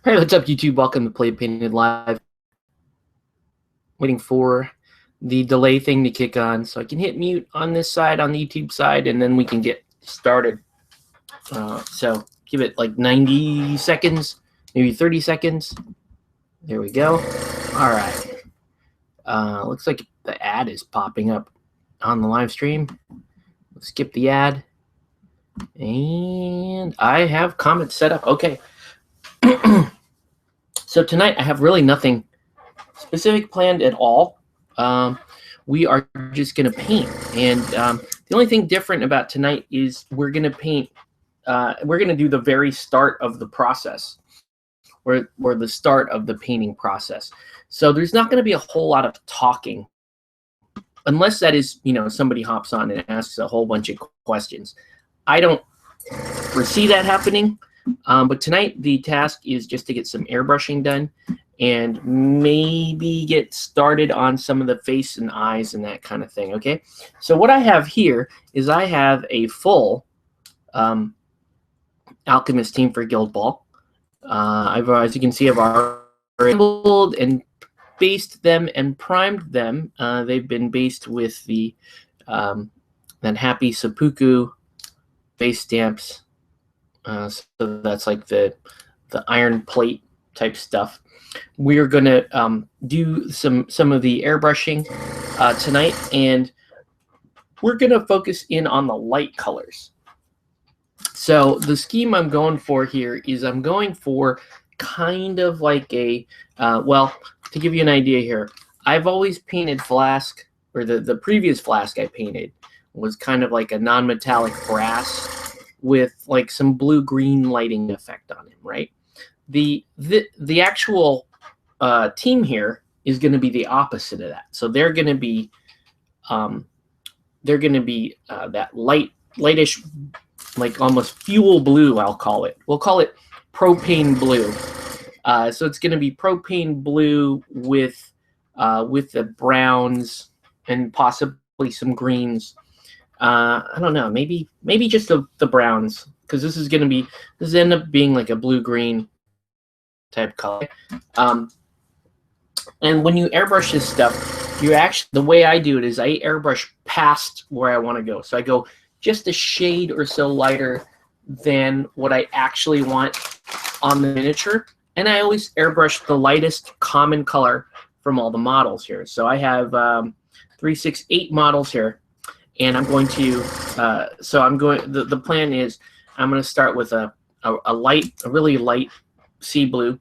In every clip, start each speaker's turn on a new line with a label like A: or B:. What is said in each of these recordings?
A: Hey, what's up, YouTube? Welcome to Play Painted Live. Waiting for the delay thing to kick on so I can hit mute on this side, on the YouTube side, and then we can get started. So give it like 90 seconds, maybe 30 seconds. There we go. All right. Looks like the ad is popping up on the live stream. Let's skip the ad. And I have comments set up. Okay. So tonight I have really nothing specific planned at all. We are just going to paint. And the only thing different about tonight is we're going to paint. We're going to do the very start of the process, or the start of the painting process. So there's not going to be a whole lot of talking, unless that is, somebody hops on and asks a whole bunch of questions. I don't foresee that happening. But tonight the task is just to get some airbrushing done and maybe get started on some of the face and eyes and that kind of thing. Okay, so what I have here is I have a full Alchemist Team for Guild Ball. As you can see, I've already assembled and based them and primed them. They've been based with the that Happy Seppuku base stamps. So that's like the iron plate type stuff. We're going to do some of the airbrushing tonight, and we're going to focus in on the light colors. So the scheme I'm going for here is I'm going for kind of like a, well, to give you an idea here, I've always painted Flask, or the previous Flask I painted was kind of like a non-metallic brass with like some blue-green lighting effect on him, right? The actual team here is going to be the opposite of that. So they're going to be that lightish, like almost fuel blue. I'll call it. We'll call it propane blue. So it's going to be propane blue with the browns and possibly some greens. I don't know, maybe just the browns, because this is end up being like a blue-green type color. And when you airbrush this stuff, the way I do it is I airbrush past where I want to go. So I go just a shade or so lighter than what I actually want on the miniature. And I always airbrush the lightest common color from all the models here. So I have 3, 6, 8 models here. And I'm going to, the plan is I'm going to start with a really light sea blue.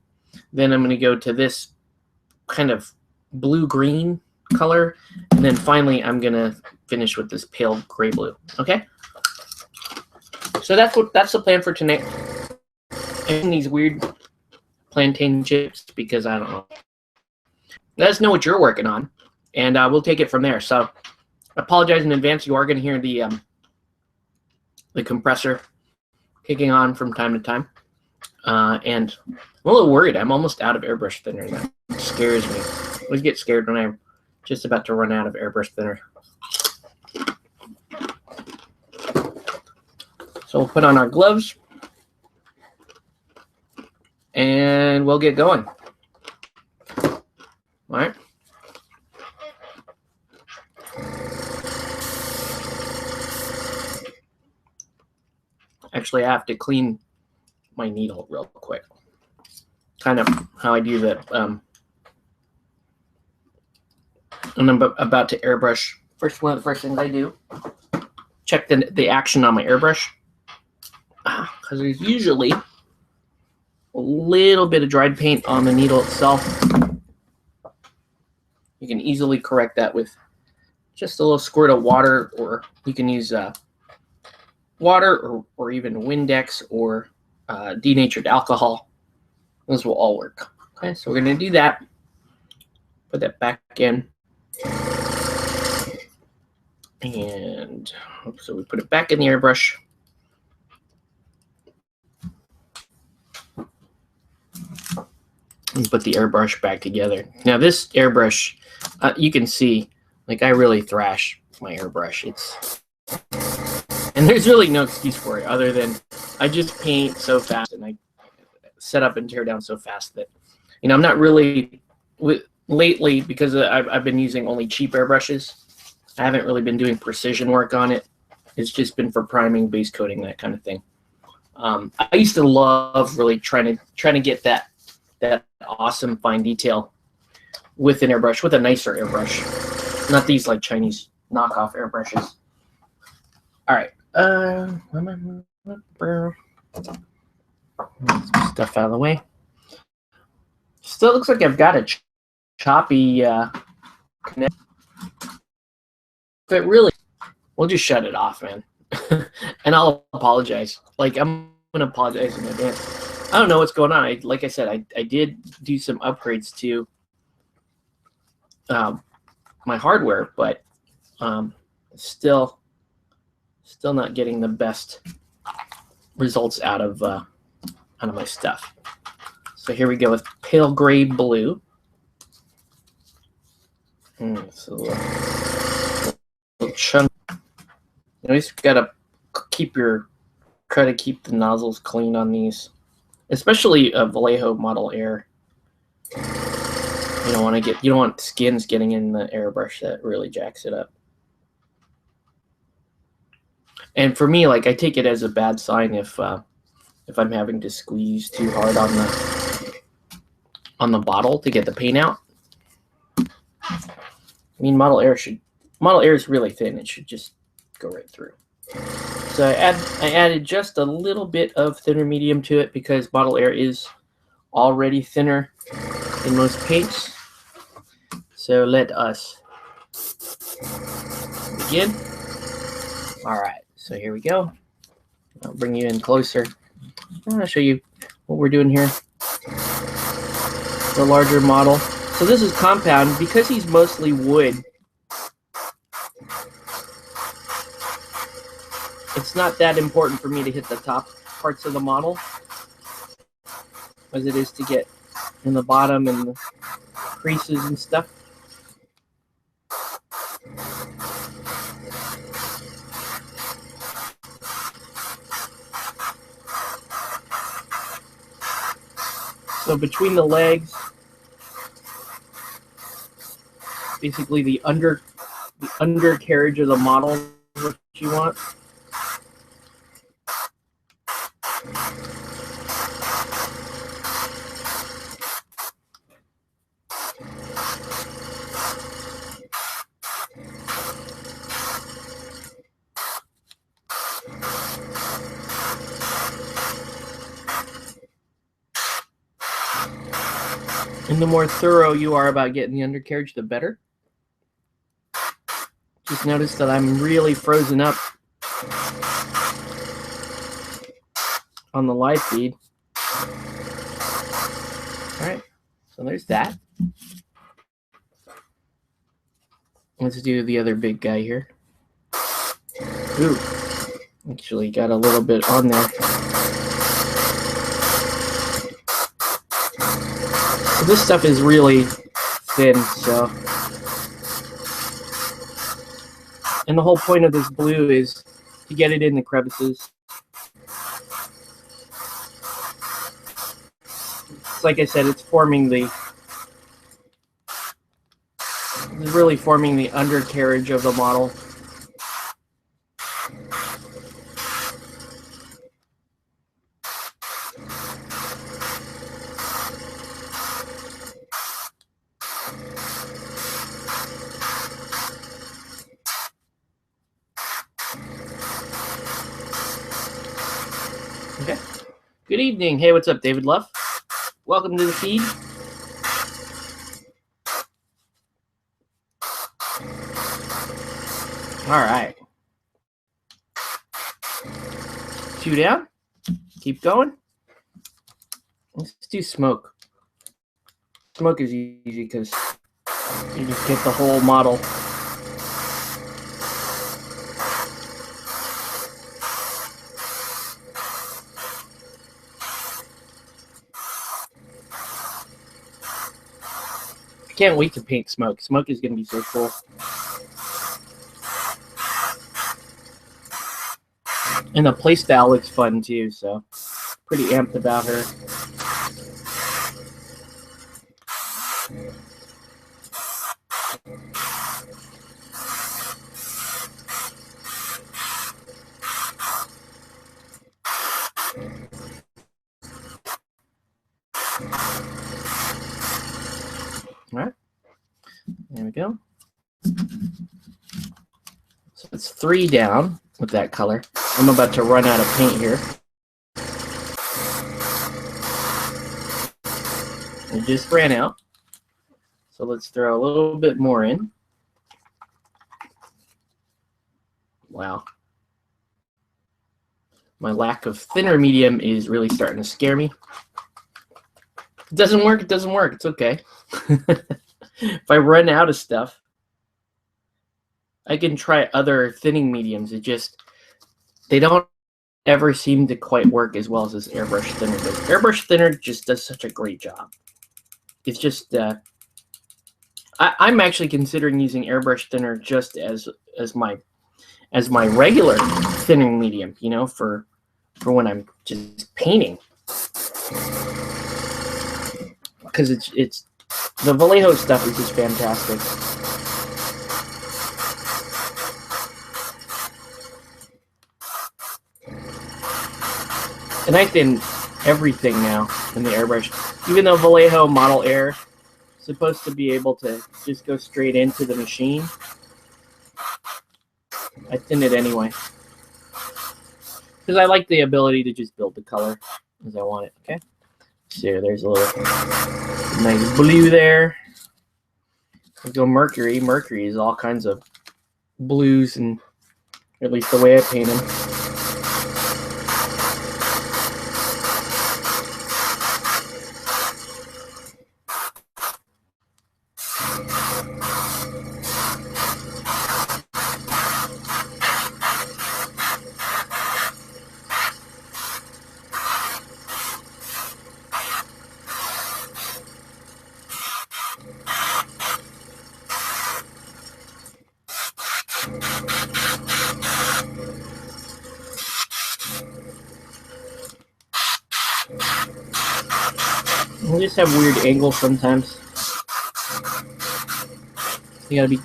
A: Then I'm going to go to this kind of blue-green color. And then finally, I'm going to finish with this pale gray blue. Okay? So that's the plan for tonight. And these weird plantain chips, because I don't know. Let us know what you're working on, and we'll take it from there. So I apologize in advance. You are going to hear the compressor kicking on from time to time. And I'm a little worried. I'm almost out of airbrush thinner now. It scares me. I always get scared when I'm just about to run out of airbrush thinner. So we'll put on our gloves, and we'll get going. All right. Actually, I have to clean my needle real quick. Kind of how I do that. And I'm about to airbrush. One of the first things I do, check the action on my airbrush, because there's usually a little bit of dried paint on the needle itself. You can easily correct that with just a little squirt of water, or you can use water or even Windex or denatured alcohol. Those will all work. Okay, so we're going to do that. Put that back in. And so we put it back in the airbrush. And put the airbrush back together. Now this airbrush, you can see, like, I really thrash my airbrush. And there's really no excuse for it other than I just paint so fast, and set up and tear down so fast that, I'm not really lately, because I've been using only cheap airbrushes. I haven't really been doing precision work on it. It's just been for priming, base coating, that kind of thing. I used to love really trying to get that awesome fine detail with an airbrush, with a nicer airbrush, not these like Chinese knockoff airbrushes. All right, stuff out of the way. Still looks like I've got a choppy connect. But really, we'll just shut it off, man. And I'll apologize. Like, I'm gonna apologize in advance. I don't know what's going on. Like I said, I did do some upgrades to my hardware, but still not getting the best results out of my stuff. So here we go with pale gray blue. So little chunk. You always gotta try to keep the nozzles clean on these, especially a Vallejo Model Air. You don't want skins getting in the airbrush. That really jacks it up. And for me, like, I take it as a bad sign if I'm having to squeeze too hard on the bottle to get the paint out. I mean, Model Air is really thin. It should just go right through. So I added just a little bit of thinner medium to it because Model Air is already thinner in most paints. So let us begin. All right, so here we go. I'll bring you in closer. I'll show you what we're doing here. The larger model. So this is compound. Because he's mostly wood, it's not that important for me to hit the top parts of the model as it is to get in the bottom and the creases and stuff. So between the legs, basically the undercarriage of the model is what you want. And the more thorough you are about getting the undercarriage, the better. Just notice that I'm really frozen up on the live feed. All right, so there's that. Let's do the other big guy here. Ooh, actually got a little bit on there. So this stuff is really thin, so. And the whole point of this blue is to get it in the crevices. It's like I said, it's really forming the undercarriage of the model. Okay. Good evening. Hey, what's up, David Luff? Welcome to the feed. All right. 2 down. Keep going. Let's do smoke. Smoke is easy because you just get the whole model. I can't wait to paint smoke. Smoke is going to be so cool. And the playstyle looks fun too, so pretty amped about her. There we go. So it's 3 down with that color. I'm about to run out of paint here. It just ran out. So let's throw a little bit more in. Wow. My lack of thinner medium is really starting to scare me. It doesn't work, it doesn't work. It's okay. If I run out of stuff, I can try other thinning mediums. They don't ever seem to quite work as well as this airbrush thinner does. Airbrush thinner just does such a great job. It's just, I'm actually considering using airbrush thinner just as my regular thinning medium, you know, for when I'm just painting. Because it's the Vallejo stuff is just fantastic. And I thin everything now in the airbrush. Even though Vallejo Model Air is supposed to be able to just go straight into the machine, I thin it anyway. Because I like the ability to just build the color as I want it, okay? So there's a little nice blue there. Let's go Mercury. Mercury is all kinds of blues, and at least the way I paint them. We just have weird angles sometimes. You gotta be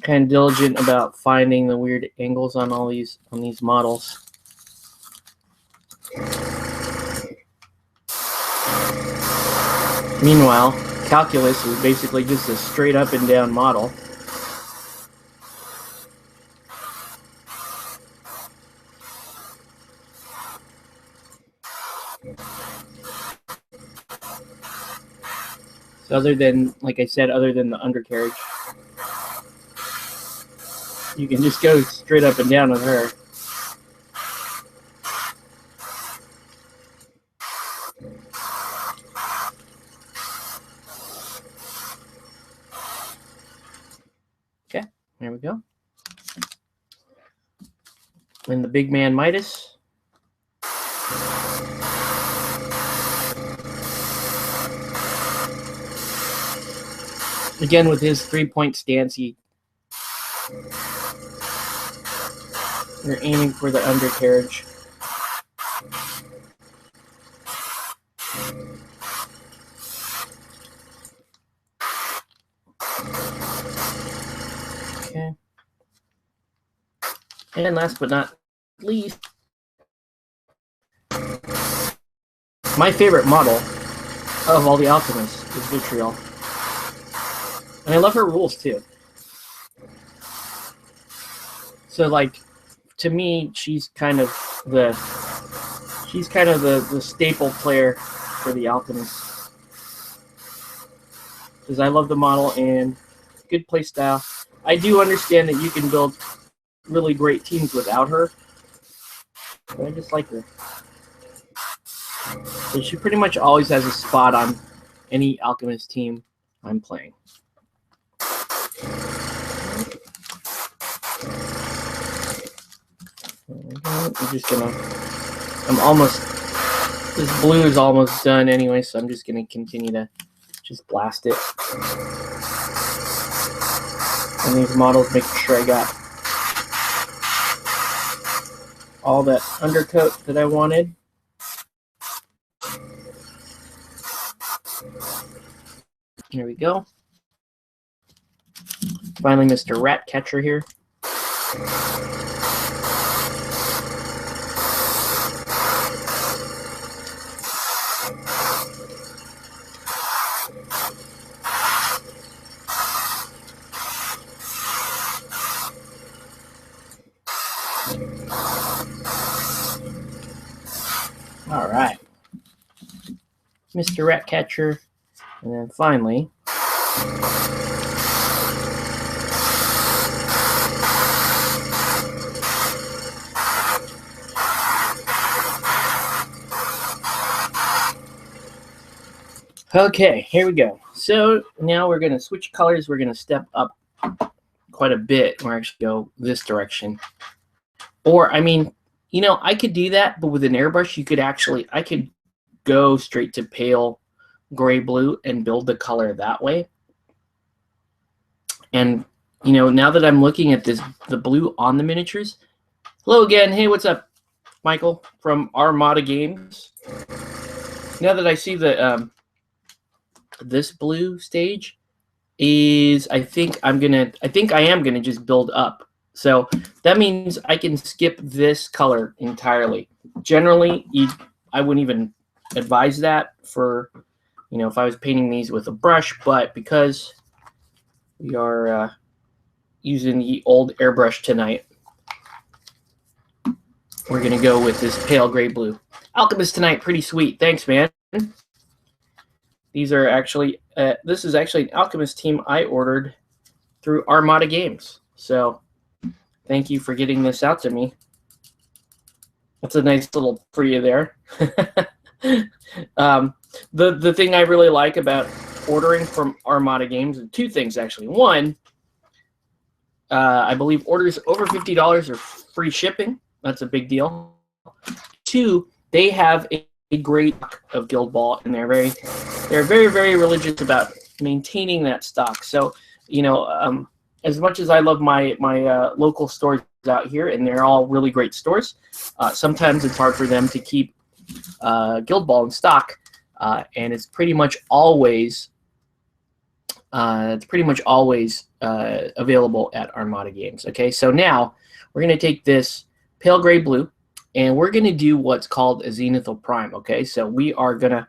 A: kind of diligent about finding the weird angles on all these models. Meanwhile, Calculus is basically just a straight up and down model. So other than, like I said, other than the undercarriage, you can just go straight up and down with her. Okay, there we go. And the big man Midas. Again, with his 3-point stance, we're aiming for the undercarriage. Okay. And last but not least, my favorite model of all the Alchemists is Vitriol. And I love her rules too. So, like, to me, she's kind of the staple player for the Alchemist. Because I love the model and good play style. I do understand that you can build really great teams without her, but I just like her. So she pretty much always has a spot on any Alchemist team I'm playing. This blue is almost done anyway, so I'm just gonna continue to just blast it. And these models, making sure I got all that undercoat that I wanted. Here we go. Finally, Mr. Ratcatcher here. All right. Mr. Ratcatcher. And then finally, okay, here we go. So now we're going to switch colors. We're going to step up quite a bit. We're actually go this direction. Or, I mean, you know, I could do that, but with an airbrush, you could actually, I could go straight to pale gray blue and build the color that way. And, you know, now that I'm looking at this, the blue on the miniatures. Hello again. Hey, what's up, Michael from Armada Games. Now that I see the this blue stage is, I think I am gonna just build up. So that means I can skip this color entirely. Generally, I wouldn't even advise that for, you know, if I was painting these with a brush, but because we are using the old airbrush tonight, we're gonna go with this pale gray blue. Alchemist tonight, pretty sweet. Thanks, man. These are actually, this is actually an Alchemist team I ordered through Armada Games. So thank you for getting this out to me. That's a nice little for you there. The thing I really like about ordering from Armada Games, two things actually. One, I believe orders over $50 are free shipping. That's a big deal. Two, they have a great stock of Guild Ball, and they're very, very religious about maintaining that stock. So, you know, as much as I love my local stores out here, and they're all really great stores, sometimes it's hard for them to keep Guild Ball in stock, and it's pretty much always available at Armada Games. Okay, so now we're going to take this pale gray blue, and we're going to do what's called a zenithal prime. Okay, so we are going to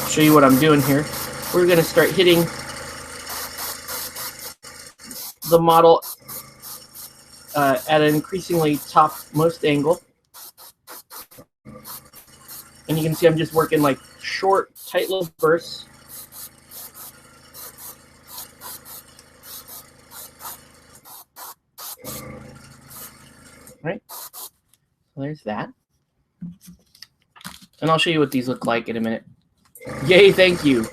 A: show you what I'm doing here. We're going to start hitting the model at an increasingly topmost angle. And you can see I'm just working like short, tight little bursts. Right? So there's that. And I'll show you what these look like in a minute. Yay, thank you.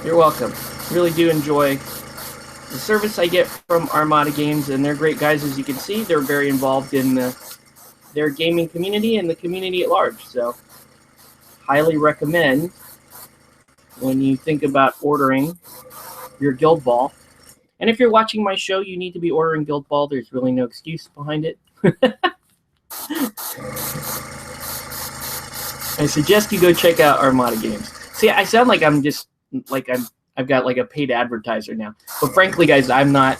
A: You're welcome. Really do enjoy the service I get from Armada Games, and they're great guys, as you can see. They're very involved in their gaming community and the community at large. So highly recommend when you think about ordering your Guild Ball. And if you're watching my show, you need to be ordering Guild Ball. There's really no excuse behind it. I suggest you go check out Armada Games. See, I sound like I'm just like I've got like a paid advertiser now. But frankly, guys, I'm not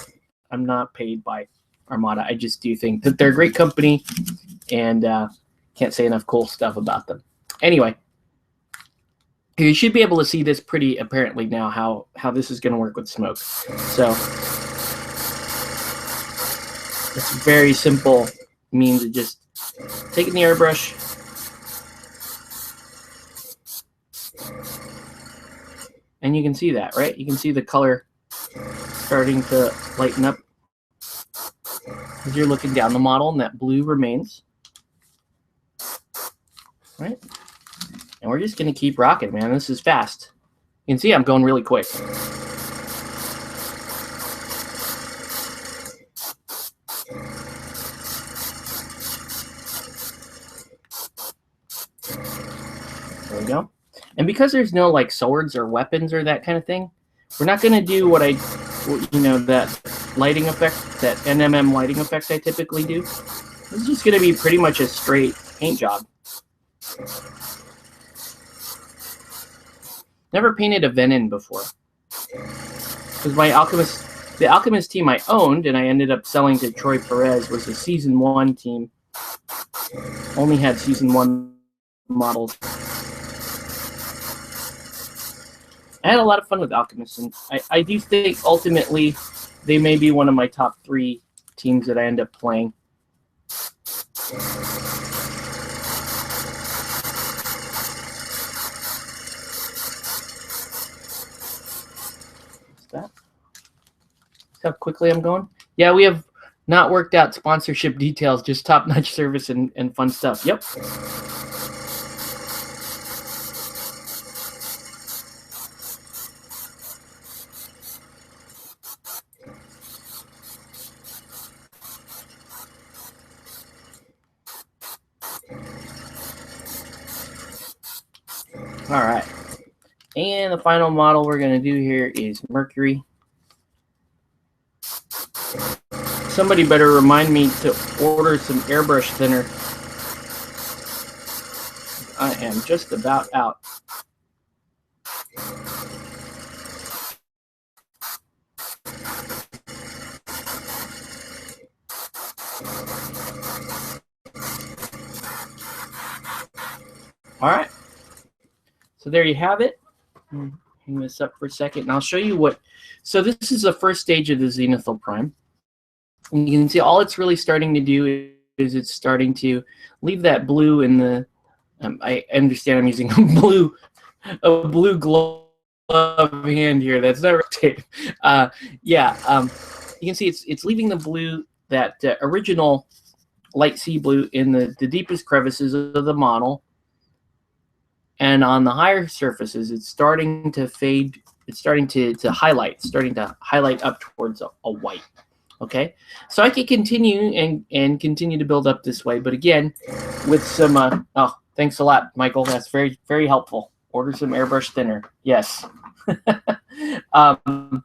A: paid by Armada. I just do think that they're a great company, and can't say enough cool stuff about them. Anyway, you should be able to see this pretty apparently now how this is going to work with smoke. So it's a very simple means of just taking the airbrush, and you can see that, right? You can see the color starting to lighten up as you're looking down the model, and that blue remains, right? And we're just going to keep rocking, man. This is fast. You can see I'm going really quick. There we go. And because there's no like swords or weapons or that kind of thing, we're not going to do what that lighting effect, that NMM lighting effect I typically do. This is just going to be pretty much a straight paint job. Never painted a Venom before, because the Alchemist team I owned and I ended up selling to Troy Perez was a Season 1 team. Only had Season 1 models. I had a lot of fun with Alchemist, and I do think ultimately they may be one of my top 3 teams that I end up playing. how quickly I'm going? Yeah, we have not worked out sponsorship details, just top-notch service and fun stuff. Yep. All right. And the final model we're going to do here is Mercury. Somebody better remind me to order some airbrush thinner. I am just about out. All right. So there you have it. Hang this up for a second, and I'll show you what. So this is the first stage of the zenithal prime. And you can see all it's really starting to do is it's starting to leave that blue in the. I understand I'm using a blue glove hand here. That's not rotated. You can see it's leaving the blue, that original light sea blue, in the deepest crevices of the model. And on the higher surfaces, it's starting to fade. It's starting to highlight, up towards a white. Okay, so I can continue and continue to build up this way. But again, with some, oh, thanks a lot, Michael. That's very, very helpful. Order some airbrush thinner. Yes. What I'm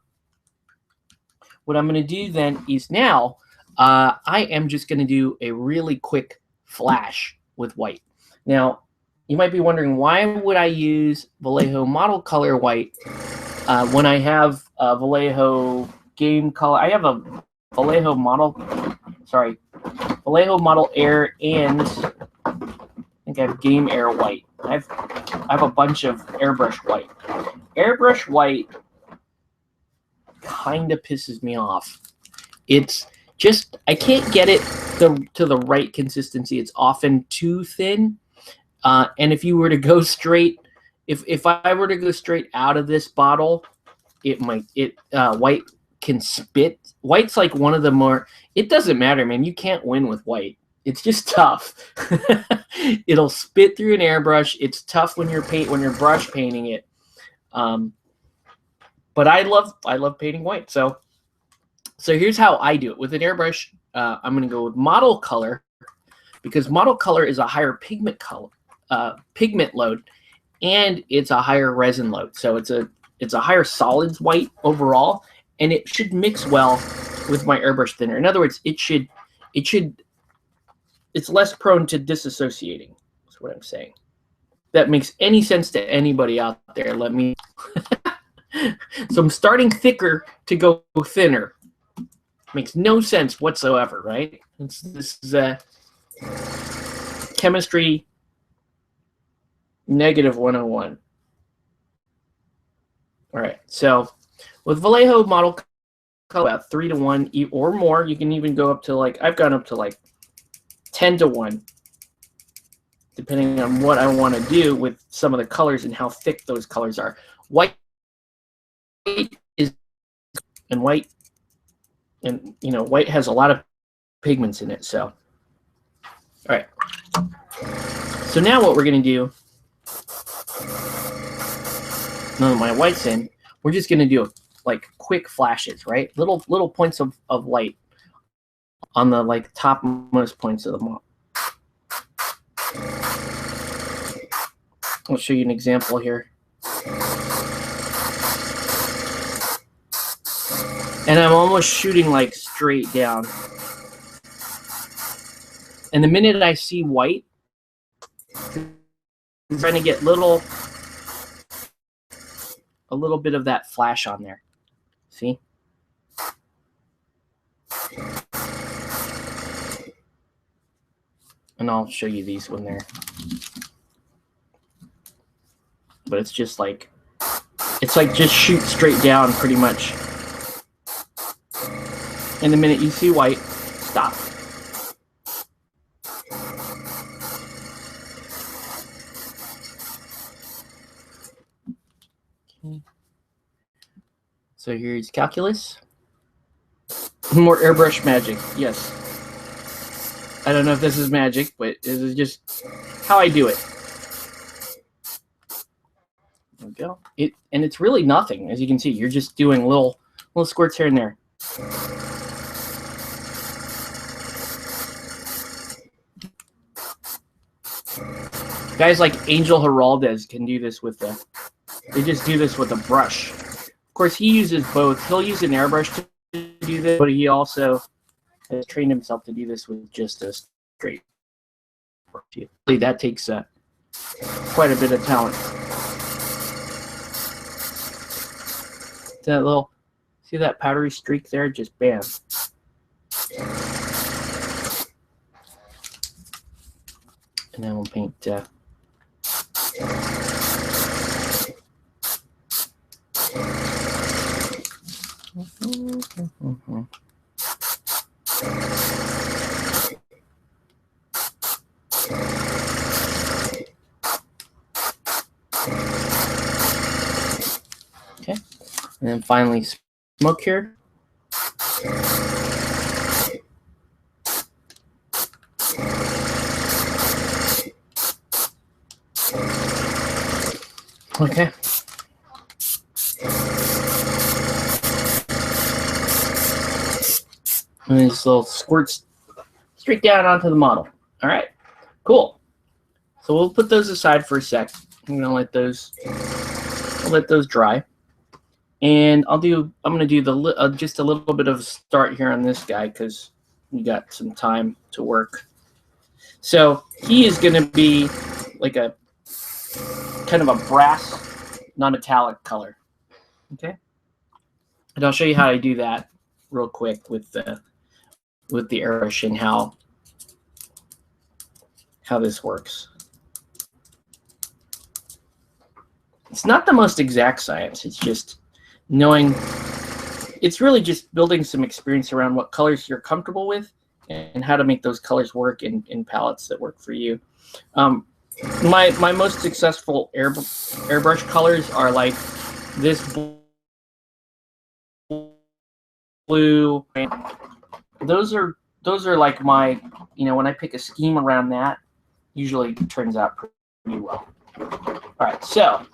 A: going to do then is now I am just going to do a really quick flash with white. Now, you might be wondering, why would I use Vallejo model color white when I have Vallejo game color? I have a Vallejo model air, and I think I have game air white. I have a bunch of airbrush white. Airbrush white kind of pisses me off. It's just, I can't get it to the right consistency. It's often too thin. And if you were to go straight, if I were to go straight out of this bottle, white can spit. White's like one of the more, it doesn't matter, man. You can't win with white. It's just tough. It'll spit through an airbrush. It's tough when you're brush painting it. But I love painting white. So here's how I do it with an airbrush. I'm going to go with model color, because model color is a higher pigment load, and it's a higher resin load. So it's a higher solids white overall, and it should mix well with my airbrush thinner. In other words, it's less prone to disassociating. That's what I'm saying. If that makes any sense to anybody out there, let me. So I'm starting thicker to go thinner. Makes no sense whatsoever, right? This is chemistry negative 101. All right, so with Vallejo model color, about 3-to-1 or more. You can even go up to, like, I've gone up to like 10-to-1, depending on what I want to do with some of the colors and how thick those colors are. White is, and white, and white has a lot of pigments in it. So, all right. So now what we're going to do, now that my white's in, we're just going to do like quick flashes, right? Little points of light on the like topmost points of the model. I'll show you an example here. And I'm almost shooting like straight down. And the minute I see white, I'm trying to get a little bit of that flash on there. See? And I'll show you these when they're, but it's just like, just shoot straight down pretty much. And the minute you see white, stop. Okay. So here's calculus. More airbrush magic, yes. I don't know if this is magic, but this is just how I do it. There we go. And it's really nothing, as you can see. You're just doing little squirts here and there. Guys like Angel Heraldez can do this with they just do this with a brush. Of course, he uses both. He'll use an airbrush to do this, but he also has trained himself to do this with just a straight brush. That takes quite a bit of talent. That little, see that powdery streak there? Just bam. And then we'll paint. Okay, and then finally smoke here. Okay. And these little squirts straight down onto the model. All right, cool. So we'll put those aside for a sec. I'm gonna let those dry, and I'm gonna do just a little bit of a start here on this guy because we got some time to work. So he is gonna be like a kind of a brass, non-metallic color. Okay, and I'll show you how I do that real quick with the airbrush and how this works. It's not the most exact science. It's just knowing. It's really just building some experience around what colors you're comfortable with and how to make those colors work in palettes that work for you. My most successful airbrush colors are like this blue. Those are like my, when I pick a scheme around that, usually it turns out pretty well. All right, so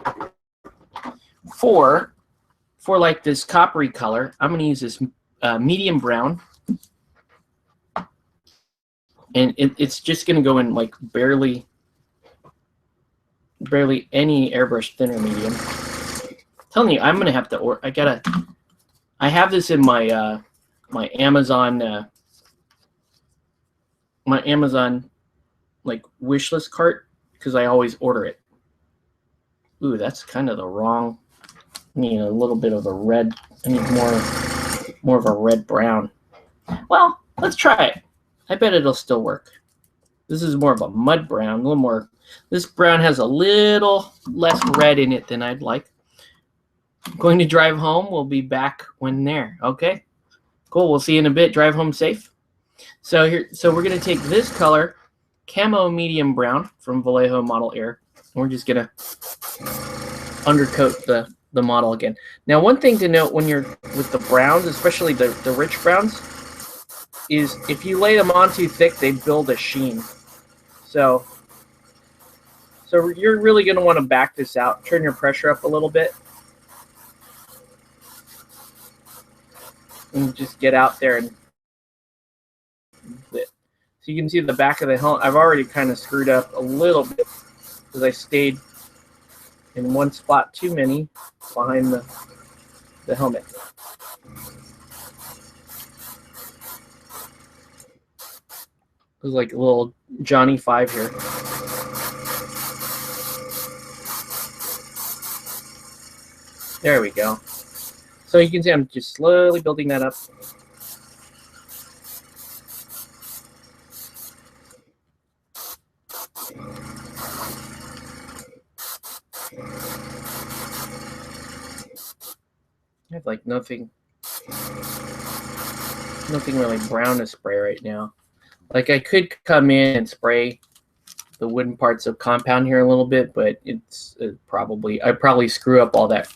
A: for like this coppery color, I'm going to use this medium brown, and it's just going to go in like barely any airbrush thinner medium. I'm telling you, I'm going to have to I have this in my my Amazon like wish list cart because I always order it. Ooh, that's kind of the wrong. I need a little bit of a red. I need more of a red brown. Well, let's try it. I bet it'll still work. This is more of a mud brown, a little more. This brown has a little less red in it than I'd like. I'm going to drive home. We'll be back when there. Okay, cool. We'll see you in a bit. Drive home safe. So we're going to take this color, Camo Medium Brown from Vallejo Model Air, and we're just going to undercoat the model again. Now, one thing to note when you're with the browns, especially the rich browns, is if you lay them on too thick, they build a sheen. So you're really going to want to back this out. Turn your pressure up a little bit. And just get out there and it. So you can see the back of the helmet. I've already kind of screwed up a little bit because I stayed in one spot too many behind the helmet. It was like a little Johnny 5 here. There we go. So you can see I'm just slowly building that up. I have like nothing really brown to spray right now. Like I could come in and spray the wooden parts of compound here a little bit, but I'd probably screw up all that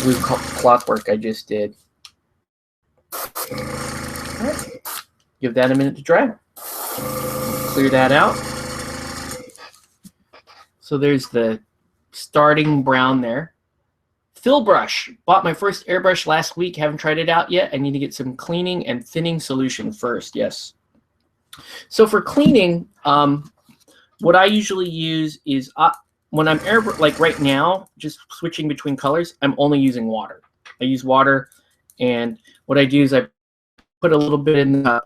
A: blue cloth work I just did. All right. Give that a minute to dry. Clear that out. So there's the starting brown there. Fill brush. Bought my first airbrush last week. Haven't tried it out yet. I need to get some cleaning and thinning solution first. Yes. So for cleaning, what I usually use is when I'm like right now, just switching between colors, I'm only using water. I use water, and what I do is I put a little bit in the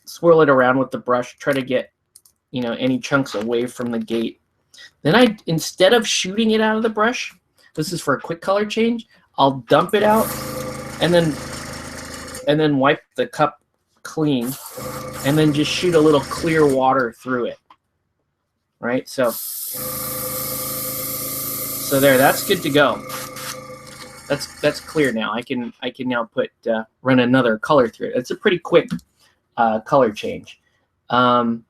A: swirl it around with the brush, try to get, you know, any chunks away from the gate. Then instead of shooting it out of the brush, this is for a quick color change, I'll dump it out and then wipe the cup clean and then just shoot a little clear water through it. Right? So there, that's good to go. That's clear now. I can now run another color through it. It's a pretty quick color change. So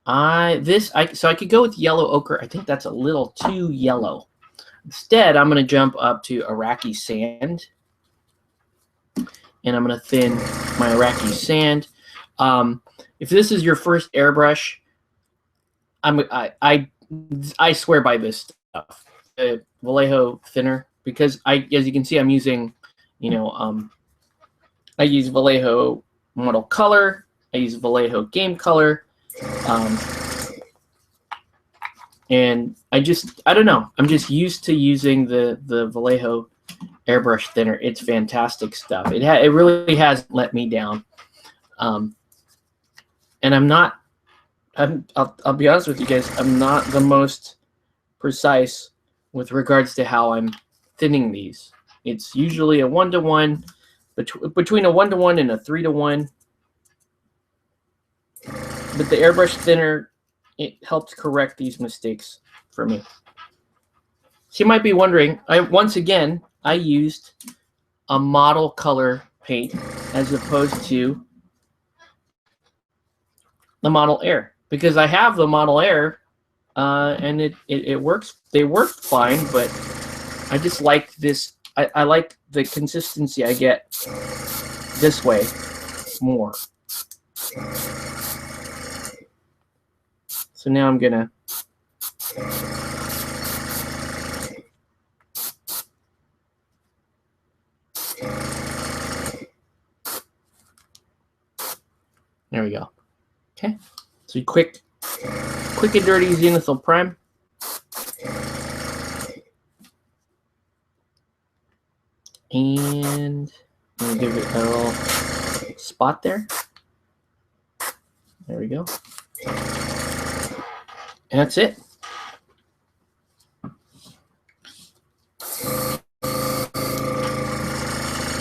A: I could go with yellow ochre. I think that's a little too yellow. Instead, I'm going to jump up to Iraqi sand, and I'm going to thin my Iraqi sand. If this is your first airbrush, I swear by this stuff, the Vallejo thinner, because as you can see, I'm using, you know, I use Vallejo Model Color, I use Vallejo Game Color, and I don't know, I'm just used to using the Vallejo airbrush thinner. It's fantastic stuff. It really has let me down, and I'll be honest with you guys, I'm not the most precise with regards to how I'm thinning these. It's usually a 1-to-1, between a 1-to-1 and a 3-to-1. But the airbrush thinner, it helps correct these mistakes for me. So you might be wondering, once again, I used a Model Color paint as opposed to the Model Air, because I have the Model Air, and it works. They work fine, but I just like this. I like the consistency I get this way more. So now I'm gonna there we go. Okay, so quick and dirty zenithal prime. And I'm gonna give it a little spot there. There we go. And that's it.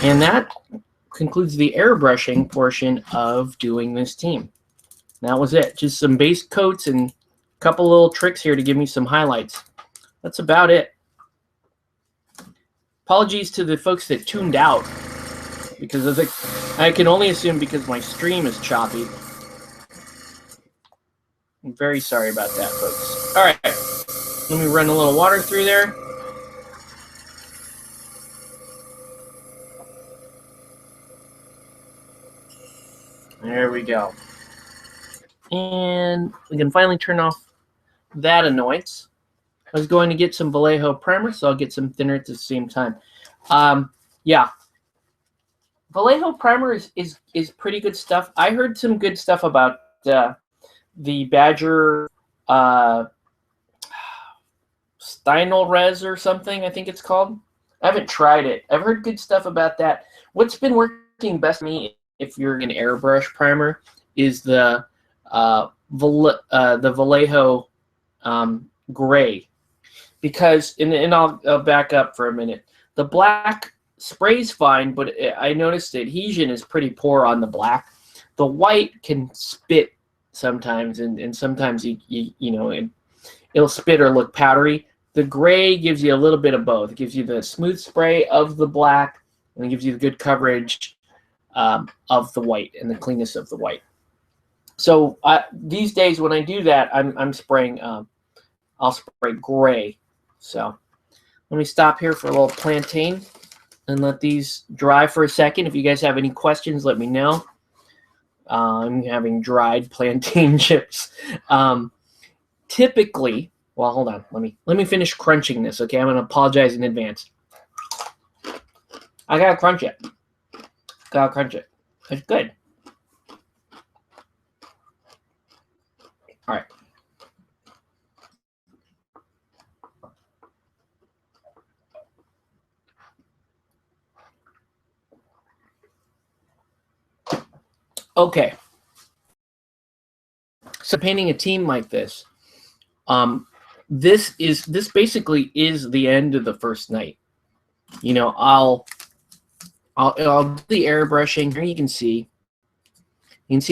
A: And that concludes the airbrushing portion of doing this team. That was it. Just some base coats and a couple little tricks here to give me some highlights. That's about it. Apologies to the folks that tuned out because of I can only assume because my stream is choppy. I'm very sorry about that, folks. All right, let me run a little water through there. There we go. And we can finally turn off that annoyance. I was going to get some Vallejo primer, so I'll get some thinner at the same time. Yeah. Vallejo primer is pretty good stuff. I heard some good stuff about the Badger Steinolrez or something, I think it's called. I haven't tried it. I've heard good stuff about that. What's been working best for me, if you're an airbrush primer, is the Vallejo gray, because and I'll back up for a minute. The black sprays fine, but I noticed the adhesion is pretty poor on the black. The white can spit sometimes, and sometimes you know it'll spit or look powdery. The gray gives you a little bit of both. It gives you the smooth spray of the black, and it gives you the good coverage of the white and the cleanness of the white. So these days when I do that, I'm spraying. I'll spray gray. So let me stop here for a little plantain. and let these dry for a second. If you guys have any questions, let me know. I'm having dried plantain chips. Typically, well, hold on. Let me finish crunching this. Okay, I'm gonna apologize in advance. I gotta crunch it. Gotta crunch it. It's good. All right. Okay. So painting a team like this, this basically is the end of the first night. You know, I'll do the airbrushing. Here you can see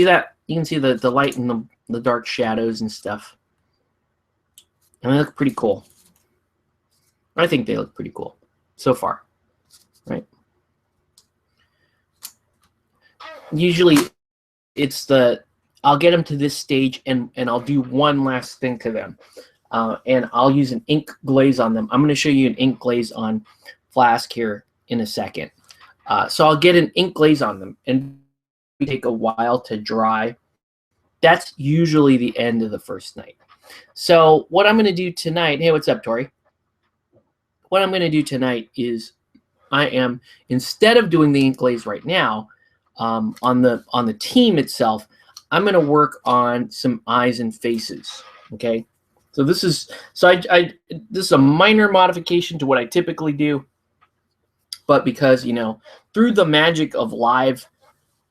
A: that the light and the dark shadows and stuff, and they look pretty cool. I think they look pretty cool so far, right? Usually, I'll get them to this stage and I'll do one last thing to them, and I'll use an ink glaze on them. I'm going to show you an ink glaze on Flask here in a second. So I'll get an ink glaze on them, and it take a while to dry. That's usually the end of the first night. So what I'm going to do tonight, hey, what's up, Tori? What I'm going to do tonight is instead of doing the ink glaze right now, on the team itself, I'm going to work on some eyes and faces. Okay, so this is a minor modification to what I typically do, but because through the magic of live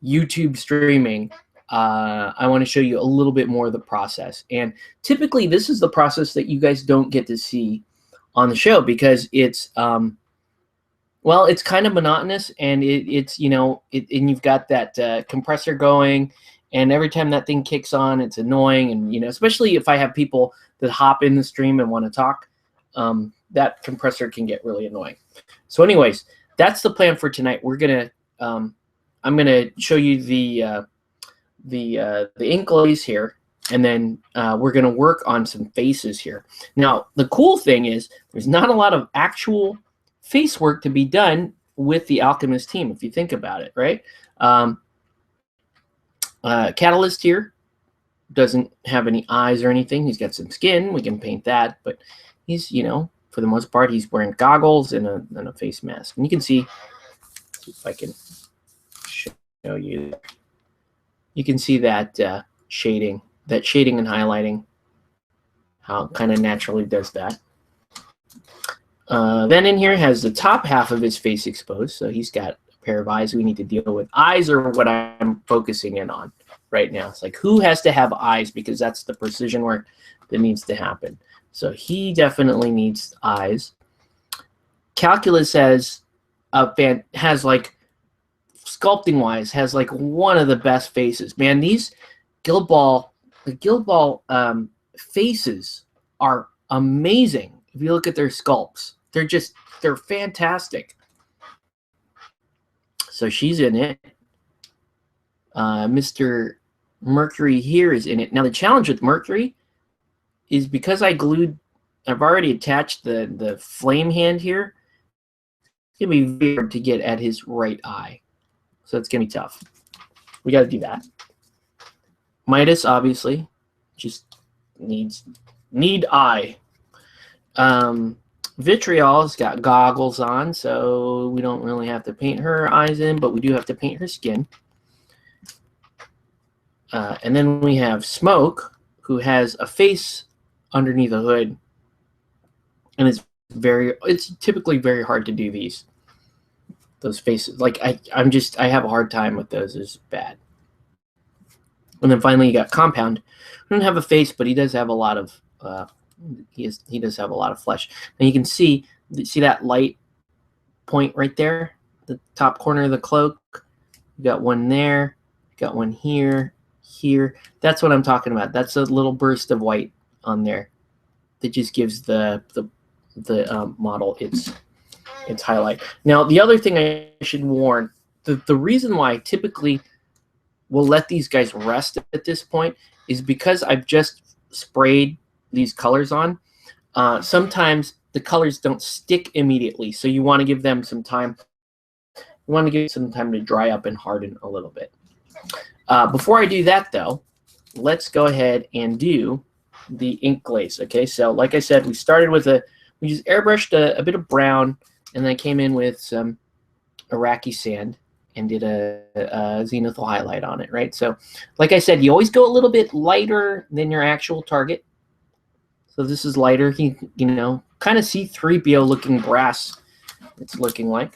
A: YouTube streaming, I want to show you a little bit more of the process. And typically, this is the process that you guys don't get to see on the show because it's well, it's kind of monotonous, and it's and you've got that compressor going, and every time that thing kicks on, it's annoying, and especially if I have people that hop in the stream and want to talk, that compressor can get really annoying. So, anyways, that's the plan for tonight. We're gonna I'm gonna show you the ink glaze here, and then we're gonna work on some faces here. Now, the cool thing is there's not a lot of actual face work to be done with the Alchemist team, if you think about it, right? Catalyst here doesn't have any eyes or anything. He's got some skin. We can paint that, but he's, for the most part, he's wearing goggles and a face mask. And you can see if I can show you. You can see that shading and highlighting, how it kind of naturally does that. Then in here has the top half of his face exposed, so he's got a pair of eyes we need to deal with. Eyes are what I'm focusing in on right now. It's like, who has to have eyes, because that's the precision work that needs to happen. So he definitely needs eyes. Calculus has like, sculpting wise, has like one of the best faces. Man, these Guild Ball faces are amazing. If you look at their sculpts, they're fantastic. So she's in it. Mr. Mercury here is in it. Now the challenge with Mercury is because I've already attached the flame hand here. It's gonna be very hard to get at his right eye. So it's gonna be tough. We gotta do that. Midas obviously just need eye. Vitriol's got goggles on, so we don't really have to paint her eyes in, but we do have to paint her skin. And then we have Smoke, who has a face underneath a hood, and it's typically very hard to do those faces. Like I have a hard time with those. It's bad. And then finally you got Compound. He doesn't have a face, but he does have a lot of he does have a lot of flesh. And you can see that light point right there, the top corner of the cloak. You got one there, you got one here. That's what I'm talking about. That's a little burst of white on there that just gives the model its highlight. Now, the other thing I should warn, the reason why I typically will let these guys rest at this point is because I've just sprayed these colors on. Sometimes the colors don't stick immediately, so you want to give them some time We want to give it some time to dry up and harden a little bit. Before I do that, though, let's go ahead and do the ink glaze. Okay, so like I said, we started with we just airbrushed a bit of brown, and then I came in with some Iraqi sand and did a zenithal highlight on it, right? So like I said, you always go a little bit lighter than your actual target. So this is lighter, you know, kind of C-3PO looking brass it's looking like.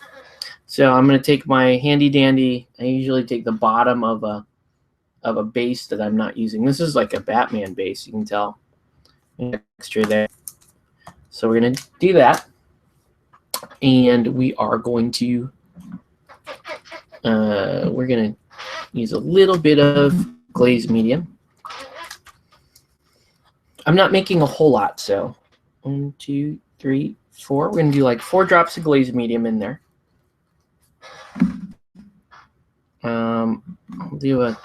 A: So I'm going to take my handy dandy, I usually take the bottom of a base that I'm not using. This is like a Batman base, you can tell. Extra there. So we're going to do that. And we are going to we're going to use a little bit of glaze medium. I'm not making a whole lot, so 1, 2, 3, 4. We're going to do like 4 drops of glaze medium in there. I'll do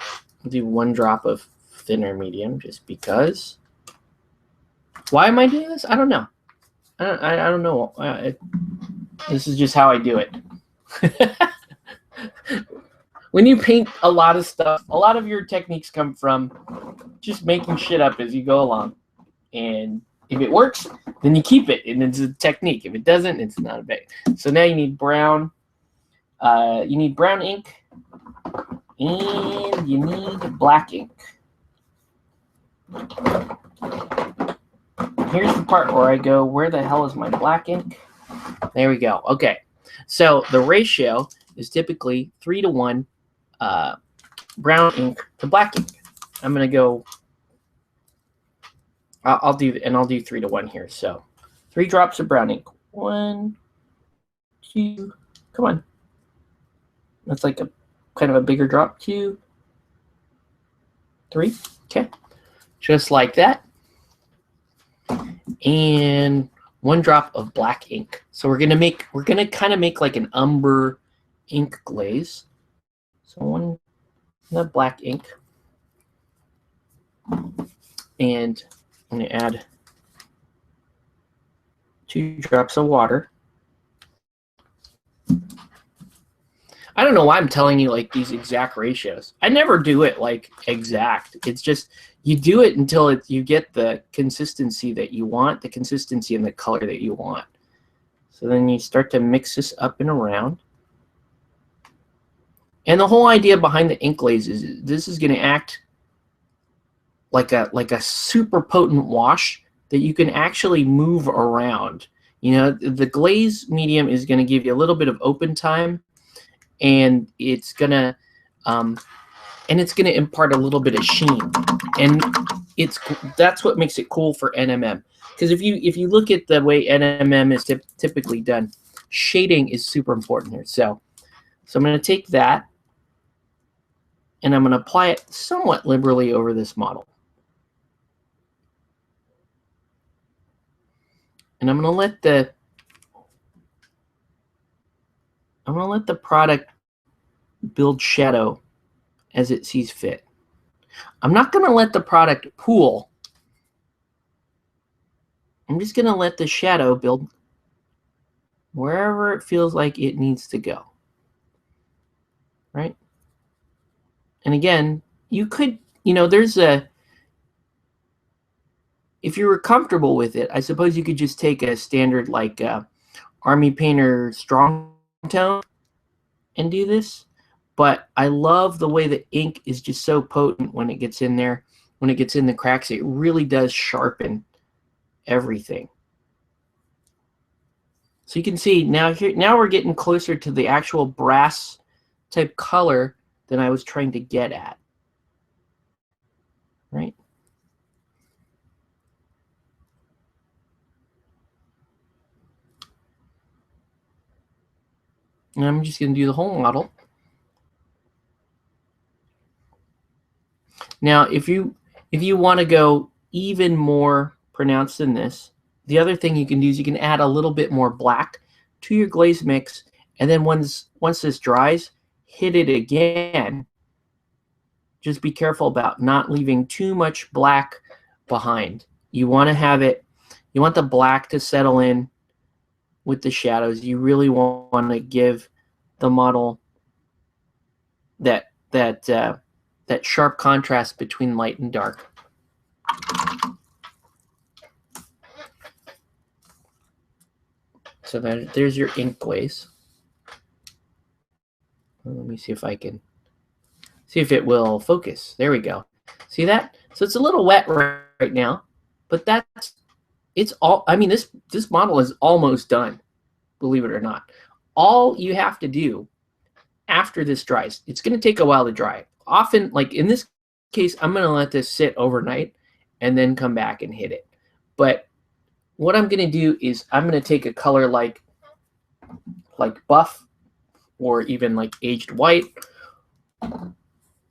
A: 1 drop of thinner medium just because. Why am I doing this? I don't know. I don't know. This is just how I do it. When you paint a lot of stuff, a lot of your techniques come from just making shit up as you go along. And if it works, then you keep it, and it's a technique. If it doesn't, it's not a big. So now you need brown. You need brown ink, and you need black ink. Here's the part where I go, where the hell is my black ink? There we go. Okay, so the ratio is typically 3 to 1 brown ink to black ink. I'm gonna go. I'll do 3 to 1 here. So 3 drops of brown ink. 1, 2. Come on. That's like a kind of a bigger drop. 2, 3. Okay, just like that. And 1 drop of black ink. So we're gonna kind of make like an umber ink glaze. So 1 black ink, and I'm gonna add 2 drops of water. I don't know why I'm telling you like these exact ratios. I never do it like exact. It's just you do it until you get the consistency that you want, the consistency and the color that you want. So then you start to mix this up and around. And the whole idea behind the ink glaze is this is going to act like a super potent wash that you can actually move around. You know, the glaze medium is going to give you a little bit of open time, and it's gonna impart a little bit of sheen, and that's what makes it cool for NMM. Because if you look at the way NMM is typically done, shading is super important here. So I'm going to take that, and I'm going to apply it somewhat liberally over this model. And I'm going to let the product build shadow as it sees fit. I'm not going to let the product pool. I'm just going to let the shadow build wherever it feels like it needs to go. Right? And again, you could, you know, if you were comfortable with it, I suppose you could just take a standard like Army Painter strong tone and do this. But I love the way the ink is just so potent when it gets in there. When it gets in the cracks, it really does sharpen everything. So you can see now we're getting closer to the actual brass type color than I was trying to get at. Right? And I'm just going to do the whole model. Now, if you want to go even more pronounced than this, the other thing you can do is you can add a little bit more black to your glaze mix, and then once this dries, hit it again. Just be careful about not leaving too much black behind. You want want the black to settle in with the shadows. You really want to give the model that sharp contrast between light and dark. So there's your ink glaze. Let me see if I can see if it will focus. There we go. See that? So it's a little wet right now, but it's all. I mean, this model is almost done, believe it or not. All you have to do after this dries, it's going to take a while to dry. Often, like in this case, I'm going to let this sit overnight and then come back and hit it. But what I'm going to do is I'm going to take a color like buff or even like aged white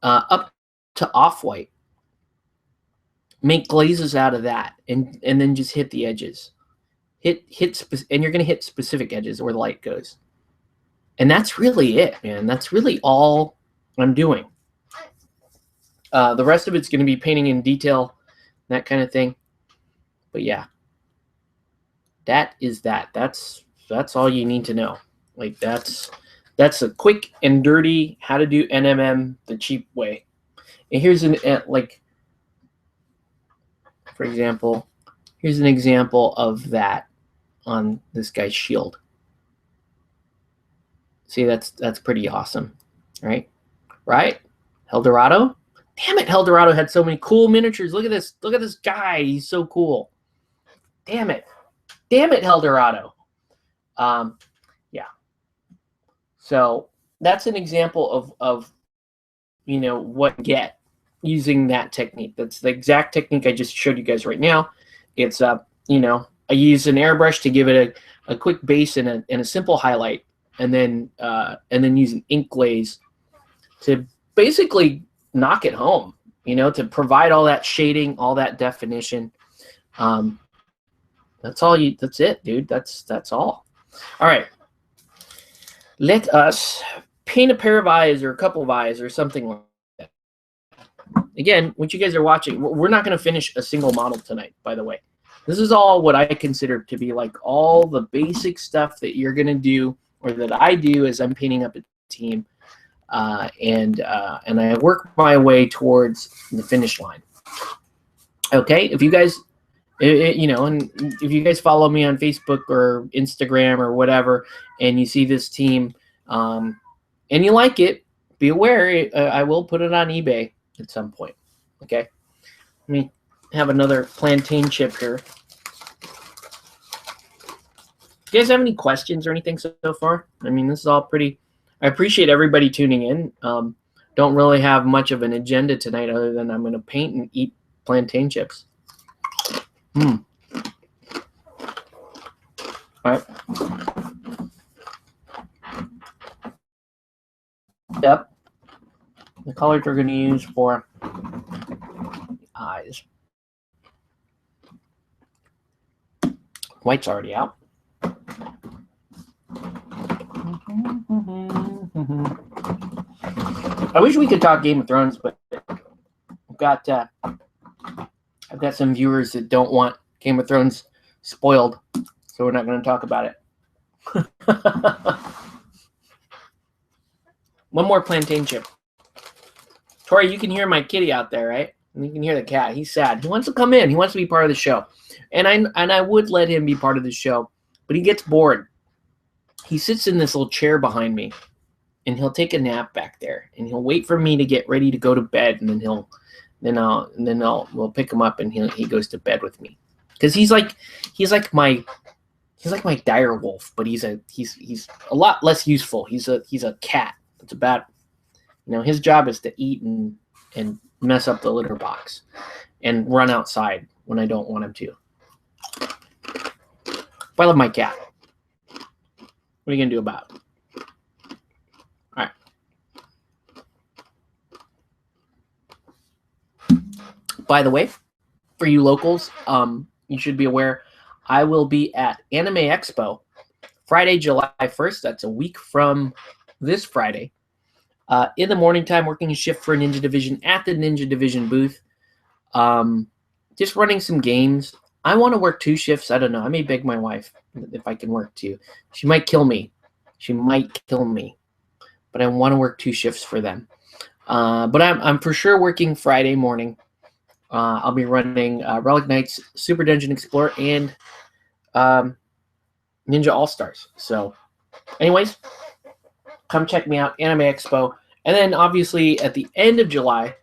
A: up to off-white. Make glazes out of that and then just hit the edges. And you're going to hit specific edges where the light goes. And that's really it, man. That's really all I'm doing. The rest of it's going to be painting in detail, that kind of thing. But yeah, that is that. That's all you need to know. Like that's a quick and dirty how to do NMM the cheap way. And here's for example, here's an example of that on this guy's shield. See, that's pretty awesome, right? Right? Eldorado? Damn it, Eldorado had so many cool miniatures. Look at this. Look at this guy. He's so cool. Damn it. Damn it, Eldorado. Yeah. So that's an example of what get using that technique. That's the exact technique I just showed you guys right now. It's I use an airbrush to give it a quick base and a simple highlight, and then use an ink glaze to basically knock it home, to provide all that shading, all that definition. That's it, dude. That's all. All right. Let us paint a pair of eyes or a couple of eyes or something like that. Again, what you guys are watching, we're not going to finish a single model tonight, by the way. This is all what I consider to be like all the basic stuff that you're going to do or that I do as I'm painting up a team. And I work my way towards the finish line. Okay, if you guys, and if you guys follow me on Facebook or Instagram or whatever, and you see this team, and you like it, be aware I will put it on eBay at some point. Okay, let me have another plantain chip here. You guys have any questions or anything so far? I mean, this is all pretty. I appreciate everybody tuning in. Don't really have much of an agenda tonight other than I'm going to paint and eat plantain chips. All right. Yep. The colors we're going to use for eyes. White's already out. I wish we could talk Game of Thrones, but I've got some viewers that don't want Game of Thrones spoiled, so we're not going to talk about it. One more plantain chip. Tori, you can hear my kitty out there, right? And you can hear the cat. He's sad. He wants to come in. He wants to be part of the show. And I would let him be part of the show, but he gets bored. He sits in this little chair behind me, and he'll take a nap back there, and he'll wait for me to get ready to go to bed, and then we'll pick him up, and he goes to bed with me, because he's like my dire wolf, but he's a lot less useful. He's a cat. It's about his job is to eat and mess up the litter box, and run outside when I don't want him to. But I love my cat. What are you going to do about it? All right. By the way, for you locals, you should be aware I will be at Anime Expo Friday, July 1st. That's a week from this Friday. In the morning time, working a shift for Ninja Division at the Ninja Division booth. Just running some games. I want to work 2 shifts. I don't know. I may beg my wife if I can work 2. She might kill me. but I want to work 2 shifts for them. But I'm for sure working Friday morning. I'll be running Relic Knights, Super Dungeon Explorer, and Ninja All Stars. So, anyways, come check me out, Anime Expo. And then obviously at the end of July,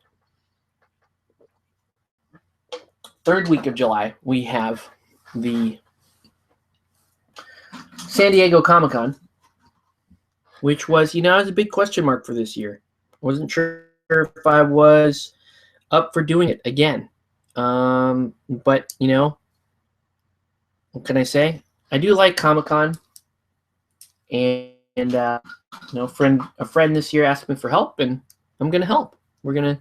A: third week of July, we have the San Diego Comic-Con, which was, was a big question mark for this year. Wasn't sure if I was up for doing it again. But, what can I say? I do like Comic-Con. And a friend this year asked me for help, and I'm gonna help. We're gonna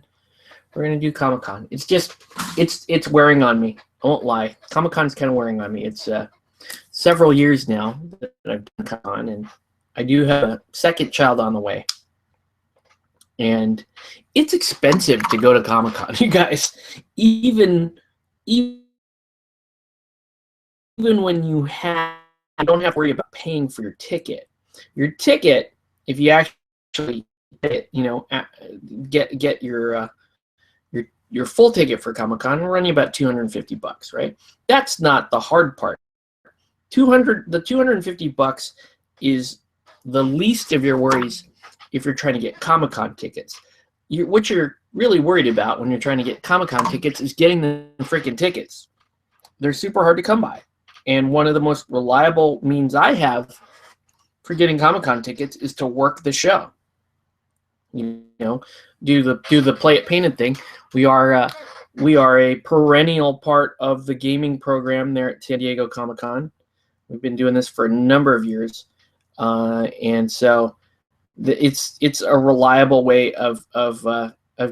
A: do Comic-Con. It's just it's wearing on me. I won't lie. Comic-Con's kind of wearing on me. It's several years now that I've done Comic-Con, and I do have a second child on the way. And it's expensive to go to Comic-Con, you guys. Even when you don't have to worry about paying for your ticket. Your ticket, if you actually get your full ticket for Comic-Con, will run you about $250, right? That's not the hard part. The $250 is the least of your worries if you're trying to get Comic-Con tickets. What you're really worried about when you're trying to get Comic-Con tickets is getting the freaking tickets. They're super hard to come by. And one of the most reliable means I have for getting Comic-Con tickets is to work the show. Do the play it painted thing. We are a perennial part of the gaming program there at San Diego Comic-Con. We've been doing this for a number of years, and so it's a reliable way of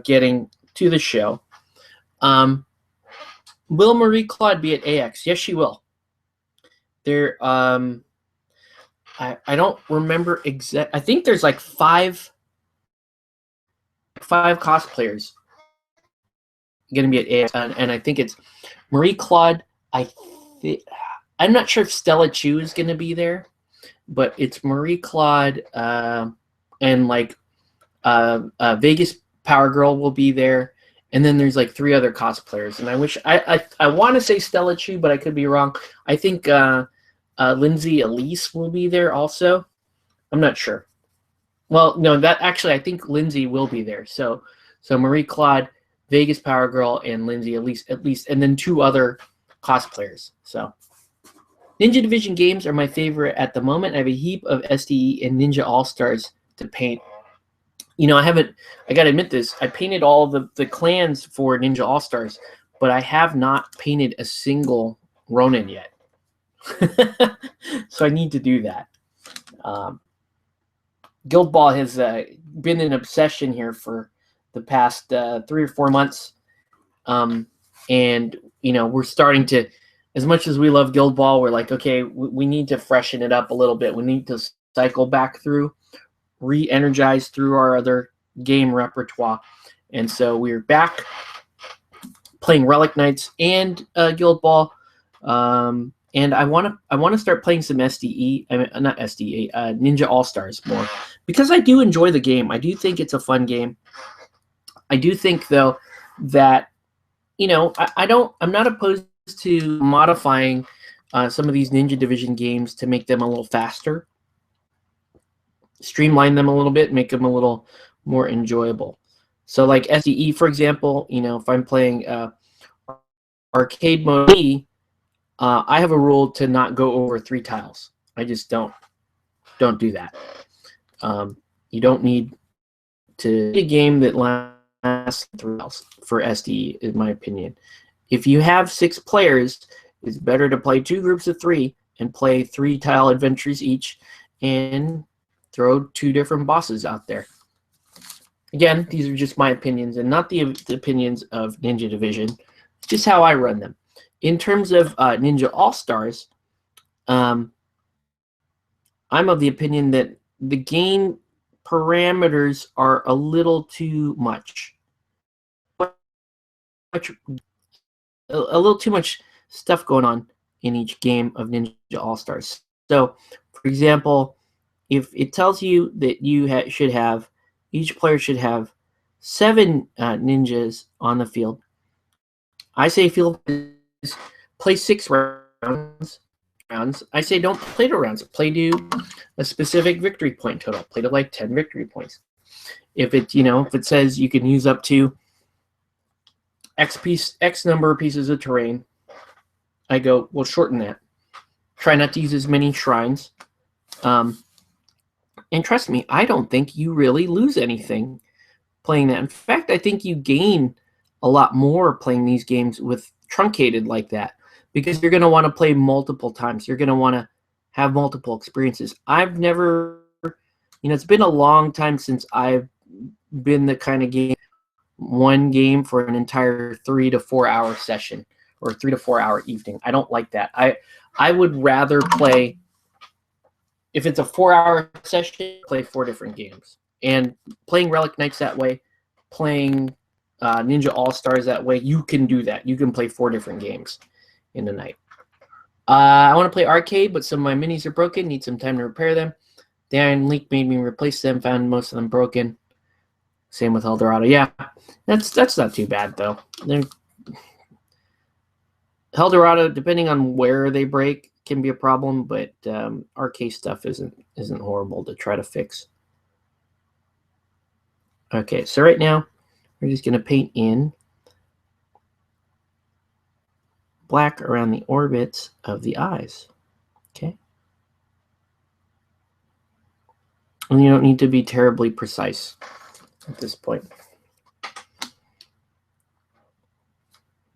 A: getting to the show. Will Marie Claude be at AX? Yes, she will. There, I don't remember exact. I think there's like five cosplayers going to be at AX, and I think it's Marie Claude. I'm not sure if Stella Chu is going to be there, but it's Marie Claude and like Vegas Power Girl will be there, and then there's like 3 other cosplayers. And I wish I want to say Stella Chu, but I could be wrong. I think Lindsay Elise will be there also. I'm not sure. Well, no, I think Lindsay will be there. So Marie Claude, Vegas Power Girl, and Lindsay Elise at least, and then 2 other cosplayers. So Ninja Division games are my favorite at the moment. I have a heap of SDE and Ninja All Stars to paint. I got to admit this, I painted all the clans for Ninja All Stars, but I have not painted a single Ronin yet. So I need to do that. Guild Ball has been an obsession here for the past 3 or 4 months. And, we're starting to, as much as we love Guild Ball, we're like, okay, we need to freshen it up a little bit. We need to cycle back through, re-energize through our other game repertoire. And so we're back playing Relic Knights and Guild Ball. And I want to start playing some SDE. Not SDE, Ninja All Stars more, because I do enjoy the game. I do think it's a fun game. I do think though that I'm not opposed to modifying some of these Ninja Division games to make them a little faster, streamline them a little bit, make them a little more enjoyable. So like SDE, for example, if I'm playing arcade mode, I have a rule to not go over 3 tiles. I just don't do that. You don't need to a game that lasts 3 tiles for SDE, in my opinion. If you have 6 players, it's better to play 2 groups of 3 and play 3 tile adventures each and throw 2 different bosses out there. Again, these are just my opinions and not the opinions of Ninja Division. It's just how I run them. In terms of Ninja All Stars, I'm of the opinion that the game parameters are a little too much. A little too much stuff going on in each game of Ninja All Stars. So, for example, if it tells you that you should have, each player should have 7 ninjas on the field, I say field play 6 rounds. I say don't play to rounds. Play to a specific victory point total. Play to like 10 victory points. If it says you can use up to X number of pieces of terrain, I go, well, shorten that. Try not to use as many shrines. And trust me, I don't think you really lose anything playing that. In fact, I think you gain a lot more playing these games with truncated like that, because you're going to want to play multiple times. You're going to want to have multiple experiences. I've never, it's been a long time since I've been the kind of game, one game for an entire 3 to 4 hour session or 3 to 4 hour evening. I don't like that. I would rather play, if it's a 4 hour session, play 4 different games. And playing Relic Knights that way, playing Ninja All-Stars that way, you can do that. You can play 4 different games in a night. I want to play arcade, but some of my minis are broken. Need some time to repair them. The Iron Leak made me replace them. Found most of them broken. Same with Eldorado. Yeah, that's not too bad though. Eldorado, depending on where they break, can be a problem, but arcade stuff isn't horrible to try to fix. Okay, so right now we're just going to paint in black around the orbits of the eyes. Okay. And you don't need to be terribly precise at this point.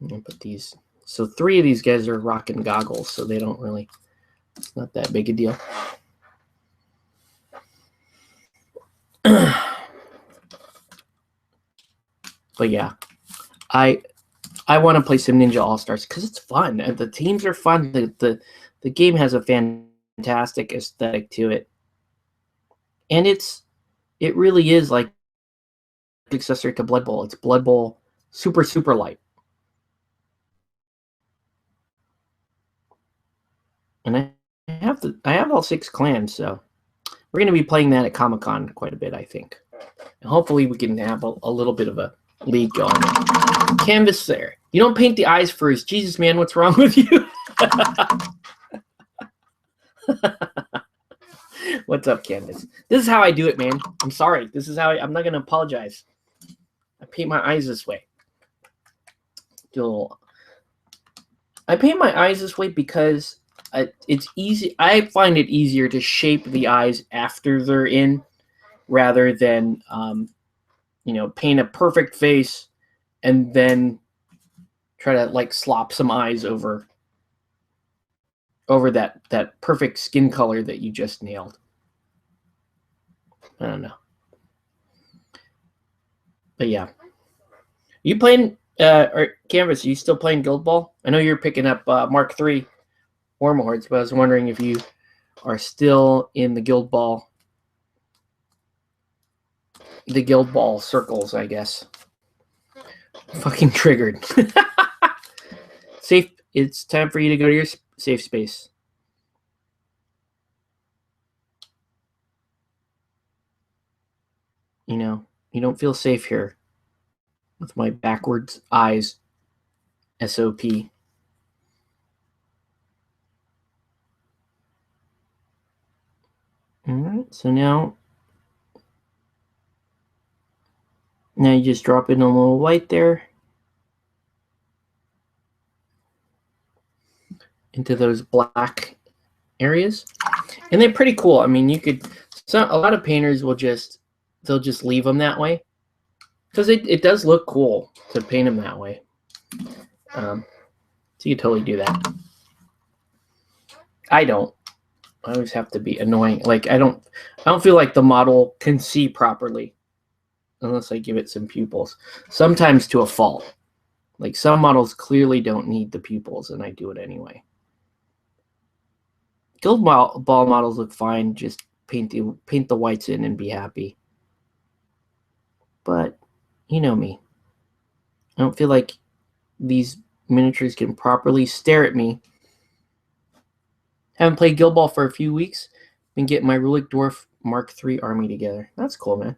A: I'm going to put these. So 3 of these guys are rocking goggles, so they don't really, it's not that big a deal. But yeah, I want to play some Ninja All-Stars because it's fun. The teams are fun. The game has a fantastic aesthetic to it. And it really is like successor to Blood Bowl. It's Blood Bowl super, super light. And I have all 6 clans, so we're going to be playing that at Comic-Con quite a bit, I think. And hopefully we can have a little bit of a lead going. Canvas there. You don't paint the eyes first. Jesus, man, what's wrong with you? What's up, Canvas? This is how I do it, man. I'm sorry. This is how I'm not going to apologize. I paint my eyes this way. I paint my eyes this way because it's easy. I find it easier to shape the eyes after they're in rather than, paint a perfect face and then try to like slop some eyes over that perfect skin color that you just nailed. I don't know. But yeah. You playing or Canvas, are you still playing Guild Ball? I know you're picking up Mark III Warlords, but I was wondering if you are still in the Guild Ball circles, I guess. Fucking triggered. Safe. It's time for you to go to your safe space. You don't feel safe here with my backwards eyes SOP. All right, so now you just drop in a little white there into those black areas, and they're pretty cool. I mean, a lot of painters they'll just leave them that way because it does look cool to paint them that way. So you totally do that. I don't. I always have to be annoying. Like I don't feel like the model can see properly unless I give it some pupils. Sometimes to a fault. Like some models clearly don't need the pupils, and I do it anyway. Guild Ball models look fine. Just paint the whites in and be happy. But you know me. I don't feel like these miniatures can properly stare at me. Haven't played Guild Ball for a few weeks. Been getting my Rulik Dwarf Mark III army together. That's cool, man.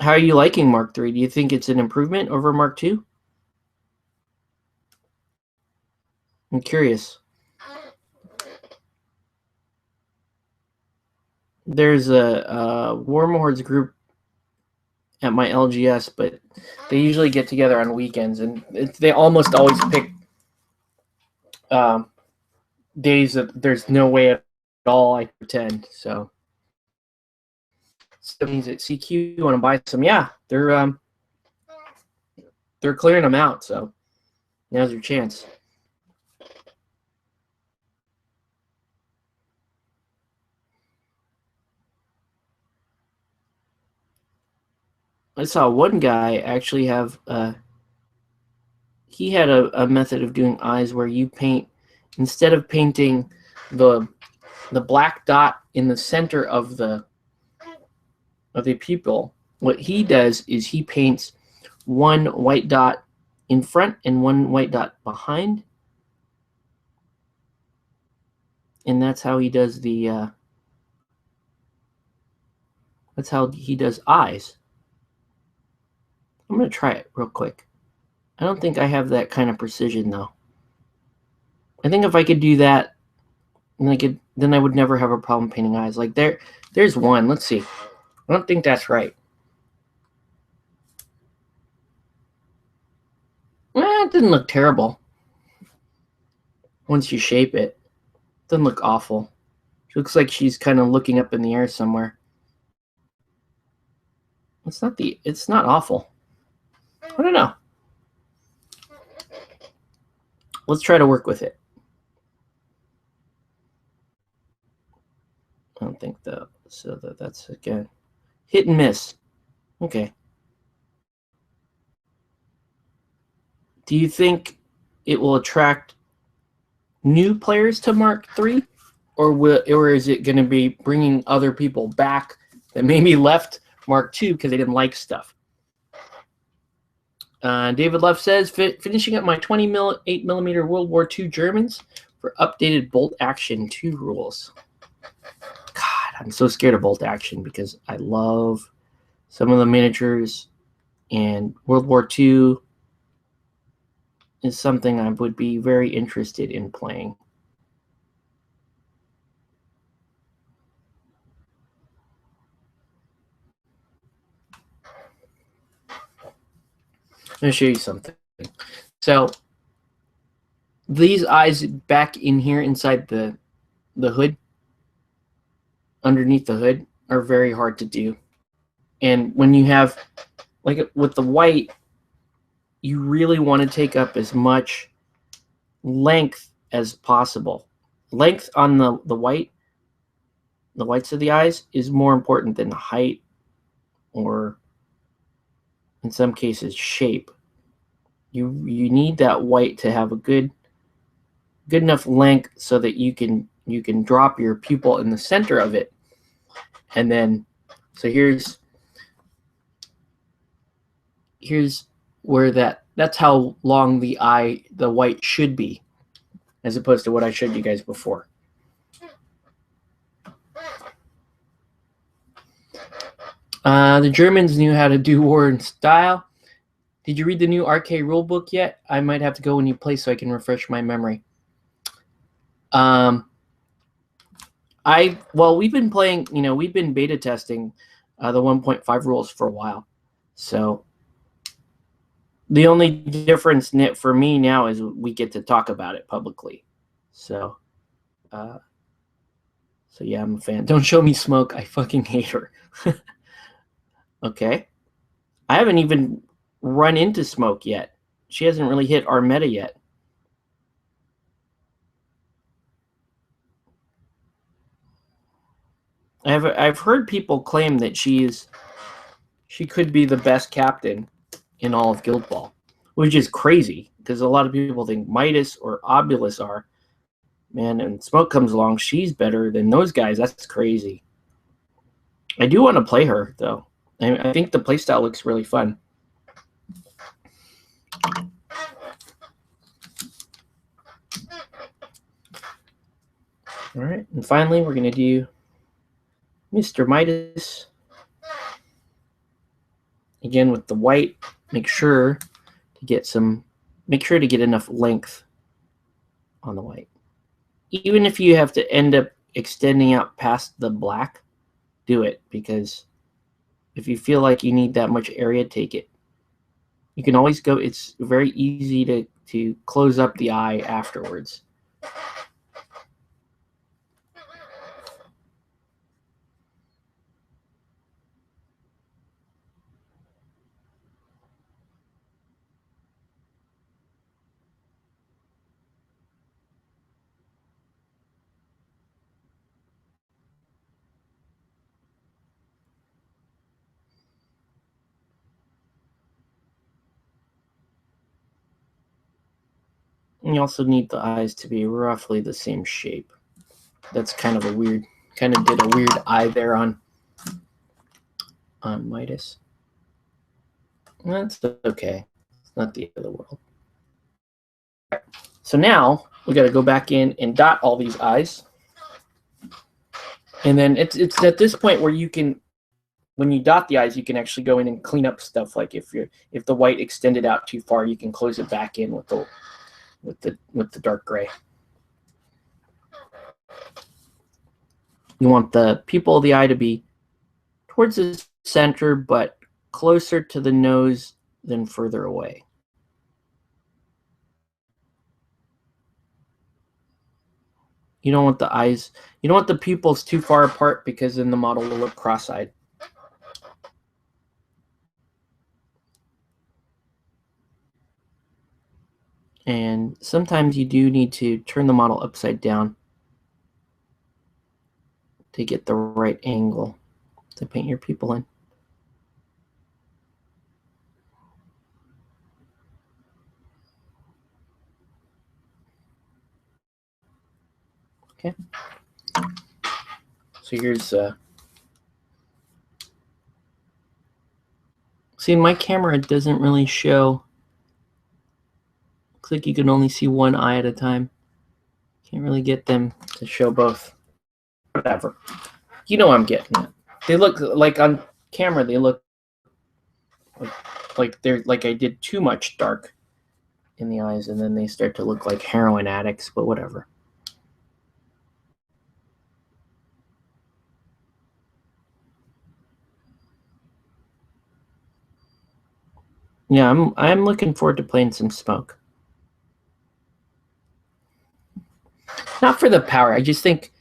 A: How are you liking Mark III? Do you think it's an improvement over Mark II? I'm curious. There's a Warmahordes group at my LGS, but they usually get together on weekends, and they almost always pick days that there's no way at all I pretend. So means at CQ want to buy some. Yeah, they're clearing them out. So now's your chance. I saw one guy actually have he had a method of doing eyes where you paint, instead of painting the black dot in the center of the pupil, what he does is he paints one white dot in front and one white dot behind, and that's how he does the that's how he does eyes. I'm gonna try it real quick. I don't think I have that kind of precision though. I think if I could do that, then I would never have a problem painting eyes. Like there's one. Let's see. I don't think that's right. It didn't look terrible. Once you shape it, it doesn't look awful. It looks like she's kind of looking up in the air somewhere. It's not awful. I don't know. Let's try to work with it. I don't think though. So that's again hit and miss. Okay. Do you think it will attract new players to Mark III, or is it going to be bringing other people back that maybe left Mark II because they didn't like stuff? David Luff says, finishing up my 28mm World War II Germans for updated bolt action 2 rules. God, I'm so scared of bolt action because I love some of the miniatures, and World War II is something I would be very interested in playing. I'm going to show you something. So these eyes back in here inside the hood, underneath the hood, are very hard to do. And when you have, like with the white, you really want to take up as much length as possible. Length on the whites of the eyes is more important than the height, or in some cases shape. You need that white to have a good enough length so that you can drop your pupil in the center of it. And then so here's where that's how long the white should be, as opposed to what I showed you guys before. The Germans knew how to do war in style. Did you read the new RK rulebook yet? I might have to go when you play so I can refresh my memory. We've been playing, we've been beta testing the 1.5 rules for a while. So the only difference for me now is we get to talk about it publicly. So yeah, I'm a fan. Don't show me Smoke. I fucking hate her. Okay. I haven't even run into Smoke yet. She hasn't really hit our meta yet. I've heard people claim that she could be the best captain in all of Guild Ball, which is crazy because a lot of people think Midas or Obulus are. Man, and Smoke comes along, she's better than those guys. That's crazy. I do want to play her though. I think the playstyle looks really fun. All right, and finally we're going to do Mr. Midas. Again with the white, make sure to get enough length on the white. Even if you have to end up extending out past the black, do it, because if you feel like you need that much area, take it. You can always go, it's very easy to close up the eye afterwards. And you also need the eyes to be roughly the same shape. That's kind of a weird, kind of did a weird eye there on Midas. That's okay. It's not the end of the world. So now we got to go back in and dot all these eyes. And then it's at this point where you can, when you dot the eyes, you can actually go in and clean up stuff. Like if the white extended out too far, you can close it back in with the dark gray. You want the pupil of the eye to be towards the center, but closer to the nose than further away. You don't want the eyes, you don't want the pupils too far apart, because then the model will look cross-eyed. And sometimes you do need to turn the model upside down to get the right angle to paint your pupil in. Okay. So here's see, my camera doesn't really show. Looks like you can only see one eye at a time. Can't really get them to show both. Whatever. You know I'm getting it. They look like on camera, they look like they're like I did too much dark in the eyes, and then they start to look like heroin addicts, but whatever. Yeah, I'm looking forward to playing some Smoke. Not for the power. I just think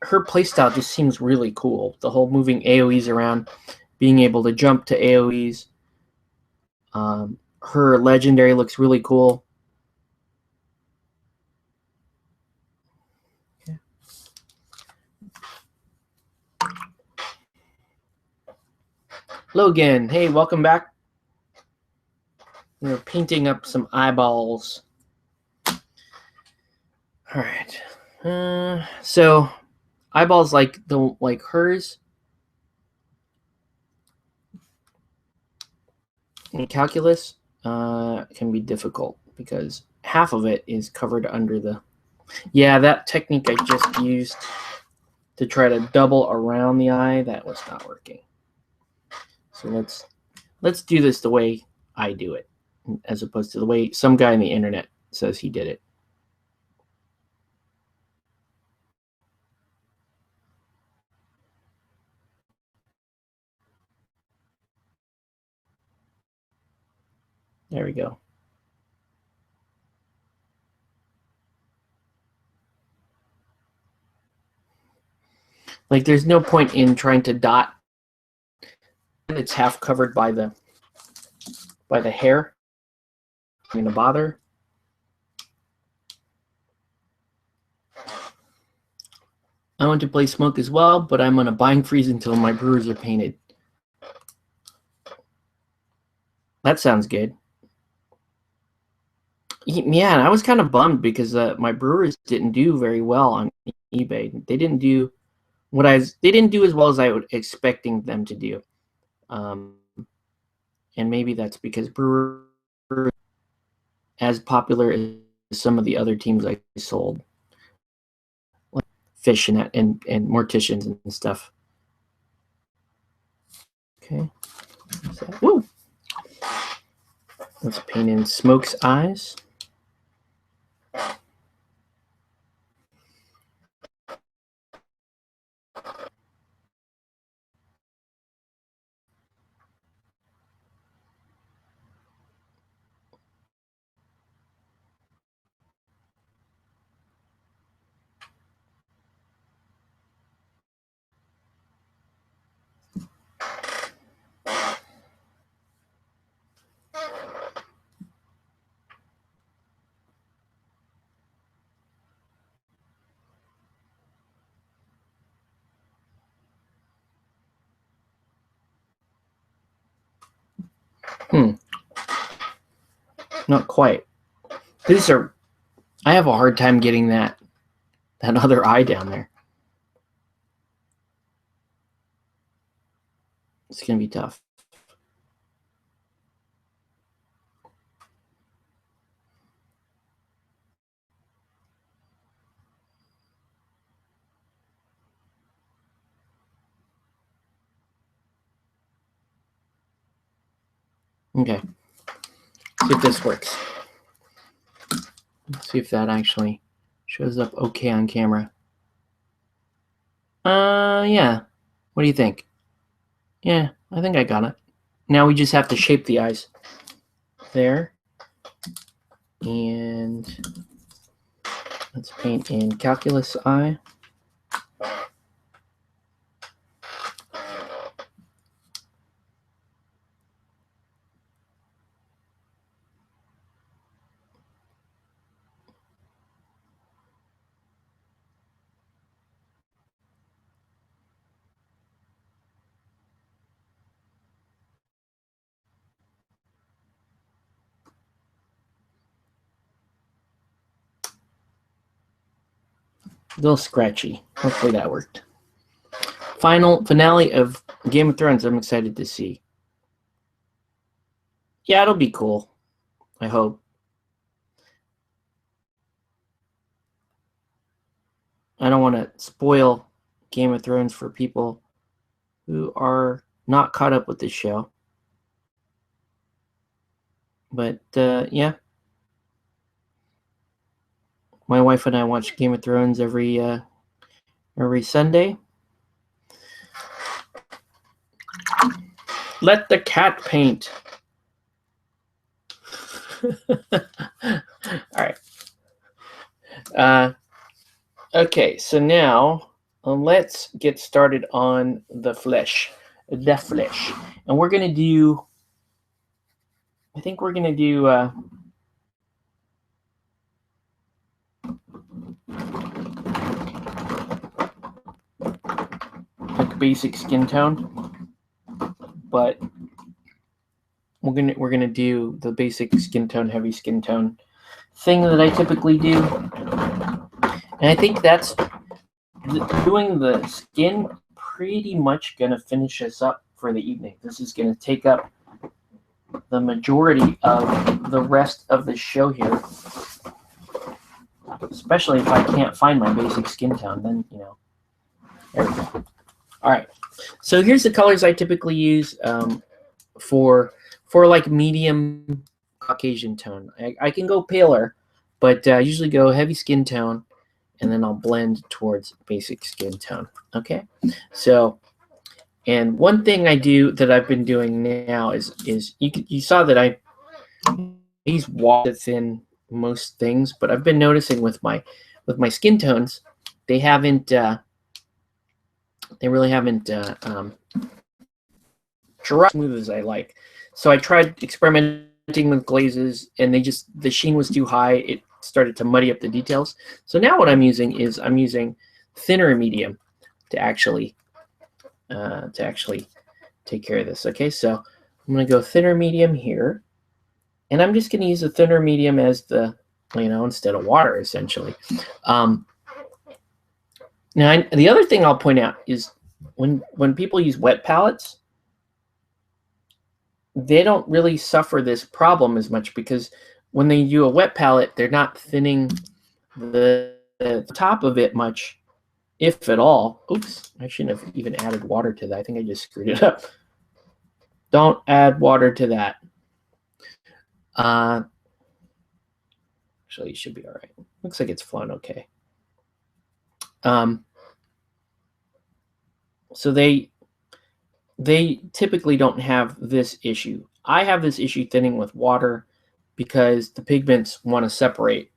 A: her playstyle just seems really cool. The whole moving AoEs around, being able to jump to AoEs. Her legendary looks really cool. Okay. Logan, hey, welcome back. We're painting up some eyeballs. All right. So eyeballs like hers in calculus can be difficult because half of it is covered under the. Yeah, that technique I just used to try to double around the eye, that was not working. So let's do this the way I do it, as opposed to the way some guy on the internet says he did it. There we go. Like, there's no point in trying to dot. It's half covered by the hair. I'm gonna bother. I want to play Smoke as well, but I'm on a buying freeze until my brewers are painted. That sounds good. Yeah, and I was kind of bummed because my brewers didn't do very well on eBay. They didn't do they didn't do as well as I was expecting them to do. And maybe that's because brewers as popular as some of the other teams I sold, like Fish and Morticians and stuff. Okay. So, woo. Let's paint in Smoke's eyes. Not quite. I have a hard time getting that other eye down there. It's going to be tough. Okay. See if this works. Let's see if that actually shows up okay on camera. Yeah. What do you think? Yeah, I think I got it. Now we just have to shape the eyes. There. And let's paint in Calculus eye. A little scratchy. Hopefully that worked. Finale of Game of Thrones I'm excited to see. Yeah, it'll be cool. I hope. I don't want to spoil Game of Thrones for people who are not caught up with this show. But yeah. My wife and I watch Game of Thrones every Sunday. Let the cat paint. All right. Okay, so now let's get started on the flesh. And we're going to do, I think we're going to do like basic skin tone, but we're gonna do the basic skin tone, heavy skin tone thing that I typically do, and I think that's doing the skin pretty much gonna finish us up for the evening. This is gonna take up the majority of the rest of the show here, especially if I can't find my basic skin tone. Then there we go. All right, so here's the colors I typically use for like medium Caucasian tone. I can go paler, but I usually go heavy skin tone, and then I'll blend towards basic skin tone. Okay, so, and one thing I do that I've been doing now is you saw that I use water thin most things, but I've been noticing with my skin tones, they really haven't dry smooth as I like. So I tried experimenting with glazes, and the sheen was too high. It started to muddy up the details. So now what I'm using is thinner medium to actually take care of this. Okay, so I'm going to go thinner medium here, and I'm just going to use a thinner medium as the instead of water essentially. Now the other thing I'll point out is when people use wet palettes, they don't really suffer this problem as much, because when they do a wet palette, they're not thinning the top of it much, if at all. Oops, I shouldn't have even added water to that. I think I just screwed it up. Don't add water to that. Actually, it should be all right. Looks like it's flowing okay. So they typically don't have this issue. I have this issue thinning with water because the pigments want to separate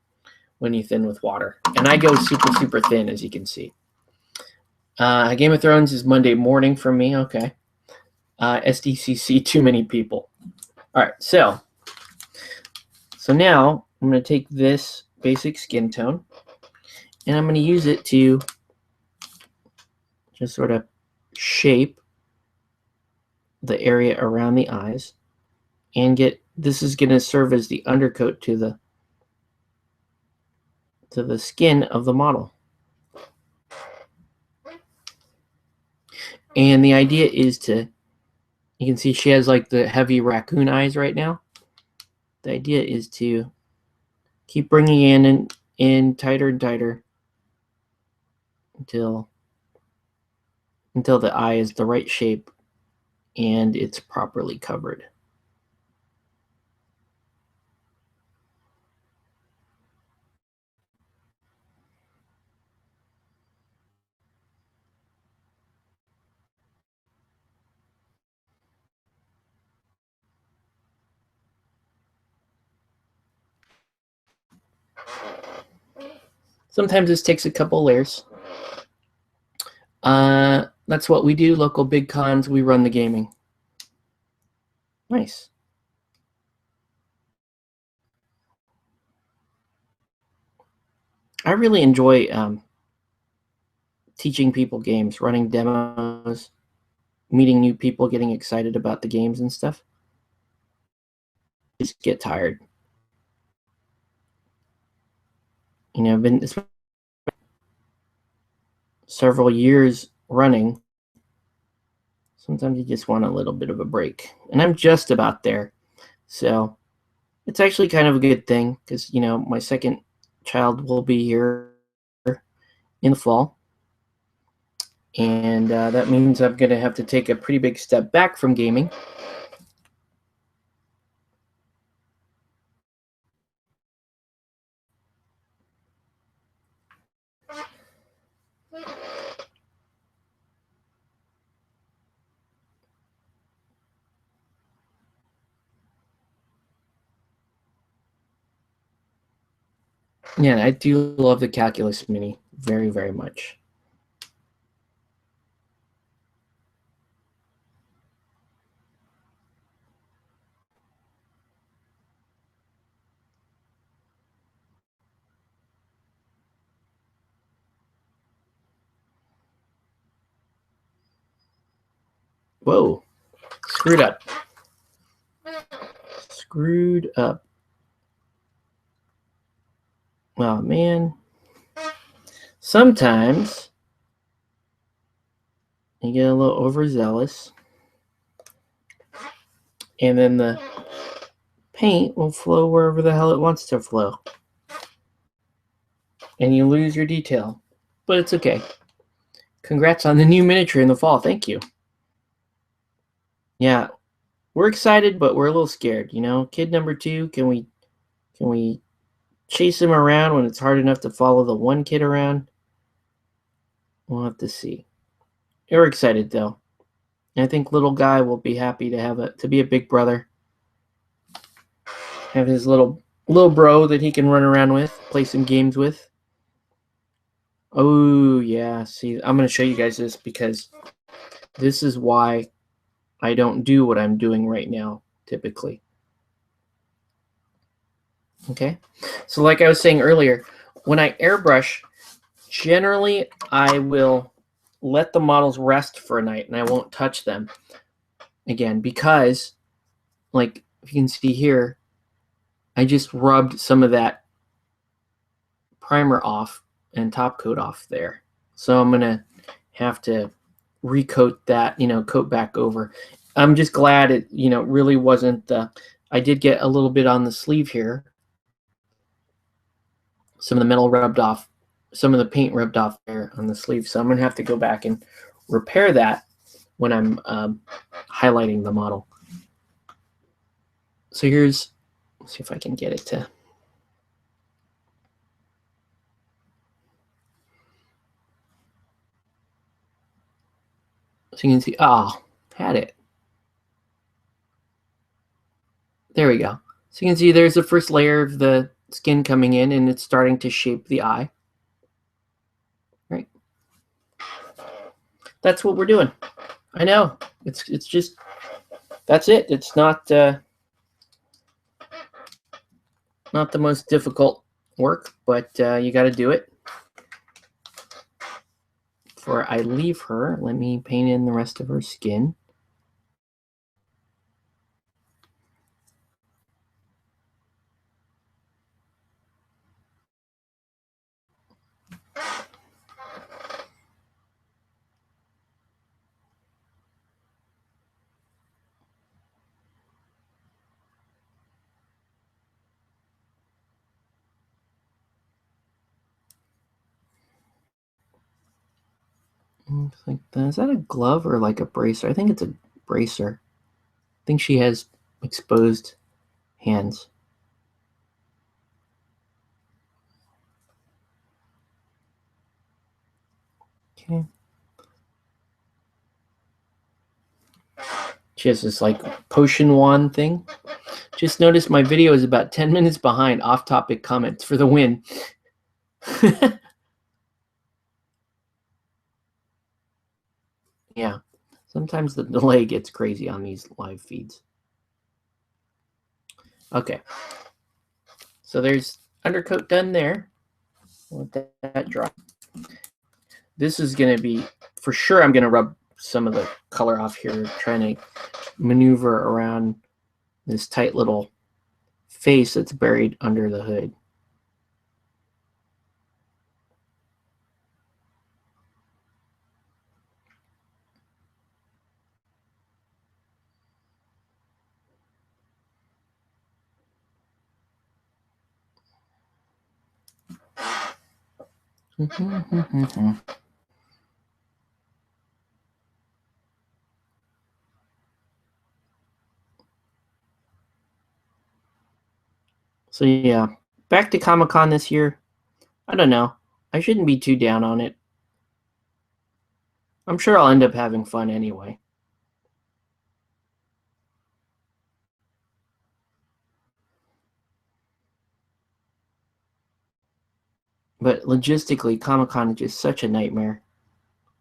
A: when you thin with water. And I go super, super thin, as you can see. Game of Thrones is Monday morning for me. Okay. SDCC, too many people. All right, so now I'm going to take this basic skin tone and I'm going to use it to just sort of shape the area around the eyes and this is going to serve as the undercoat to the skin of the model. And the idea is you can see she has like the heavy raccoon eyes right now. The idea is to keep bringing in tighter and tighter until the eye is the right shape and it's properly covered. Sometimes this takes a couple layers. That's what we do. Local big cons, we run the gaming. Nice. I really enjoy teaching people games, running demos, meeting new people, getting excited about the games and stuff. Just get tired. You know, I've been several years running. Sometimes you just want a little bit of a break. And I'm just about there. So it's actually kind of a good thing because, you know, my second child will be here in the fall. And that means I'm going to have to take a pretty big step back from gaming. Yeah, I do love the Calculus Mini very, very much. Whoa, screwed up. Screwed up. Oh, man. Sometimes you get a little overzealous, and then the paint will flow wherever the hell it wants to flow. And you lose your detail. But it's okay. Congrats on the new miniature in the fall. Thank you. Yeah, we're excited, but we're a little scared. You know, kid number 2, can we chase him around when it's hard enough to follow the one kid around? We'll have to see. We're excited though. And I think little guy will be happy to be a big brother. Have his little bro that he can run around with, play some games with. Oh yeah, see, I'm gonna show you guys this because this is why I don't do what I'm doing right now typically. Okay, so like I was saying earlier, when I airbrush, generally I will let the models rest for a night and I won't touch them again because, like if you can see here, I just rubbed some of that primer off and top coat off there. So I'm gonna have to recoat that, coat back over. I'm just glad it, really wasn't I did get a little bit on the sleeve here, some of the metal rubbed off, some of the paint rubbed off there on the sleeve. So I'm going to have to go back and repair that when I'm highlighting the model. So here's, let's see if I can get it to. So you can see, had it. There we go. So you can see there's the first layer of the skin coming in, and it's starting to shape the eye. Right. That's what we're doing. I know. It's just, that's it. It's not the most difficult work, but you got to do it. Before I leave her, let me paint in the rest of her skin. Like that. Is that a glove or like a bracer? I think it's a bracer. I think she has exposed hands. Okay. She has this like potion wand thing. Just noticed my video is about 10 minutes behind. Off-topic comments for the win. Yeah. Sometimes the delay gets crazy on these live feeds. Okay. So there's undercoat done there. Let that dry. This is going to be, for sure, I'm going to rub some of the color off here, trying to maneuver around this tight little face that's buried under the hood. So yeah, back to Comic-Con this year. I don't know. I shouldn't be too down on it. I'm sure I'll end up having fun anyway. But logistically, Comic-Con is just such a nightmare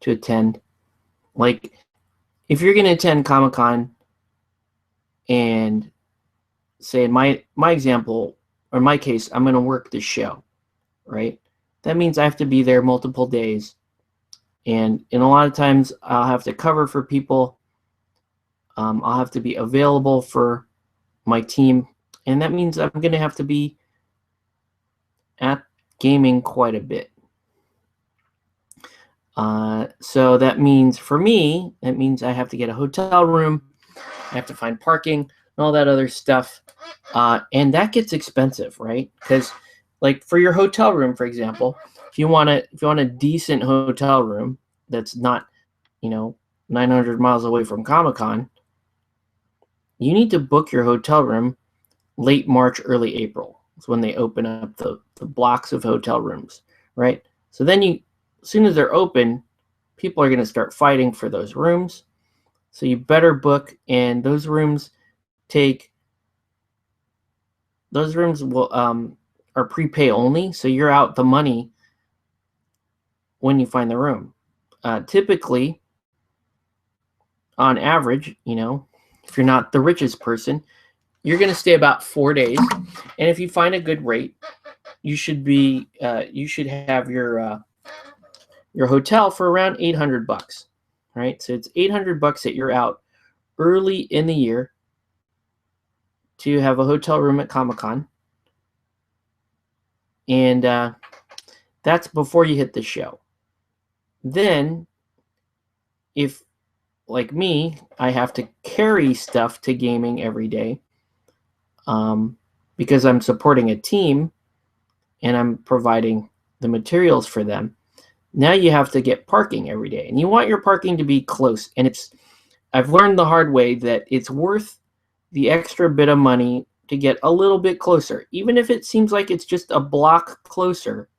A: to attend. Like, if you're going to attend Comic-Con and say in my example, or my case, I'm going to work the show, right? That means I have to be there multiple days. And a lot of times I'll have to cover for people. I'll have to be available for my team. And that means I'm going to have to be at gaming quite a bit. So that means for me, that means I have to get a hotel room. I have to find parking and all that other stuff. And that gets expensive, right? Because like for your hotel room, for example, if you want a decent hotel room that's not, 900 miles away from Comic-Con, you need to book your hotel room late March, early April. It's when they open up the blocks of hotel rooms, right? So then as soon as they're open, people are going to start fighting for those rooms. So you better book, and those rooms will are prepay only, so you're out the money when you find the room. Typically, on average, if you're not the richest person, you're going to stay about 4 days, and if you find a good rate, you should have your hotel for around $800, right? So it's $800 that you're out early in the year to have a hotel room at Comic-Con, and that's before you hit the show. Then, if like me, I have to carry stuff to gaming every day because I'm supporting a team. and I'm providing the materials for them. Now you have to get parking every day, and you want your parking to be close. And I've learned the hard way that it's worth the extra bit of money to get a little bit closer, even if it seems like it's just a block closer.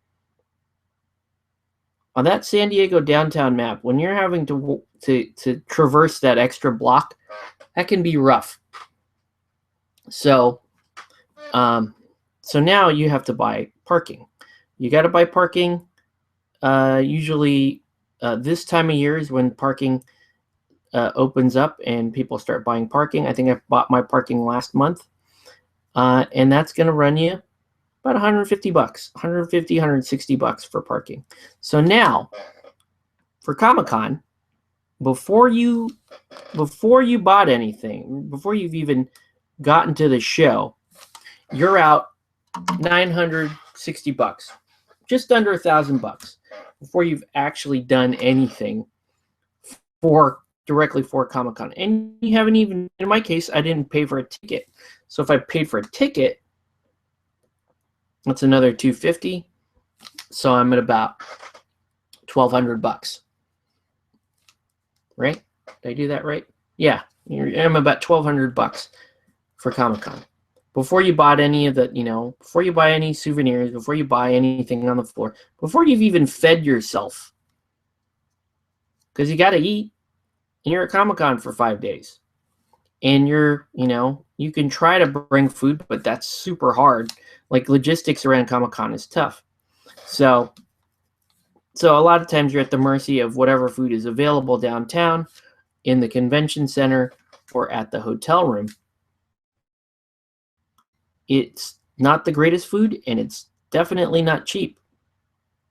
A: On that San Diego downtown map, when you're having to traverse that extra block, that can be rough. So, so now you have to buy parking. You got to buy parking. Usually, this time of year is when parking opens up and people start buying parking. I think I bought my parking last month, and that's going to run you about $150, $160 for parking. So now, for Comic-Con, before you bought anything, before you've even gotten to the show, you're out $960, just under $1,000 before you've actually done anything directly for Comic-Con. And you haven't even, in my case, I didn't pay for a ticket. So if I paid for a ticket, that's another $250. So I'm at about $1,200. Right? Did I do that right? Yeah, I'm about $1,200 for Comic-Con. Before you bought any of the, before you buy any souvenirs, before you buy anything on the floor, before you've even fed yourself, because you got to eat, and you're at Comic-Con for 5 days, and you can try to bring food, but that's super hard. Like, logistics around Comic-Con is tough. So a lot of times you're at the mercy of whatever food is available downtown, in the convention center, or at the hotel room. It's not the greatest food, and it's definitely not cheap.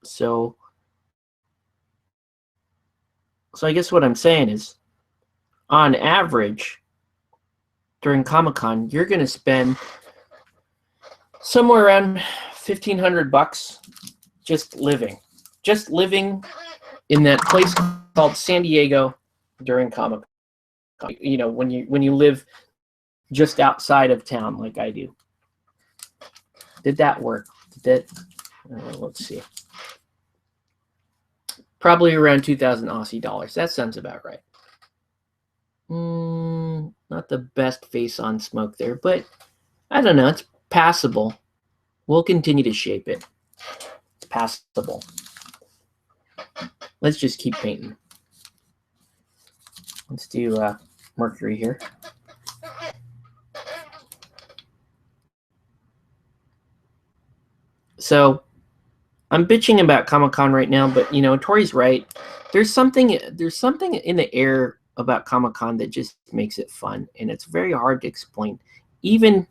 A: So I guess what I'm saying is, on average, during Comic-Con, you're going to spend somewhere around $1,500 just living in that place called San Diego during Comic-Con. When you live just outside of town like I do. Did that work? Let's see. Probably around 2,000 Aussie dollars. That sounds about right. Not the best face on smoke there, but I don't know. It's passable. We'll continue to shape it. It's passable. Let's just keep painting. Let's do Mercury here. So I'm bitching about Comic-Con right now, but Tori's right. There's something in the air about Comic-Con that just makes it fun, and it's very hard to explain. Even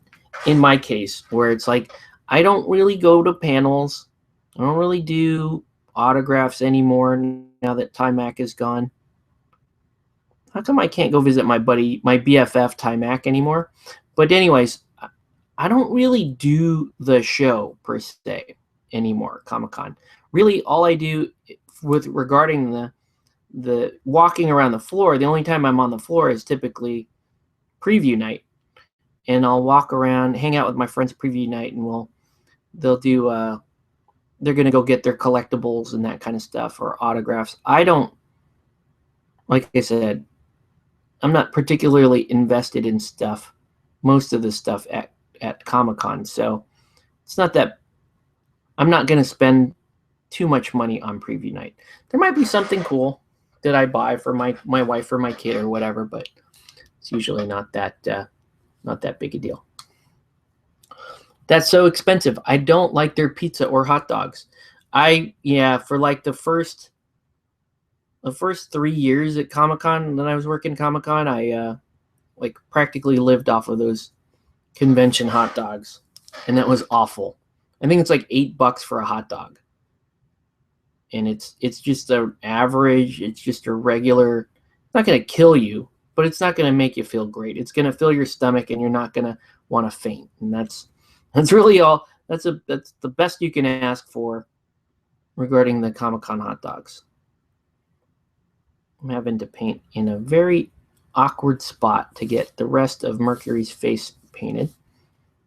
A: in my case, where it's like I don't really go to panels, I don't really do autographs anymore now that Ty-Mac is gone. How come I can't go visit my buddy, my BFF Ty-Mac anymore? But anyways, I don't really do the show per se anymore, Comic-Con. Really, all I do regarding the walking around the floor, the only time I'm on the floor is typically preview night. And I'll walk around, hang out with my friends preview night, and they'll do they're gonna go get their collectibles and that kind of stuff, or autographs. I don't, like I said, I'm not particularly invested in stuff, most of the stuff at Comic-Con. So it's not that I'm not going to spend too much money on preview night. There might be something cool that I buy for my wife or my kid or whatever, but it's usually not that big a deal. That's so expensive. I don't like their pizza or hot dogs. For like the first 3 years at Comic-Con, when I was working Comic-Con, I practically lived off of those convention hot dogs, and that was awful. I think it's like $8 for a hot dog, and it's just an average. It's just a regular. It's not going to kill you, but it's not going to make you feel great. It's going to fill your stomach, and you're not going to want to faint. And that's really all. That's the best you can ask for regarding the Comic-Con hot dogs. I'm having to paint in a very awkward spot to get the rest of Mercury's face painted.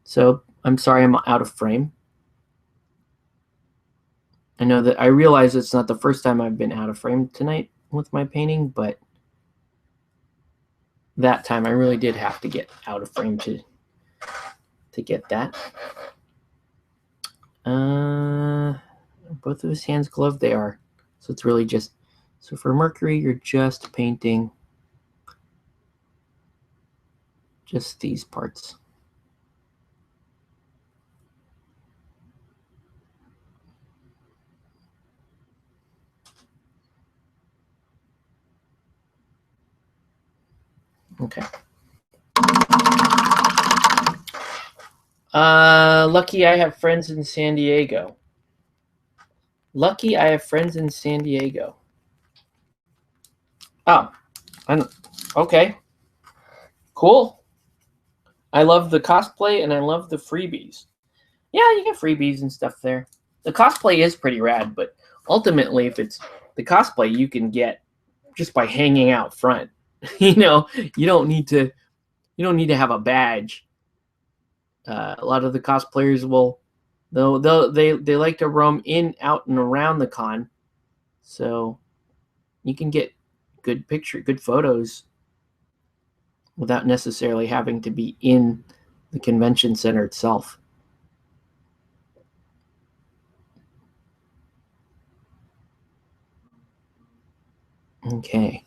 A: So I'm sorry I'm out of frame. I know that I realize it's not the first time I've been out of frame tonight with my painting, but that time I really did have to get out of frame to get that. Both of his hands gloved, they are. So it's really just, so for Mercury, you're just painting just these parts. Okay. Lucky I have friends in San Diego. Lucky I have friends in San Diego. Oh, okay. Cool. I love the cosplay and I love the freebies. Yeah, you get freebies and stuff there. The cosplay is pretty rad, but ultimately, if it's the cosplay, you can get just by hanging out front. You don't need to have a badge. A lot of the cosplayers will, they like to roam in, out, and around the con, so you can get good photos without necessarily having to be in the convention center itself. Okay.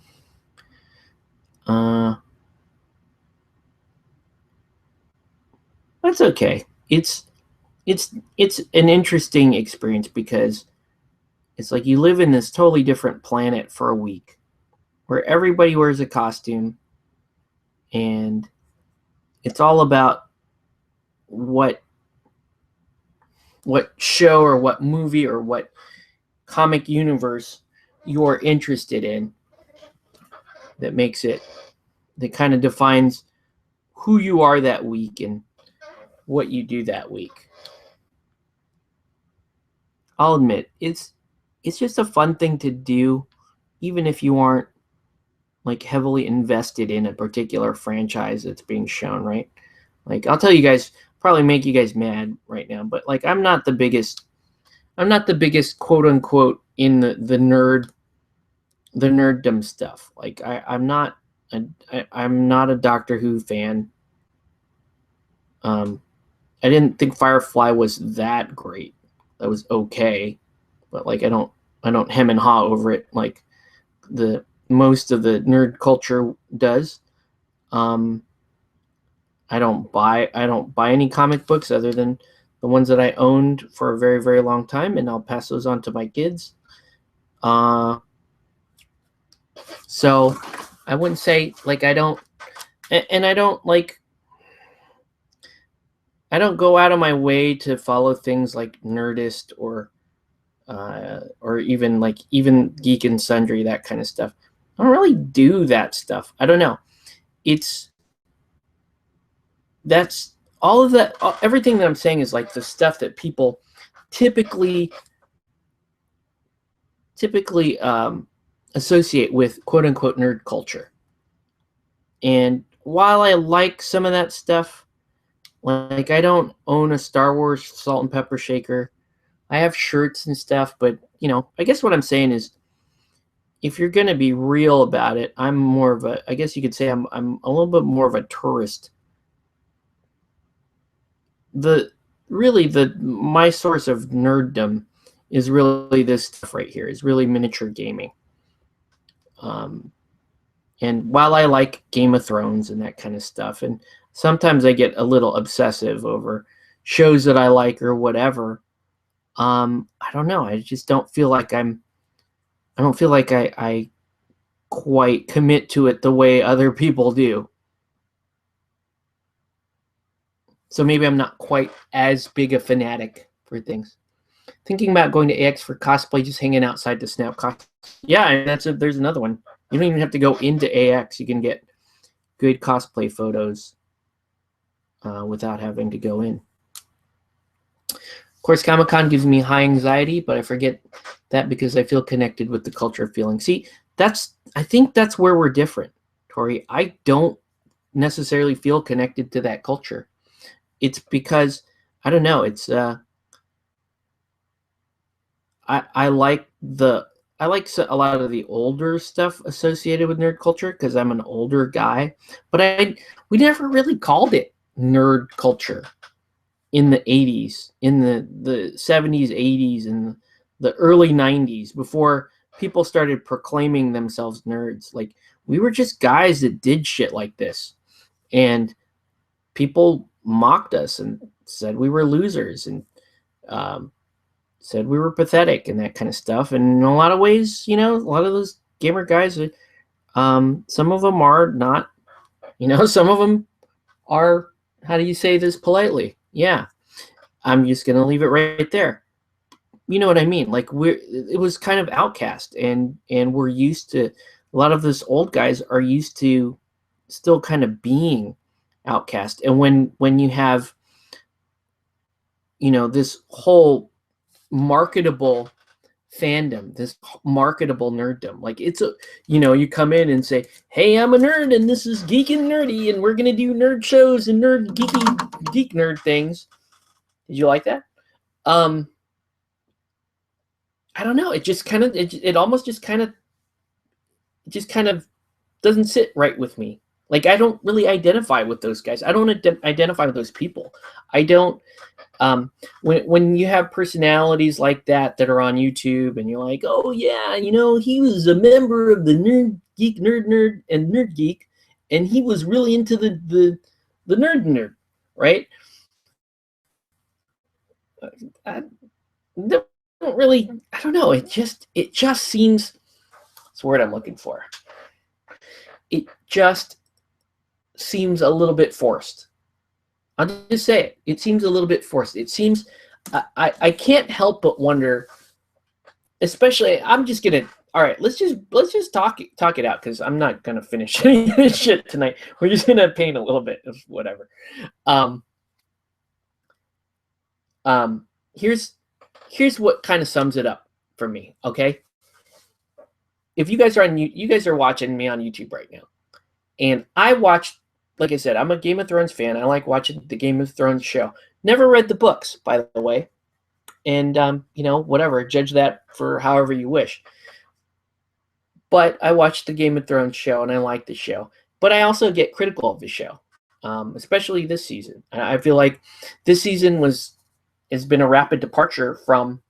A: That's okay. It's an interesting experience because it's like you live in this totally different planet for a week where everybody wears a costume and it's all about what show or what movie or what comic universe you're interested in that kind of defines who you are that week and what you do that week. I'll admit, it's just a fun thing to do, even if you aren't like heavily invested in a particular franchise that's being shown, right? Like, I'll tell you guys, probably make you guys mad right now, but like I'm not the biggest quote unquote in the nerddom stuff. Like I'm not a Doctor Who fan. I didn't think Firefly was that great. That was okay, but like I don't hem and haw over it like the most of the nerd culture does. I don't buy any comic books other than the ones that I owned for a very, very long time, and I'll pass those on to my kids. So I wouldn't say like I don't, and I don't like, I don't go out of my way to follow things like Nerdist or even Geek and Sundry, that kind of stuff. I don't really do that stuff. I don't know. That's all of that. Everything that I'm saying is like the stuff that people typically associate with quote unquote nerd culture. And while I like some of that stuff, like I don't own a Star Wars salt and pepper shaker. I have shirts and stuff, but I guess what I'm saying is, if you're going to be real about it, I'm more of a, I guess you could say I'm a little bit more of a tourist. My source of nerddom is really this stuff right here, is really miniature gaming. And while I like Game of Thrones and that kind of stuff, and sometimes I get a little obsessive over shows that I like or whatever, I don't know. I just don't feel like I quite commit to it the way other people do. So maybe I'm not quite as big a fanatic for things. Thinking about going to AX for cosplay, just hanging outside to snap cosplay. Yeah, and there's another one. You don't even have to go into AX. You can get good cosplay photos without having to go in. Of course, Comic-Con gives me high anxiety, but I forget that because I feel connected with the culture feeling. See, I think that's where we're different, Tori. I don't necessarily feel connected to that culture. It's because, I don't know, it's I like a lot of the older stuff associated with nerd culture because I'm an older guy, but we never really called it nerd culture in the 80s, in the 70s, 80s, and the early 90s, before people started proclaiming themselves nerds. Like, we were just guys that did shit like this, and people mocked us and said we were losers, and said we were pathetic and that kind of stuff. And in a lot of ways, a lot of those gamer guys, some of them are not, some of them are, how do you say this politely? Yeah, I'm just going to leave it right there. You know what I mean? Like, it was kind of outcast, and we're used to, a lot of those old guys are used to still kind of being outcast. And when you have, this whole marketable fandom, this marketable nerddom, like, it's a, you come in and say, hey, I'm a nerd and this is Geek and Nerdy and we're gonna do nerd shows and geek nerd things. Did you like that? I don't know, it just kind of, it almost just kind of doesn't sit right with me. Like, I don't really identify with those guys. I don't identify with those people. I don't. When you have personalities like that are on YouTube, and you're like, oh yeah, he was a member of the Nerd Geek Nerd and Nerd Geek, and he was really into the nerd, right? I don't really. I don't know. It just seems. That's the word I'm looking for. It just seems a little bit forced. I'll just say it. It seems a little bit forced. It seems, I can't help but wonder, especially, I'm just gonna, all right, let's just talk it out, because I'm not gonna finish any of this shit tonight. We're just gonna paint a little bit of whatever. Here's what kind of sums it up for me. Okay, if you guys are watching me on YouTube right now, and I watched, like I said, I'm a Game of Thrones fan. I like watching the Game of Thrones show. Never read the books, by the way. And, whatever, judge that for however you wish. But I watched the Game of Thrones show, and I like the show. But I also get critical of the show, especially this season. I feel like this season has been a rapid departure from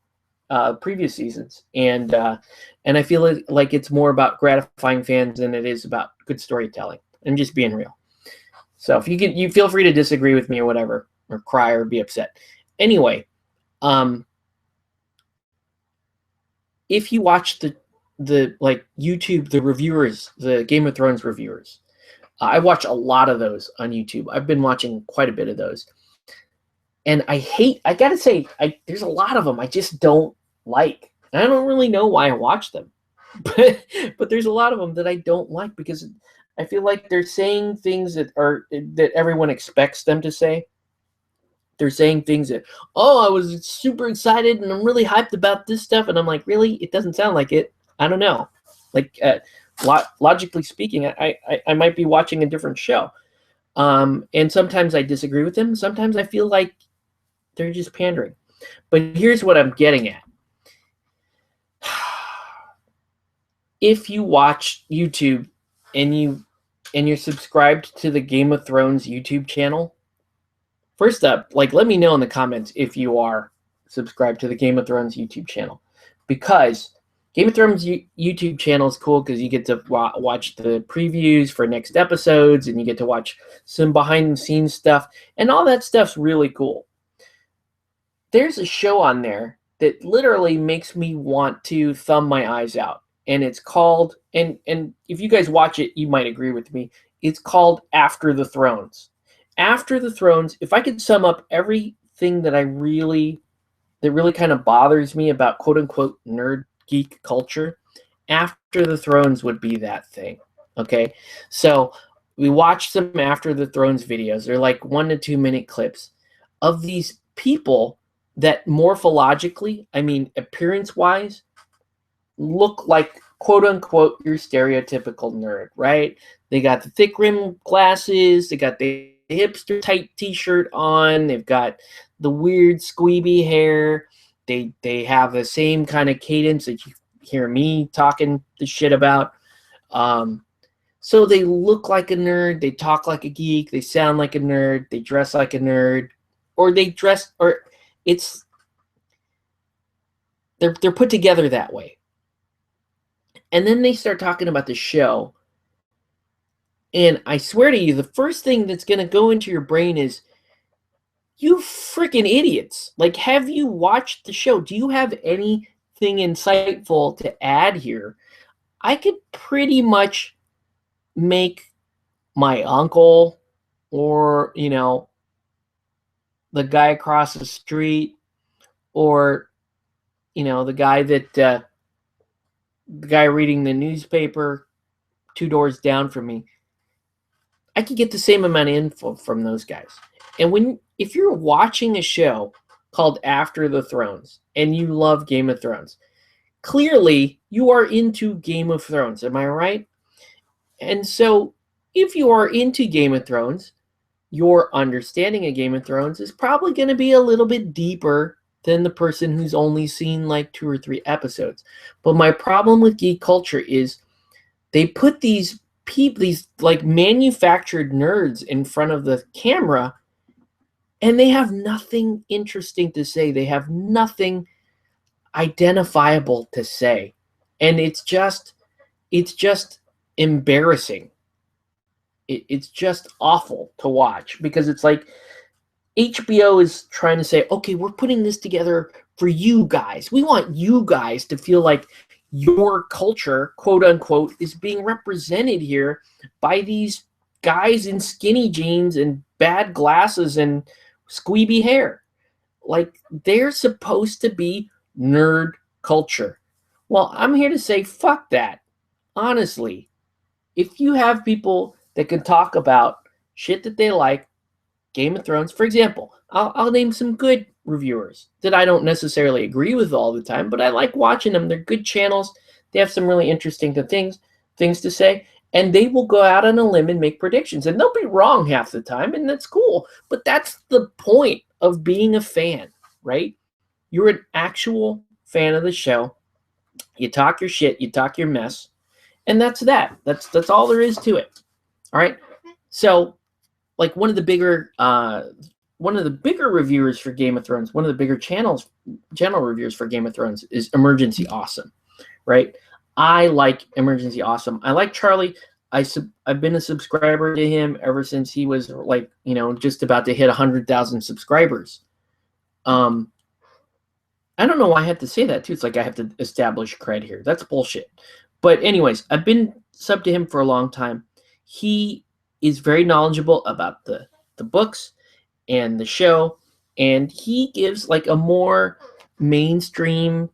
A: previous seasons. And I feel like it's more about gratifying fans than it is about good storytelling. I'm just being real. So if you feel free to disagree with me or whatever, or cry or be upset. Anyway, if you watch the YouTube, the reviewers, the Game of Thrones reviewers, I watch a lot of those on YouTube. I've been watching quite a bit of those, and I gotta say, there's a lot of them I just don't like. And I don't really know why I watch them, but there's a lot of them that I don't like, because I feel like they're saying things that everyone expects them to say. They're saying things that, oh, I was super excited and I'm really hyped about this stuff, and I'm like, really? It doesn't sound like it. I don't know. Like, logically speaking, I might be watching a different show. And sometimes I disagree with them. Sometimes I feel like they're just pandering. But here's what I'm getting at. If you watch YouTube and you're subscribed to the Game of Thrones YouTube channel, first up, let me know in the comments if you are subscribed to the Game of Thrones YouTube channel, because Game of Thrones YouTube channel is cool because you get to watch the previews for next episodes, and you get to watch some behind-the-scenes stuff, and all that stuff's really cool. There's a show on there that literally makes me want to thumb my eyes out. And it's called, and if you guys watch it, you might agree with me, it's called After the Thrones. After the Thrones, if I could sum up everything that really kind of bothers me about quote-unquote nerd geek culture, After the Thrones would be that thing, okay? So we watched some After the Thrones videos. They're like 1 to 2 minute clips of these people that morphologically, I mean appearance-wise, look like quote-unquote your stereotypical nerd, right? They got the thick rim glasses, they got the hipster tight t-shirt on, they've got the weird squeeby hair, They have the same kind of cadence that you hear me talking the shit about. So they look like a nerd, they talk like a geek, they sound like a nerd, they dress like a nerd, or they're put together that way. And then they start talking about the show. And I swear to you, the first thing that's going to go into your brain is, you freaking idiots. Like, have you watched the show? Do you have anything insightful to add here? I could pretty much make my uncle or, the guy across the street or, the guy the guy reading the newspaper 2 doors down from me. I could get the same amount of info from those guys. And if you're watching a show called After the Thrones and you love Game of Thrones, clearly you are into Game of Thrones. Am I right? And so if you are into Game of Thrones, your understanding of Game of Thrones is probably going to be a little bit deeper than the person who's only seen like 2 or 3 episodes. But my problem with geek culture is they put these like manufactured nerds in front of the camera, and they have nothing interesting to say. They have nothing identifiable to say. And it's just embarrassing. It's just awful to watch, because it's like HBO is trying to say, okay, we're putting this together for you guys. We want you guys to feel like your culture, quote unquote, is being represented here by these guys in skinny jeans and bad glasses and squeeby hair. Like, they're supposed to be nerd culture. Well, I'm here to say, fuck that. Honestly, if you have people that can talk about shit that they like, Game of Thrones, for example, I'll name some good reviewers that I don't necessarily agree with all the time, but I like watching them. They're good channels. They have some really interesting things to say, and they will go out on a limb and make predictions, and they'll be wrong half the time, and that's cool. But that's the point of being a fan, right? You're an actual fan of the show. You talk your shit, you talk your mess, and that's that. That's all there is to it. All right. So, like, one of the bigger reviewers for Game of Thrones, one of the bigger channel reviewers for Game of Thrones is Emergency Awesome, right? I like Emergency Awesome. I like Charlie. I've been a subscriber to him ever since he was like, just about to hit 100,000 subscribers. I don't know why I have to say that too. It's like I have to establish cred here. That's bullshit. But anyways, I've been sub to him for a long time. He is very knowledgeable about the books and the show, and he gives like a more mainstream,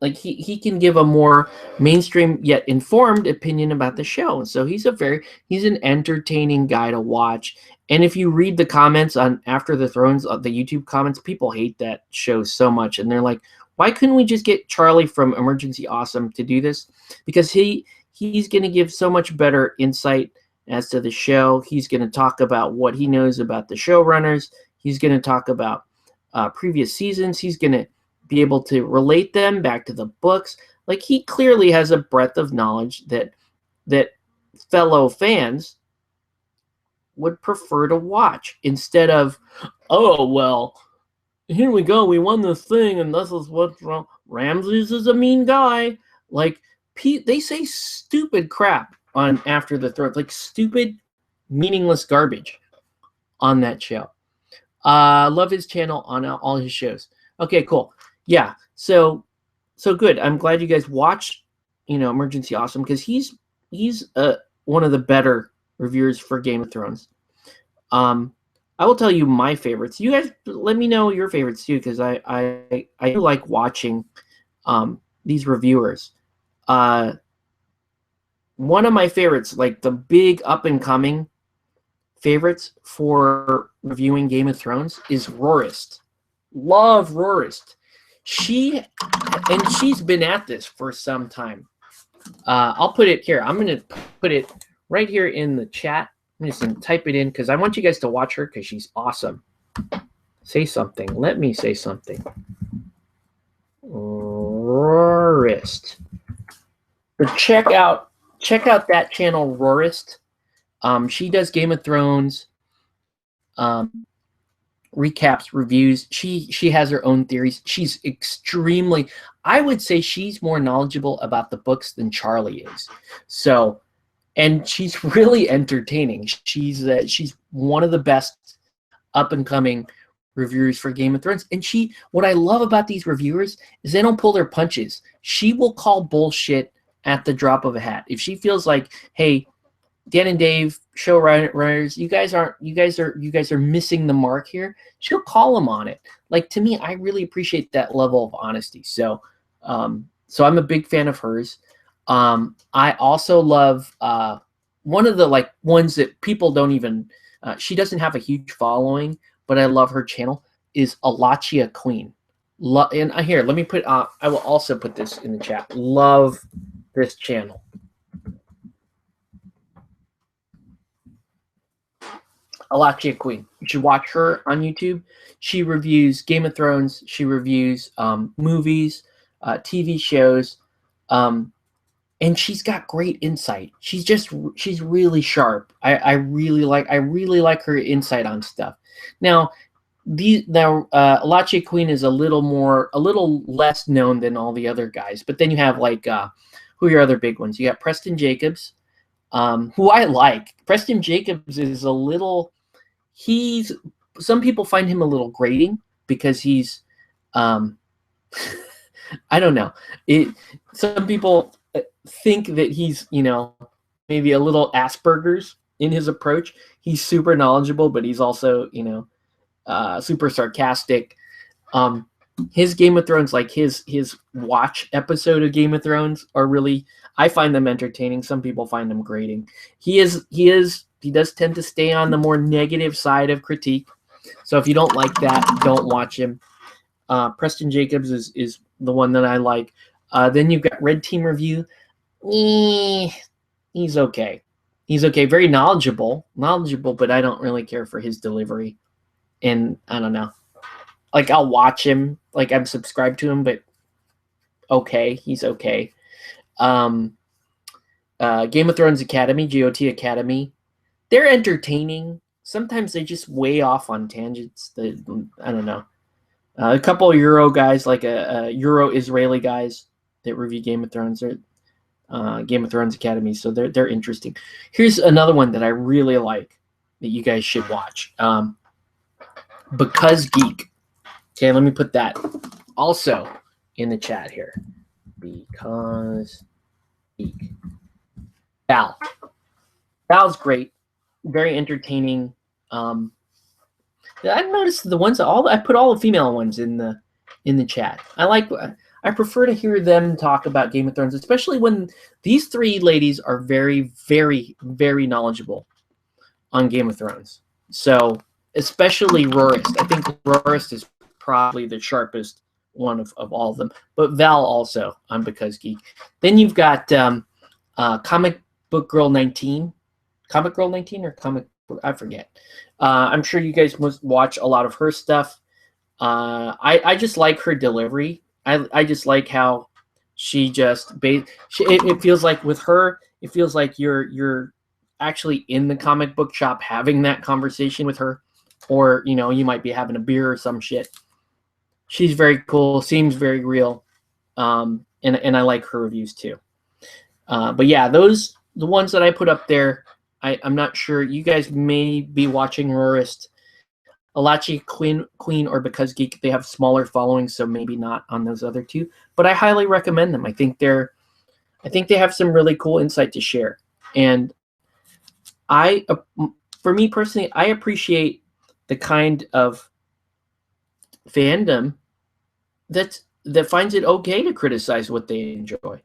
A: like he can give a more mainstream yet informed opinion about the show. And so he's an entertaining guy to watch. And if you read the comments on After the Thrones, the YouTube comments, people hate that show so much, and they're like, why couldn't we just get Charlie from Emergency Awesome to do this? Because he's going to give so much better insight as to the show. He's going to talk about what he knows about the showrunners. He's going to talk about previous seasons. He's going to be able to relate them back to the books. Like, he clearly has a breadth of knowledge that fellow fans would prefer to watch, instead of, oh, well, here we go, we won this thing, and this is what's wrong. Ramses is a mean guy. Like, they say stupid crap on After the Thrones, like stupid, meaningless garbage on that show. Love his channel on all his shows. Okay, cool. Yeah, so good. I'm glad you guys watched, Emergency Awesome, because he's one of the better reviewers for Game of Thrones. I will tell you my favorites. You guys let me know your favorites too, because I do like watching these reviewers. One of my favorites, like the big up and coming favorites for reviewing Game of Thrones, is Rorist. Love Rorist. She's been at this for some time. I'll put it here. I'm going to put it right here in the chat. I'm just going to type it in because I want you guys to watch her because she's awesome. Say something. Let me say something. Rorist. But check out that channel, Rorist. She does Game of Thrones recaps, reviews. She has her own theories. She's extremely, I would say she's more knowledgeable about the books than Charlie is. So, and she's really entertaining. She's one of the best up and coming reviewers for Game of Thrones. And what I love about these reviewers is they don't pull their punches. She will call bullshit at the drop of a hat. If she feels like, hey, Dan and Dave, showrunners, you guys are missing the mark here, she'll call them on it. Like, to me, I really appreciate that level of honesty. So so I'm a big fan of hers. I also love one of the ones that people don't even she doesn't have a huge following, but I love her channel, is Alachia Queen. And here, let me put I will also put this in the chat. Love this channel. Alachia Queen. You should watch her on YouTube. She reviews Game of Thrones. She reviews movies, TV shows, and she's got great insight. She's really sharp. I really like her insight on stuff. Now, Alachia Queen is a little less known than all the other guys. But then you have who are your other big ones? You got Preston Jacobs, who I like. Preston Jacobs is a little. Some people find him a little grating because he's, I don't know. Some people think that he's, maybe a little Asperger's in his approach. He's super knowledgeable, but he's also, super sarcastic. His Game of Thrones, like his watch episode of Game of Thrones, are really, I find them entertaining. Some people find them grating. He does tend to stay on the more negative side of critique. So if you don't like that, don't watch him. Preston Jacobs is the one that I like. Then you've got Red Team Review. He's okay. He's okay. Very knowledgeable, but I don't really care for his delivery. And I don't know. I'll watch him. I'm subscribed to him, but okay. He's okay. Game of Thrones Academy, GOT Academy. They're entertaining. Sometimes they just way off on tangents. I don't know. A couple of Euro guys, like a Euro-Israeli guys that review Game of Thrones. Game of Thrones Academy, so they're interesting. Here's another one that I really like that you guys should watch. Because Geek. Okay, let me put that also in the chat here. Because Geek. Val's great. Very entertaining. I've noticed the ones I put all the female ones in the chat. I prefer to hear them talk about Game of Thrones, especially when these three ladies are very, very, very knowledgeable on Game of Thrones. So especially Rorist. I think Rorist is probably the sharpest one of all of them. But Val also on Because Geek. Then you've got Comic Book Girl 19. Comic Girl 19 or Comic Book? I forget. I'm sure you guys must watch a lot of her stuff. I just like her delivery. I just like how she just it feels like with her, it feels like you're actually in the comic book shop having that conversation with her, or you might be having a beer or some shit. She's very cool, seems very real, and I like her reviews too. But yeah, the ones that I put up there, I'm not sure. You guys may be watching Rorist, Alachia Queen, or Because Geek. They have smaller followings, so maybe not on those other two. But I highly recommend them. I think they have some really cool insight to share. And for me personally, I appreciate the kind of fandom that finds it okay to criticize what they enjoy.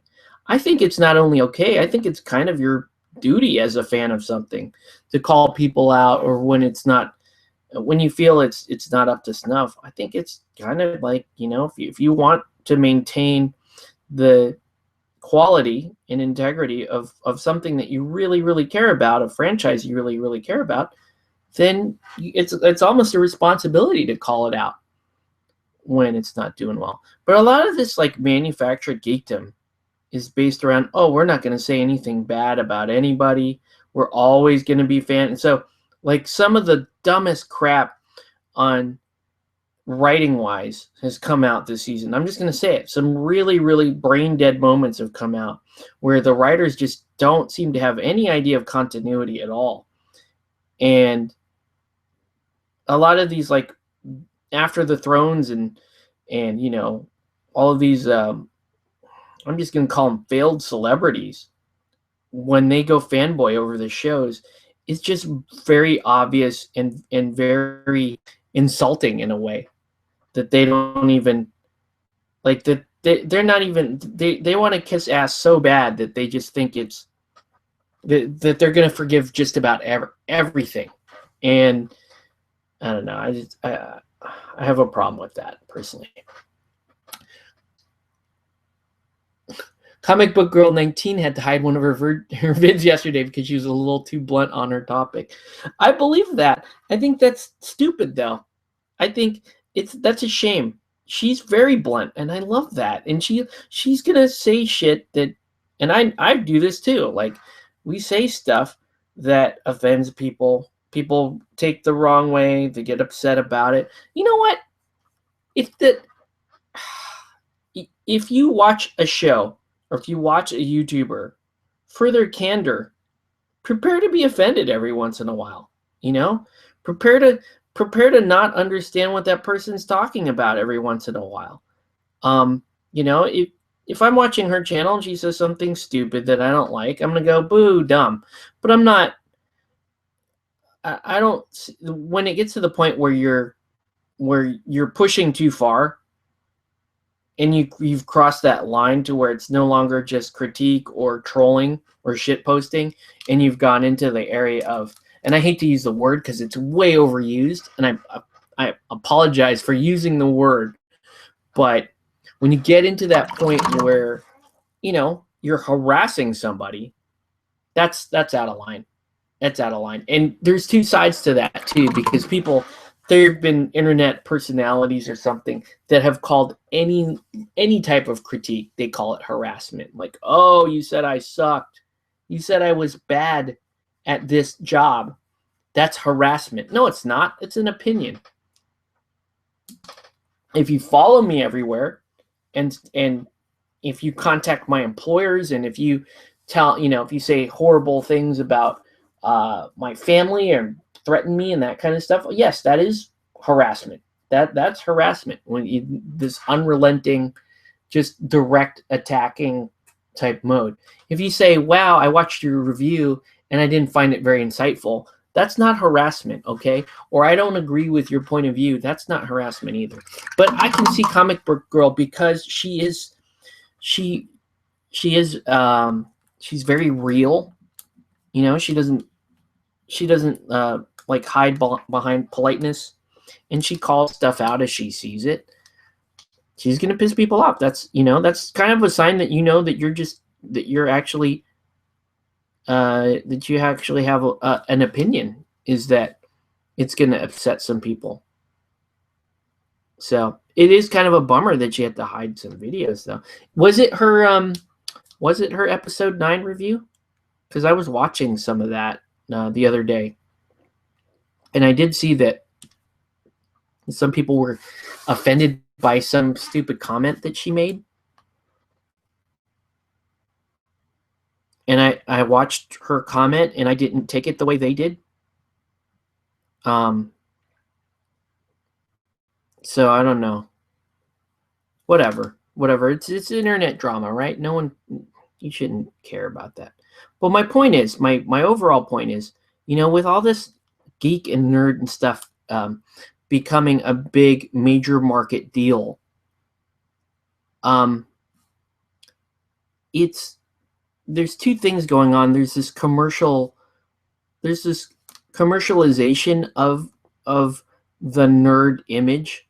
A: I think it's not only okay, I think it's kind of your duty as a fan of something to call people out, or when you feel it's not up to snuff. I think it's kind of like, if you want to maintain the quality and integrity of something that you really, really care about, a franchise you really, really care about, then it's almost a responsibility to call it out when it's not doing well. But a lot of this like manufactured geekdom is based around, oh, we're not going to say anything bad about anybody. We're always going to be And so like some of the dumbest crap on writing wise has come out this season. I'm just going to say it. Some really, really brain dead moments have come out where the writers just don't seem to have any idea of continuity at all. And a lot of these like After the Thrones and you know, all of these I'm just going to call them failed celebrities, when they go fanboy over the shows, it's just very obvious and very insulting in a way that they don't even like that. They're not even they want to kiss ass so bad that they just think it's that they're going to forgive just about everything. And I don't know. I have a problem with that personally. Comic Book Girl 19 had to hide one of her vids yesterday because she was a little too blunt on her topic. I believe that. I think that's stupid, though. I think that's a shame. She's very blunt, and I love that. And she's gonna say shit that, and I do this too. Like, we say stuff that offends people. People take the wrong way. They get upset about it. You know what? If you watch a show, or if you watch a YouTuber, for their candor, prepare to be offended every once in a while. You know, prepare to not understand what that person's talking about every once in a while. You know, if I'm watching her channel and she says something stupid that I don't like, I'm gonna go boo, dumb. But I'm not. I don't. When it gets to the point where you're pushing too far, and you've crossed that line to where it's no longer just critique or trolling or shit posting, and you've gone into the area of, and I hate to use the word because it's way overused, and I apologize for using the word, but when you get into that point where, you know, you're harassing somebody, that's out of line. That's out of line. And there's two sides to that too, because there have been internet personalities or something that have called any type of critique, they call it harassment. Like, oh, you said I sucked. You said I was bad at this job. That's harassment. No, it's not. It's an opinion. If you follow me everywhere, and if you contact my employers, and if you if you say horrible things about my family or threaten me and that kind of stuff, yes, that is harassment. That's harassment. When this unrelenting, just direct attacking type mode. If you say, wow, I watched your review and I didn't find it very insightful, that's not harassment, okay? Or I don't agree with your point of view, that's not harassment either. But I can see Comic Book Girl because she's very real. You know, she doesn't like hide behind politeness, and she calls stuff out as she sees it. She's gonna piss people off. That's kind of a sign that you actually have an opinion, is that it's gonna upset some people. So it is kind of a bummer that she had to hide some videos, though. Was it her episode 9 review? Because I was watching some of that the other day, and I did see that some people were offended by some stupid comment that she made. And I watched her comment, and I didn't take it the way they did. So I don't know. Whatever. It's internet drama, right? You shouldn't care about that. But my point is, my overall point is, with all this geek and nerd and stuff becoming a big major market deal, there's two things going on. There's this commercialization of the nerd image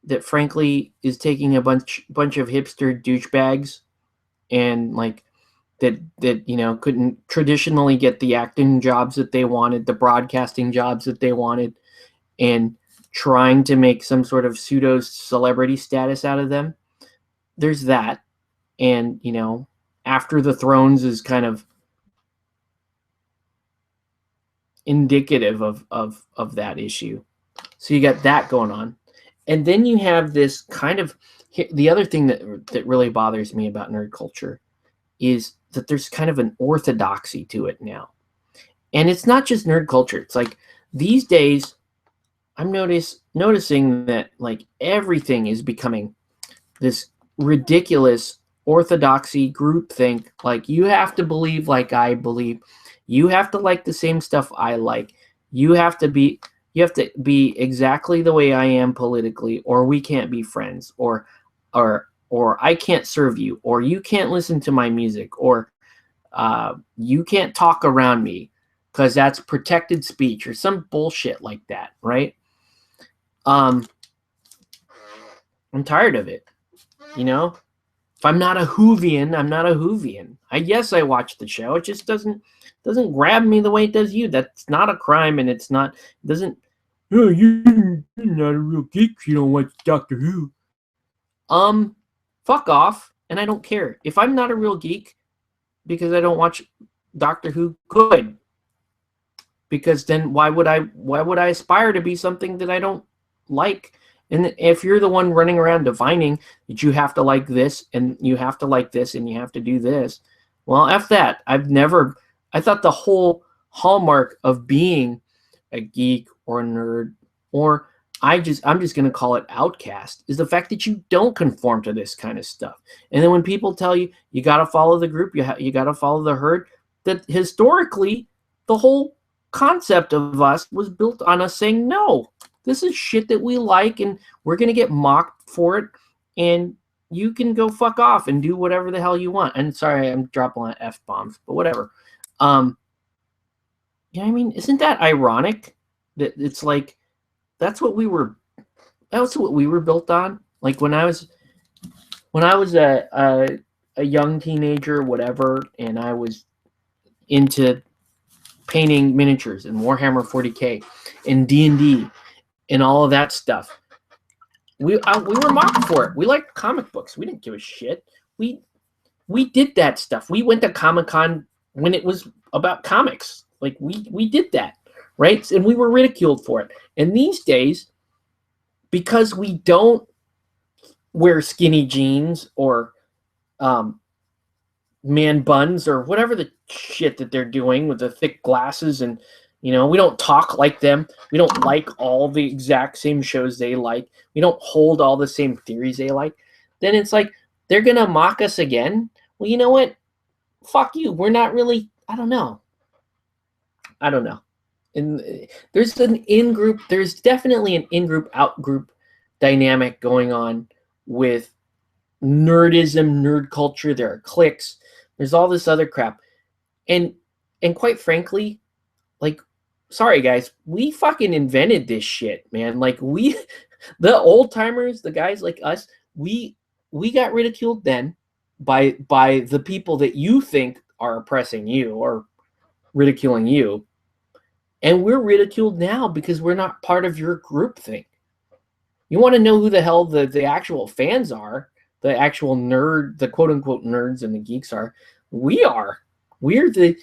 A: that frankly is taking a bunch of hipster douchebags and like that couldn't traditionally get the acting jobs that they wanted, the broadcasting jobs that they wanted, and trying to make some sort of pseudo celebrity status out of them. There's that. And, you know, After the Thrones is kind of indicative of that issue. So you got that going on. And then you have this kind of, the other thing that really bothers me about nerd culture is that there's kind of an orthodoxy to it now. And it's not just nerd culture. It's like these days I'm noticing that like everything is becoming this ridiculous orthodoxy groupthink. Like you have to believe like I believe. You have to like the same stuff I like. You have to be exactly the way I am politically, or we can't be friends, or I can't serve you, or you can't listen to my music, or you can't talk around me because that's protected speech or some bullshit like that, right? I'm tired of it. You know, if I'm not a Whovian, I'm not a Whovian. Yes, I watch the show. It just doesn't grab me the way it does you. That's not a crime, and it doesn't. Oh, you're not a real geek if you don't watch Doctor Who. Fuck off, and I don't care. If I'm not a real geek because I don't watch Doctor Who, good. Because then why would I aspire to be something that I don't like? And if you're the one running around divining that you have to like this and you have to like this and you have to do this, well, F that. I thought the whole hallmark of being a geek or a nerd, or I'm just going to call it outcast, is the fact that you don't conform to this kind of stuff. And then when people tell you you got to follow the group, you got to follow the herd, that historically the whole concept of us was built on us saying, no, this is shit that we like and we're going to get mocked for it, and you can go fuck off and do whatever the hell you want. And sorry, I'm dropping a lot of F-bombs, but whatever. Yeah, I mean, isn't that ironic that it's like that's what we were built on? Like when I was a young teenager, whatever, and I was into painting miniatures and Warhammer 40K and D&D and all of that stuff. We were mocked for it. We liked comic books. We didn't give a shit. We did that stuff. We went to Comic-Con when it was about comics. Like we did that, right? And we were ridiculed for it. And these days, because we don't wear skinny jeans or man buns or whatever the shit that they're doing with the thick glasses, and you know, we don't talk like them. We don't like all the exact same shows they like. We don't hold all the same theories they like. Then it's like they're gonna mock us again. Well, you know what? Fuck you. We're not really. I don't know. And there's definitely an in-group, out-group dynamic going on with nerdism, nerd culture. There are cliques. There's all this other crap. And quite frankly, like, sorry guys, we fucking invented this shit, man. Like the old timers, the guys like us, we got ridiculed then by the people that you think are oppressing you or ridiculing you. And we're ridiculed now because we're not part of your group thing. You want to know who the hell the actual fans are, the actual nerd, the quote unquote nerds and the geeks are. We are. We're the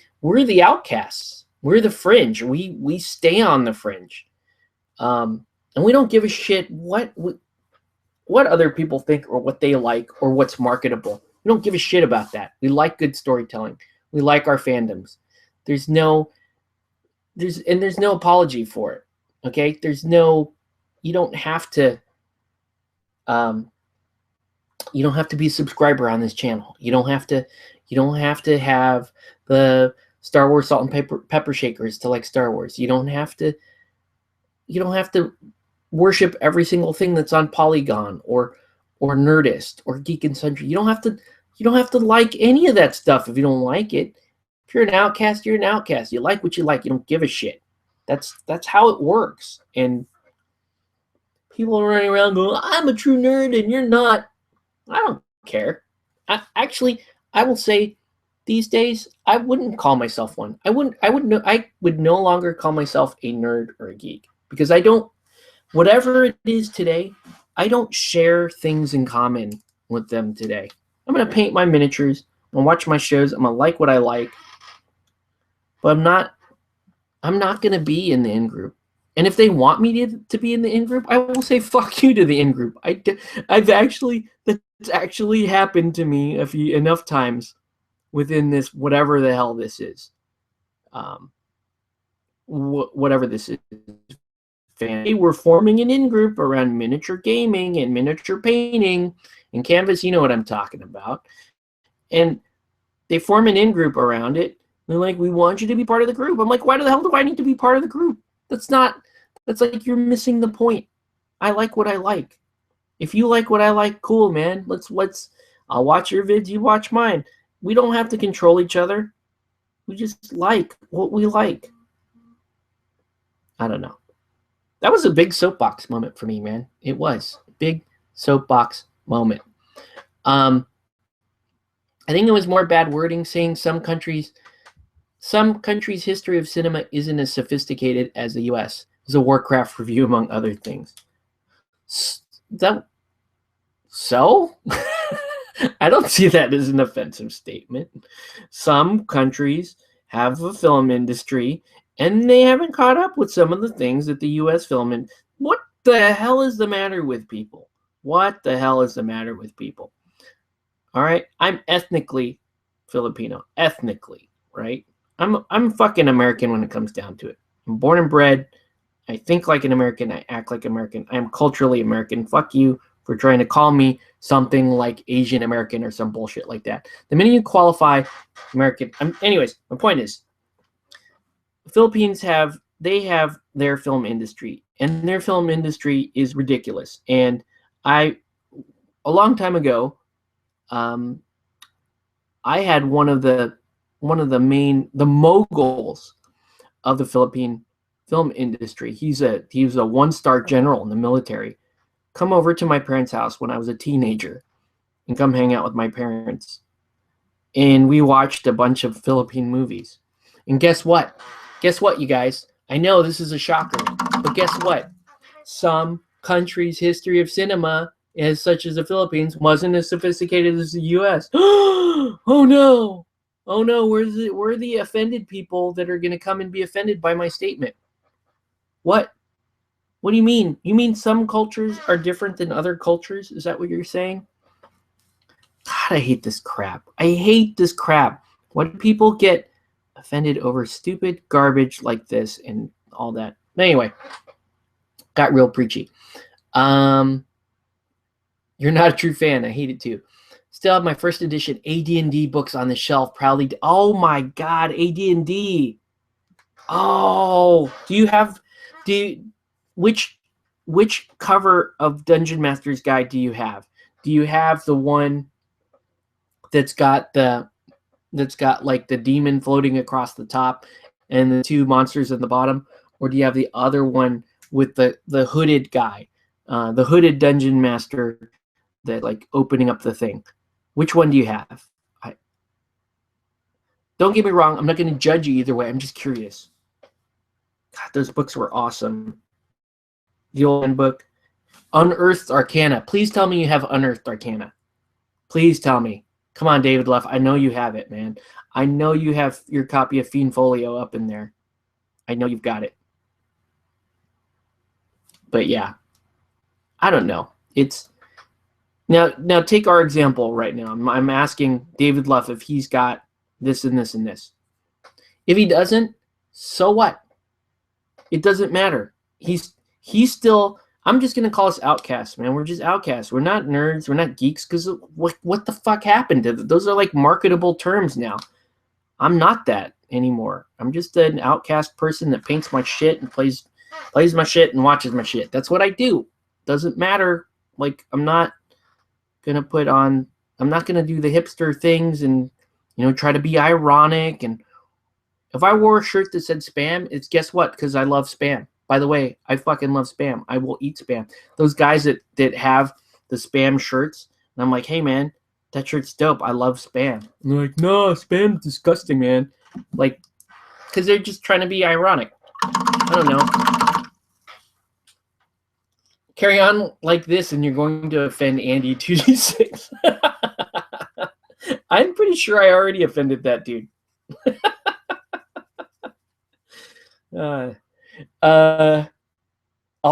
A: outcasts. We're the fringe. We stay on the fringe. And we don't give a shit what other people think or what they like or what's marketable. We don't give a shit about that. We like good storytelling. We like our fandoms. There's no apology for it. Okay? You don't have to be a subscriber on this channel. You don't have to have the Star Wars salt and pepper shakers to like Star Wars. You don't have to worship every single thing that's on Polygon or Nerdist or Geek and Sundry. You don't have to like any of that stuff if you don't like it. If you're an outcast, you're an outcast. You like what you like. You don't give a shit. That's how it works. And people are running around going, I'm a true nerd and you're not. I don't care. I will say these days, I wouldn't call myself one. I would no longer call myself a nerd or a geek because I don't whatever it is today, I don't share things in common with them today. I'm going to paint my miniatures. I'm going to watch my shows. I'm going to like what I like. But I'm not going to be in the in-group. And if they want me to be in the in-group, I will say fuck you to the in-group. That's actually happened to me enough times within this, whatever the hell this is. Whatever this is. We're forming an in-group around miniature gaming and miniature painting and Canvas. You know what I'm talking about. And they form an in-group around it. They're like, we want you to be part of the group. I'm like, why the hell do I need to be part of the group? That's like you're missing the point. I like what I like. If you like what I like, cool, man. I'll watch your vids, you watch mine. We don't have to control each other. We just like what we like. I don't know. That was a big soapbox moment for me, man. It was a big soapbox moment. I think it was more bad wording saying some countries' history of cinema isn't as sophisticated as the U.S. It was a Warcraft review, among other things. So? I don't see that as an offensive statement. Some countries have a film industry, and they haven't caught up with some of the things that the U.S. film. What the hell is the matter with people? What the hell is the matter with people? All right, I'm ethnically Filipino. Ethnically, right? I'm fucking American when it comes down to it. I'm born and bred. I think like an American. I act like American. I am culturally American. Fuck you for trying to call me something like Asian American or some bullshit like that. The minute you qualify American, anyways, my point is, the Philippines have their film industry, and their film industry is ridiculous. And a long time ago, I had one of the moguls of the Philippine film industry. He was a one-star general in the military. Come over to my parents' house when I was a teenager and come hang out with my parents. And we watched a bunch of Philippine movies. And guess what? Guess what, you guys? I know this is a shocker, but guess what? Some countries' history of cinema, as such as the Philippines, wasn't as sophisticated as the U.S. Oh no! Oh no! We're the offended people that are going to come and be offended by my statement. What? What do you mean? You mean some cultures are different than other cultures? Is that what you're saying? God, I hate this crap. I hate this crap. Why do people get offended over stupid garbage like this and all that? Anyway, got real preachy. You're not a true fan. I hate it too. Still have my first edition AD&D books on the shelf. Proudly. Oh my God, AD&D. Oh, which cover of Dungeon Master's Guide do you have? Do you have the one that's got like the demon floating across the top and the two monsters at the bottom, or do you have the other one with the hooded guy, the hooded dungeon master that like opening up the thing? Which one do you have? Don't get me wrong, I'm not going to judge you either way. I'm just curious. God, those books were awesome. The old book, Unearthed Arcana. Please tell me you have Unearthed Arcana. Please tell me. Come on, David Luff. I know you have it, man. I know you have your copy of Fiend Folio up in there. I know you've got it. But yeah, I don't know. It's now take our example right now. I'm asking David Luff if he's got this and this and this. If he doesn't, so what? It doesn't matter. He's still. I'm just gonna call us outcasts, man. We're just outcasts. We're not nerds. We're not geeks. Because what the fuck happened to those? Are like marketable terms now. I'm not that anymore. I'm just an outcast person that paints my shit and plays my shit and watches my shit. That's what I do. Doesn't matter. Like I'm not gonna do the hipster things and try to be ironic. And if I wore a shirt that said spam, it's guess what? Because I love spam. By the way, I fucking love spam. I will eat spam. Those guys that have the spam shirts, and I'm like, hey man, that shirt's dope. I love spam. And they're like, no, spam's disgusting, man. Like, because they're just trying to be ironic. I don't know. carry on like this and you're going to offend Andy 2D6. I'm pretty sure I already offended that dude. Oh,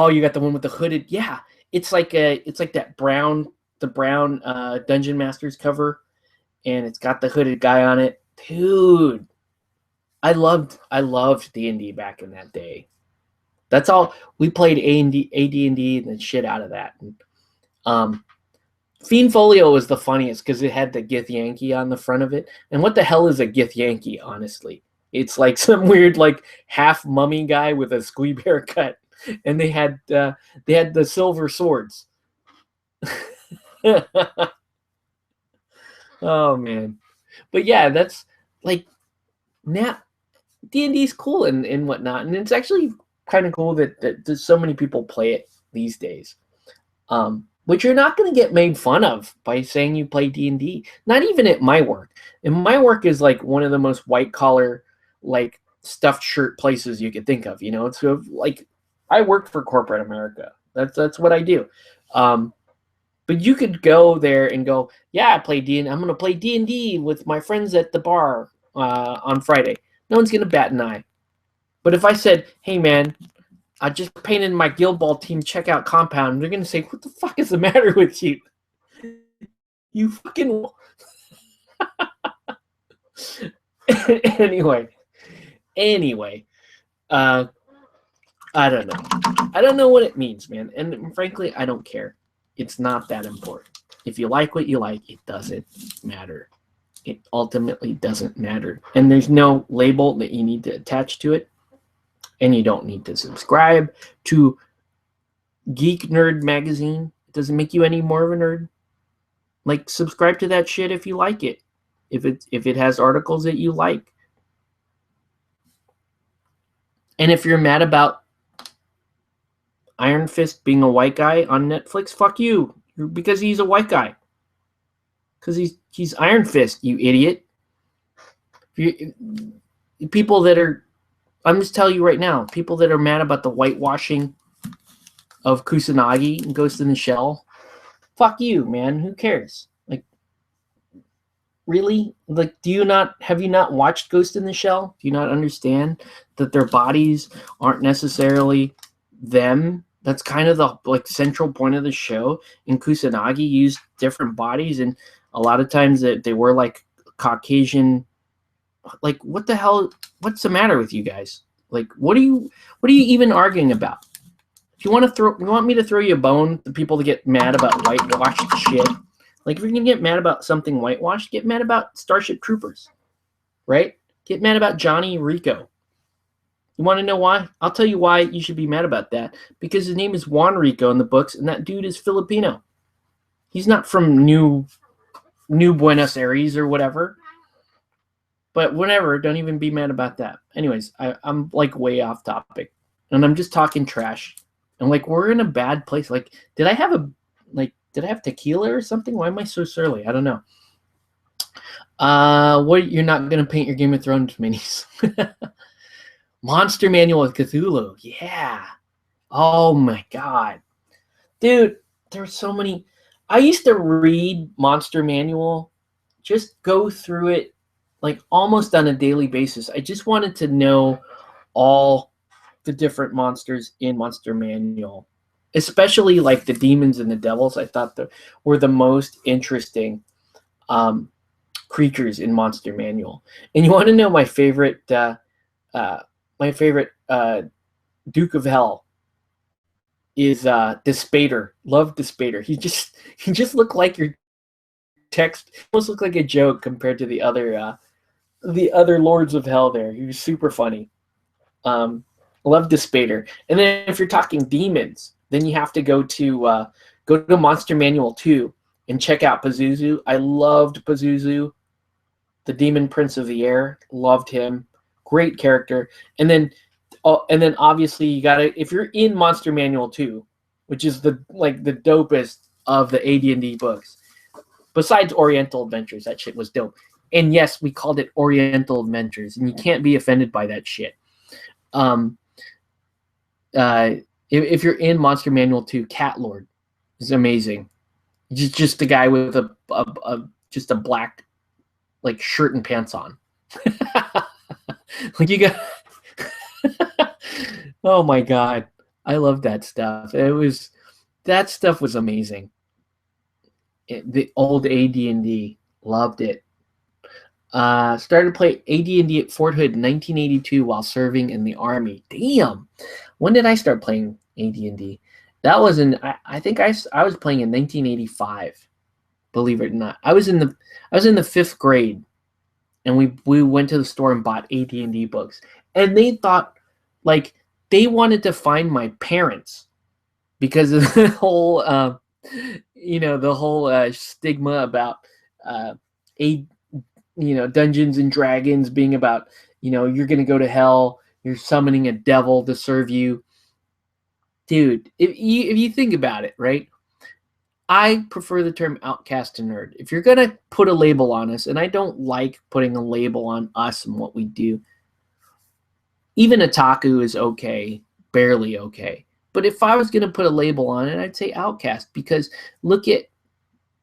A: you got the one with the hooded. Yeah, it's like that brown Dungeon Masters cover, and it's got the hooded guy on it. Dude, I loved D&D back in that day. That's all we played. AD&D and the shit out of that. Fiend Folio was the funniest because it had the Githyanki on the front of it. And what the hell is a Githyanki, honestly? It's like some weird, like, half mummy guy with a squeeb haircut. And they had the silver swords. Oh, man. But yeah, that's like, now D&D is cool and whatnot. And it's actually kind of cool that so many people play it these days. Which you're not going to get made fun of by saying you play D&D. Not even at my work. And my work is like one of the most white collar, like stuffed shirt places you could think of. You know, it's like I work for corporate America. That's what I do. But you could go there and go, yeah, I play D&D. I'm going to play D&D with my friends at the bar on Friday. No one's going to bat an eye. But if I said, hey man, I just painted my Guild Ball team checkout compound, they're going to say, what the fuck is the matter with you? You fucking... Anyway. I don't know. I don't know what it means, man. And frankly, I don't care. It's not that important. If you like what you like, it doesn't matter. It ultimately doesn't matter. And there's no label that you need to attach to it. And you don't need to subscribe to Geek Nerd Magazine. It doesn't make you any more of a nerd. Like, subscribe to that shit if you like it. If it has articles that you like. And if you're mad about Iron Fist being a white guy on Netflix, fuck you. Because he's a white guy. Because he's Iron Fist, you idiot. People that are... I'm just telling you right now, people that are mad about the whitewashing of Kusanagi and Ghost in the Shell, fuck you, man. Who cares? Like, really? Like, have you not watched Ghost in the Shell? Do you not understand that their bodies aren't necessarily them? That's kind of the like central point of the show. And Kusanagi used different bodies, and a lot of times that they were like Caucasian. Like, what the hell? What's the matter with you guys? Like, what are you even arguing about? If you want me to throw you a bone, the people that get mad about whitewashed shit. Like, if you're gonna get mad about something whitewashed, get mad about Starship Troopers, right? Get mad about Johnny Rico. You want to know why? I'll tell you why you should be mad about that. Because his name is Juan Rico in the books, and that dude is Filipino. He's not from New Buenos Aires or whatever. But whatever, don't even be mad about that. Anyways, I'm like way off topic. And I'm just talking trash. And like, we're in a bad place. Like, did I have tequila or something? Why am I so surly? I don't know. What, you're not gonna paint your Game of Thrones minis? Monster Manual of Cthulhu. Yeah. Oh my god. Dude, there's so many. I used to read Monster Manual, just go through it like almost on a daily basis. I just wanted to know all the different monsters in Monster Manual, especially like the demons and the devils. I thought were the most interesting creatures in Monster Manual. And you want to know my favorite Duke of Hell is Despater. Love Despater. He just looked like your text. Almost looked like a joke compared to the other Lords of Hell there. He was super funny. Love Despater. And then if you're talking demons, then you have to go to Monster Manual 2 and check out Pazuzu. I loved Pazuzu, the Demon Prince of the Air. Loved him. Great character. And then obviously you gotta, if you're in Monster Manual 2, which is the dopest of the AD&D books, besides Oriental Adventures, that shit was dope. And yes, we called it Oriental Adventures, and you can't be offended by that shit. If you're in Monster Manual 2, Cat Lord is amazing. Just the guy with just a black like shirt and pants on. Like you got oh my god, I love that stuff. That stuff was amazing. The old AD&D, loved it. Started to play AD&D at Fort Hood in 1982 while serving in the Army. Damn, when did I start playing AD&D? That was I think I was playing in 1985. Believe it or not, I was in the 5th grade, and we went to the store and bought AD&D books, and they thought like they wanted to find my parents because of the whole stigma about Dungeons and Dragons being about you're gonna go to hell, you're summoning a devil to serve you. Dude, if you think about it, right? I prefer the term outcast to nerd. If you're gonna put a label on us, and I don't like putting a label on us and what we do. Even otaku is okay, barely okay. But if I was gonna put a label on it, I'd say outcast, because look at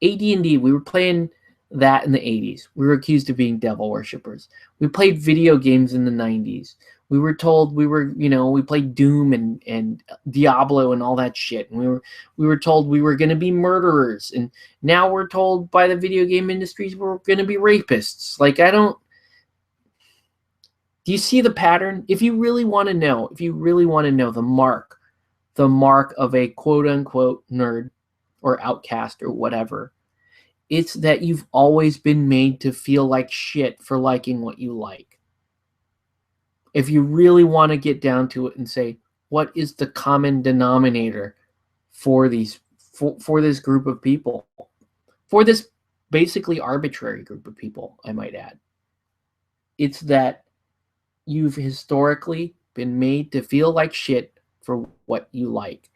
A: AD&D. We were playing that in the 80s. We were accused of being devil worshippers. We played video games in the 90s. We were told we played Doom and Diablo and all that shit. And we were told we were going to be murderers. And now we're told by the video game industries we're going to be rapists. Like, do you see the pattern? If you really want to know the mark of a quote unquote nerd or outcast or whatever, it's that you've always been made to feel like shit for liking what you like. If you really want to get down to it and say, what is the common denominator for this group of people, for this basically arbitrary group of people, I might add, it's that you've historically been made to feel like shit for what you like.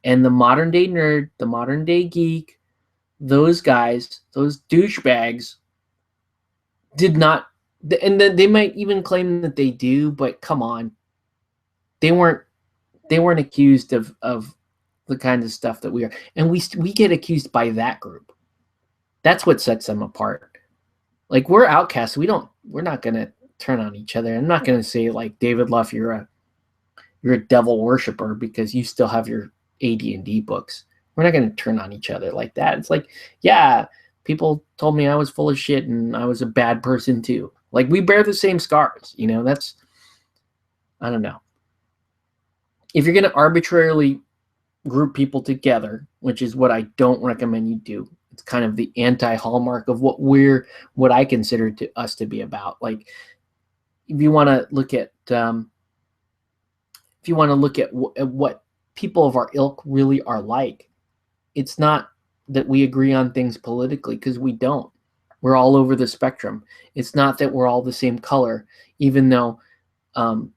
A: And the modern day nerd, the modern day geek, those guys, those douchebags did not, and they might even claim that they do, but come on, they weren't accused of the kind of stuff that we are, and we get accused by that group. That's what sets them apart. Like, we're outcasts. We're not gonna turn on each other. I'm not gonna say like, David Luff, you're a devil worshiper because you still have your AD&D books. We're not going to turn on each other like that. It's like, yeah, people told me I was full of shit and I was a bad person too. Like, we bear the same scars, that's, I don't know. If you're going to arbitrarily group people together, which is what I don't recommend you do, it's kind of the anti-hallmark of what I consider us to be about. Like, if you want to look at, what people of our ilk really are like, it's not that we agree on things politically, because we don't. We're all over the spectrum. It's not that we're all the same color, even though all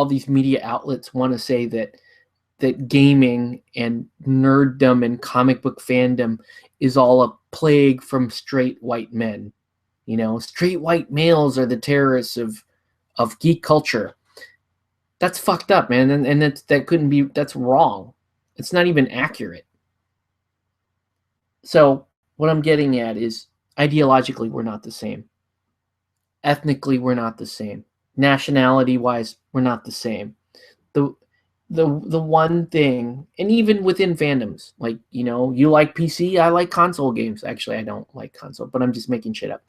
A: these media outlets want to say that gaming and nerddom and comic book fandom is all a plague from straight white men. Straight white males are the terrorists of geek culture. That's fucked up, man, and that's wrong. It's not even accurate. So what I'm getting at is, ideologically, we're not the same. Ethnically, we're not the same. Nationality-wise, we're not the same. The one thing, and even within fandoms, like, you like PC, I like console games. Actually, I don't like console, but I'm just making shit up.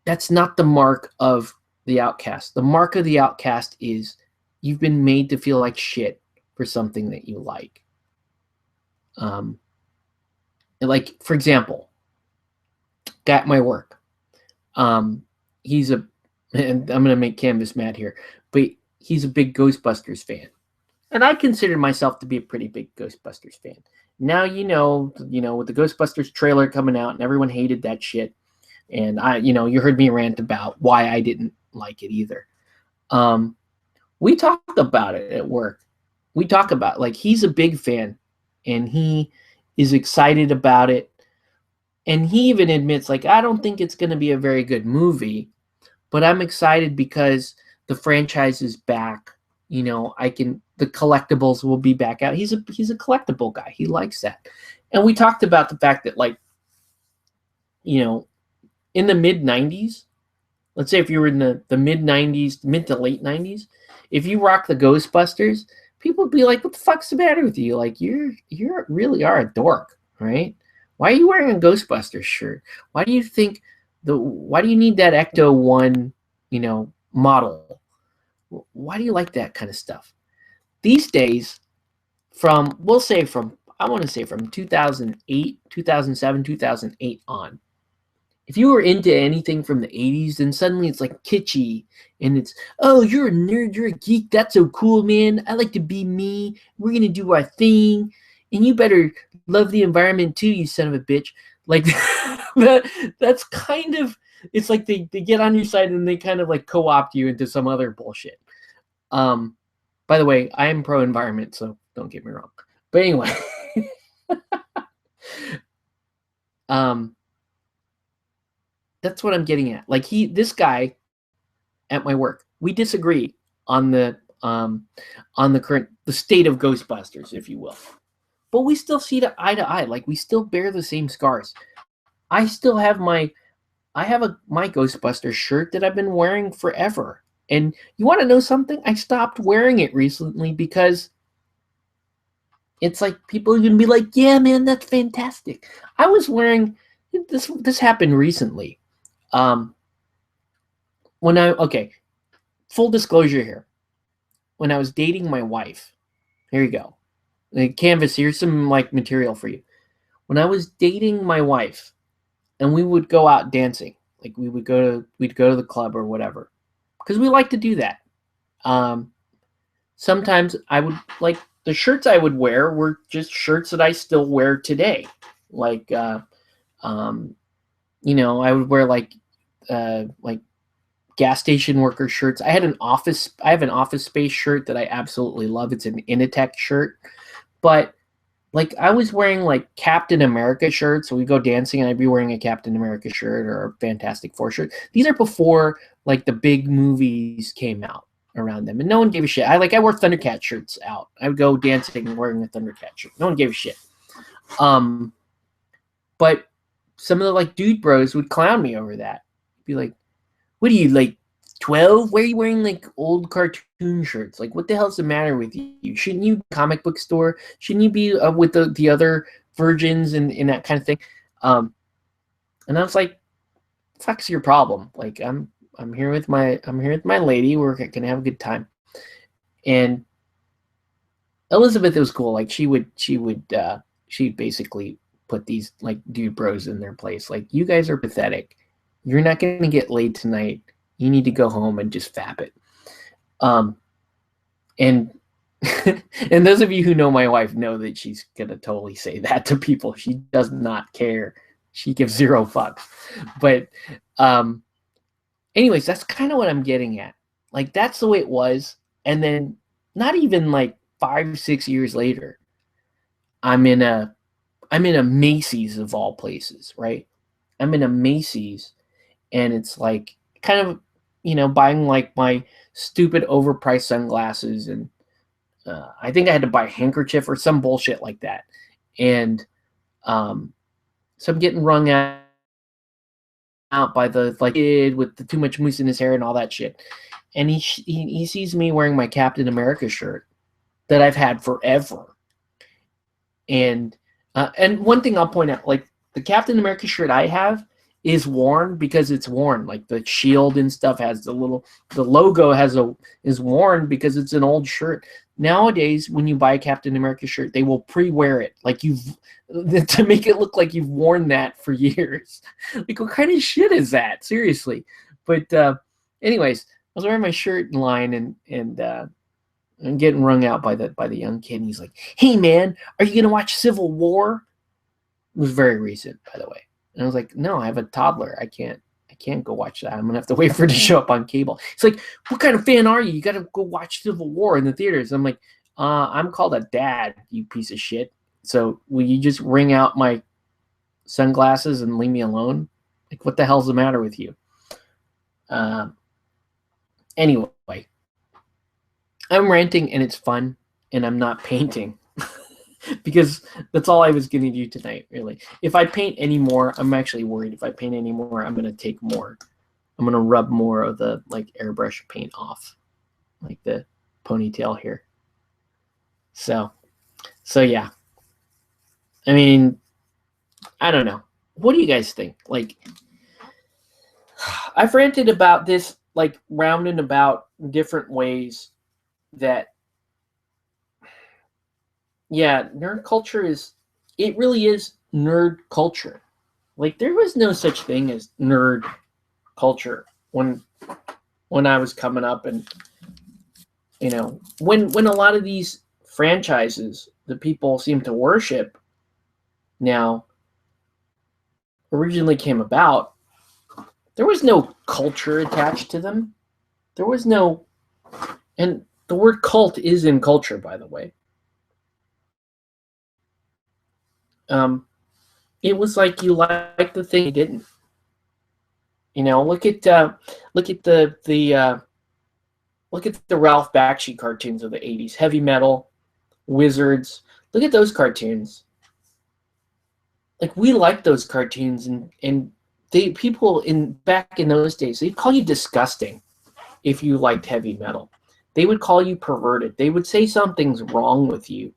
A: That's not the mark of the outcast. The mark of the outcast is you've been made to feel like shit for something that you like. Like, for example, guy at my work, he's and I'm gonna make Canvas mad here, but he's a big Ghostbusters fan, and I consider myself to be a pretty big Ghostbusters fan. Now, with the Ghostbusters trailer coming out and everyone hated that shit, and you heard me rant about why I didn't like it either. We talked about it at work. We talk about, like, he's a big fan and he is excited about it. And he even admits, like, I don't think it's going to be a very good movie, but I'm excited because the franchise is back the collectibles will be back out. He's a collectible guy. He likes that. And we talked about the fact that, like, in the mid 90s, let's say if you were in the mid 90s, mid to late 90s, if you rock the Ghostbusters, people would be like, what the fuck's the matter with you? Like, you really are a dork, right? Why are you wearing a Ghostbusters shirt? Why do you need that Ecto-1, model? Why do you like that kind of stuff? These days, I want to say from 2008, 2007, 2008 on, if you were into anything from the 80s, then suddenly it's like kitschy and it's, oh, you're a nerd, you're a geek, that's so cool, man. I like to be me. We're going to do our thing. And you better love the environment too, you son of a bitch. Like, that's kind of, it's like they get on your side and they kind of like co-opt you into some other bullshit. By the way, I am pro-environment, so don't get me wrong. But anyway, that's what I'm getting at. Like, this guy at my work, we disagree on the state of Ghostbusters, if you will, but we still see eye to eye. Like, we still bear the same scars. I still have my Ghostbusters shirt that I've been wearing forever. And you want to know something? I stopped wearing it recently because it's like people are gonna be like, "Yeah, man, that's fantastic." I was wearing this. This happened recently. Full disclosure here. When I was dating my wife, here you go. The canvas. Here's some like material for you. When I was dating my wife, and we would go out dancing, like we'd go to the club or whatever, because we like to do that. Sometimes I would, like, the shirts I would wear were just shirts that I still wear today. Like, I would wear like gas station worker shirts. I have an Office Space shirt that I absolutely love. It's an Initech shirt, but like I was wearing like Captain America shirts. So we go dancing and I'd be wearing a Captain America shirt or a Fantastic Four shirt. These are before like the big movies came out around them, and no one gave a shit. I wore Thundercat shirts out. I would go dancing wearing a Thundercat shirt. No one gave a shit. But some of the like dude bros would clown me over that. Be like, what are you, like 12? Why are you wearing like old cartoon shirts? Like, what the hell's the matter with you? Shouldn't you comic book store? Shouldn't you be with the other virgins and that kind of thing? And I was like, fuck's your problem? Like, I'm here with my lady. We're gonna have a good time. And Elizabeth was cool. Like, she basically put these like dude bros in their place. Like, you guys are pathetic. You're not gonna get laid tonight. You need to go home and just fap it. And and those of you who know my wife know that she's gonna totally say that to people. She does not care. She gives zero fucks. But anyways, that's kind of what I'm getting at. Like, that's the way it was. And then not even like 5-6 years later, I'm in a Macy's, of all places, right? I'm in a Macy's, and it's like kind of, buying like my stupid overpriced sunglasses, and I think I had to buy a handkerchief or some bullshit like that. And so I'm getting wrung out by the like kid with the too much mousse in his hair and all that shit. And he sees me wearing my Captain America shirt that I've had forever. And one thing I'll point out, like, the Captain America shirt I have is worn because it's worn. Like, the shield and stuff has the logo is worn because it's an old shirt. Nowadays, when you buy a Captain America shirt, they will pre-wear it, like to make it look like you've worn that for years. Like, what kind of shit is that? Seriously. But anyways, I was wearing my shirt in line and I'm getting wrung out by the young kid. And he's like, "Hey man, are you gonna watch Civil War?" It was very recent, by the way. And I was like, "No, I have a toddler. I can't go watch that. I'm gonna have to wait for it to show up on cable." It's like, "What kind of fan are you? You gotta go watch Civil War in the theaters." I'm like, I'm called a dad, you piece of shit. So will you just wring out my sunglasses and leave me alone? Like, what the hell's the matter with you? Anyway, I'm ranting and it's fun, and I'm not painting. Because that's all I was going to do tonight, really. If I paint anymore, I'm actually worried. If I paint anymore, I'm going to take more. I'm going to rub more of the like airbrush paint off, like the ponytail here. So yeah. I mean, I don't know. What do you guys think? Like, I've ranted about this like round and about different ways that, yeah, nerd culture it really is nerd culture. Like, there was no such thing as nerd culture when I was coming up, and when a lot of these franchises that people seem to worship now originally came about, there was no culture attached to them. There was no, and the word cult is in culture, by the way. It was like you liked the thing you didn't. Look at the Ralph Bakshi cartoons of the 80s, Heavy Metal, Wizards. Look at those cartoons. Like, we liked those cartoons, and people back in those days, they'd call you disgusting if you liked heavy metal. They would call you perverted. They would say something's wrong with you.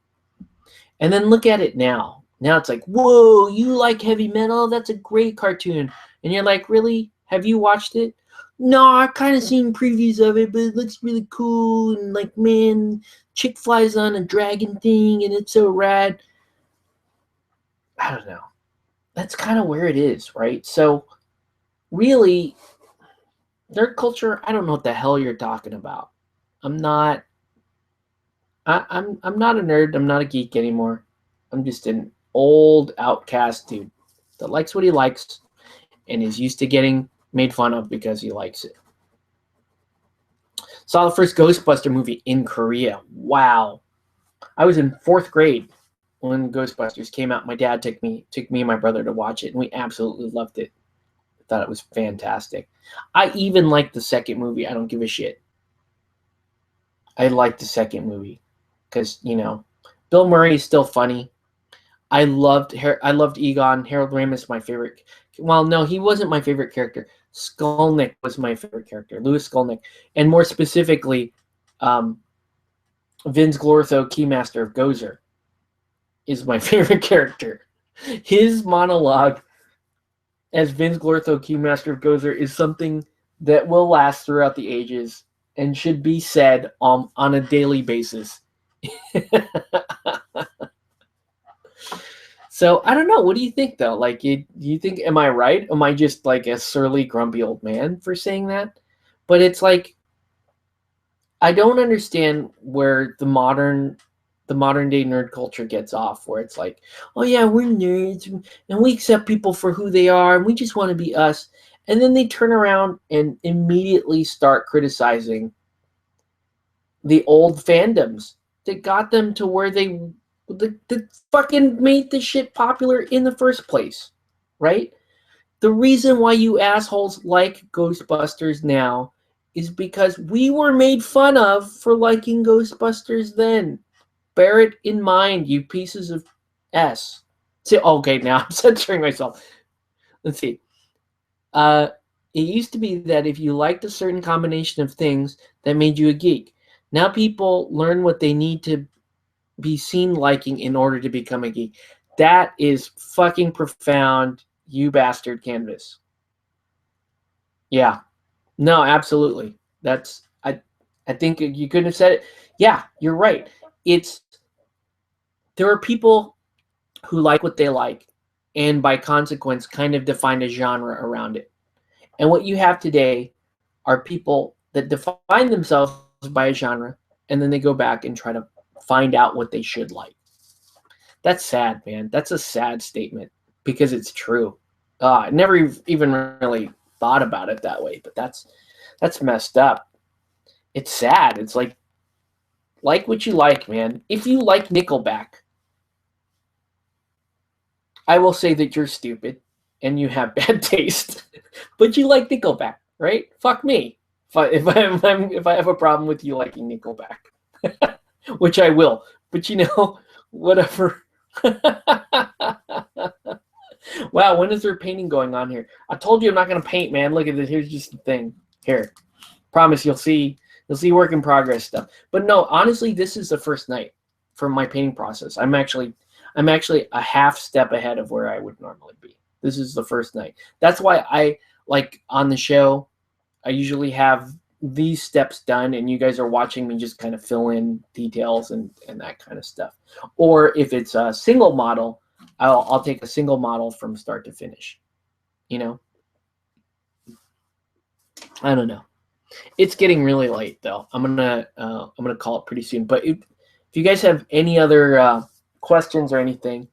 A: And then look at it now. Now it's like, whoa, you like heavy metal? That's a great cartoon. And you're like, really? Have you watched it? No, I've kind of seen previews of it, but it looks really cool. And like, man, chick flies on a dragon thing, and it's so rad. I don't know. That's kind of where it is, right? So, really, nerd culture, I don't know what the hell you're talking about. I'm not a nerd. I'm not a geek anymore. I'm just an old outcast dude that likes what he likes and is used to getting made fun of because he likes it. Saw the first Ghostbuster movie in Korea. Wow. I was in 4th grade when Ghostbusters came out. My dad took me and my brother to watch it, and we absolutely loved it. I thought it was fantastic. I even liked the second movie. I don't give a shit. I liked the second movie because, Bill Murray is still funny. I loved Egon. Harold Ramis, my favorite. Well, no, he wasn't my favorite character. Skolnick was my favorite character, Louis Skolnick, and more specifically, Vince Glortho, Keymaster of Gozer, is my favorite character. His monologue as Vince Glortho, Keymaster of Gozer, is something that will last throughout the ages and should be said on a daily basis. So I don't know. What do you think, though? Like, do you think, am I right? Am I just like a surly, grumpy old man for saying that? But it's like, I don't understand where the modern day nerd culture gets off, where it's like, oh yeah, we're nerds and we accept people for who they are and we just want to be us. And then they turn around and immediately start criticizing the old fandoms that got them to where that fucking made the shit popular in the first place, right? The reason why you assholes like Ghostbusters now is because we were made fun of for liking Ghostbusters then. Bear it in mind, you pieces of S. Okay, now I'm censoring myself. Let's see. It used to be that if you liked a certain combination of things, that made you a geek. Now people learn what they need to be seen liking in order to become a geek. That is fucking profound, you bastard canvas. Yeah. No, absolutely. I think you couldn't have said it. Yeah, you're right. There are people who like what they like, and by consequence kind of define a genre around it. And what you have today are people that define themselves by a genre, and then they go back and try to find out what they should like. That's sad, man. That's a sad statement because it's true. I never even really thought about it that way, but that's messed up. It's sad. It's like what you like, man. If you like Nickelback, I will say that you're stupid and you have bad taste, but you like Nickelback, right? Fuck me if I have a problem with you liking Nickelback. which I will. But whatever. Wow, when is there painting going on here? I told you I'm not gonna paint, man. Look at this. Here's just the thing. Here, promise you'll see work in progress stuff. But no, honestly, this is the first night for my painting process. I'm actually a half step ahead of where I would normally be. This is the first night. That's why I like on the show. I usually have these steps done, and you guys are watching me just kind of fill in details and that kind of stuff. Or if it's a single model, I'll take a single model from start to finish. I don't know. It's getting really late though. I'm gonna call it pretty soon. But if you guys have any other questions or anything,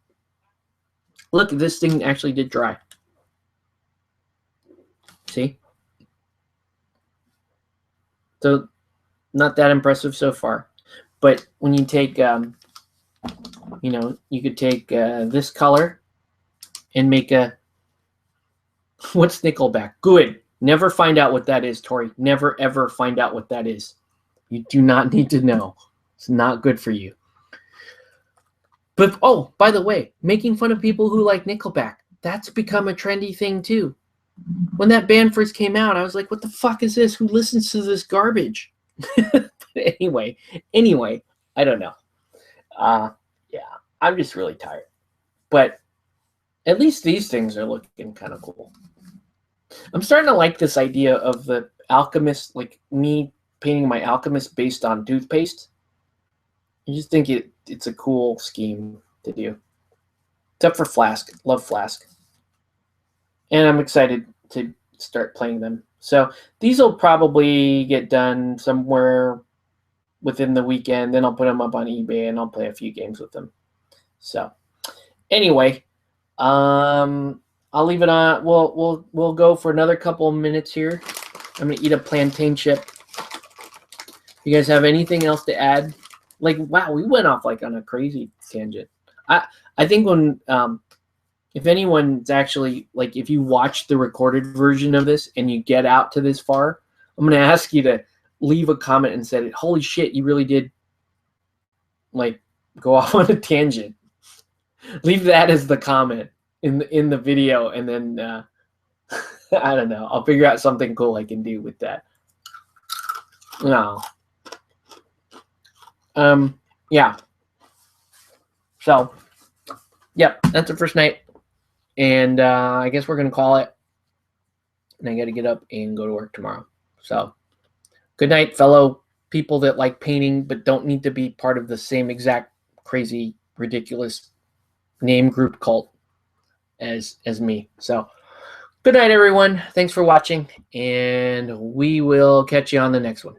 A: look, this thing actually did dry. See? So not that impressive so far. But when you take, you could take this color and make a, what's Nickelback? Good. Never find out what that is, Tori. Never, ever find out what that is. You do not need to know. It's not good for you. But, oh, by the way, making fun of people who like Nickelback, that's become a trendy thing too. When that band first came out, I was like, what the fuck is this? Who listens to this garbage? anyway, I don't know. Yeah, I'm just really tired. But at least these things are looking kind of cool. I'm starting to like this idea of the Alchemist, like me painting my Alchemist based on toothpaste. I just think it's a cool scheme to do. Except for Flask. Love Flask. And I'm excited to start playing them. So these will probably get done somewhere within the weekend. Then I'll put them up on eBay and I'll play a few games with them. So anyway, I'll leave it on. We'll go for another couple of minutes here. I'm gonna eat a plantain chip. You guys have anything else to add? Like, wow, we went off like on a crazy tangent. I think when if anyone's actually, like, if you watch the recorded version of this and you get out to this far, I'm going to ask you to leave a comment and say, holy shit, you really did, like, go off on a tangent. Leave that as the comment in the video, and then, I don't know, I'll figure out something cool I can do with that. No. Yeah. So, yep, that's the first night. And I guess we're going to call it. And I got to get up and go to work tomorrow. So good night, fellow people that like painting but don't need to be part of the same exact crazy, ridiculous name group cult as me. So good night, everyone. Thanks for watching. And we will catch you on the next one.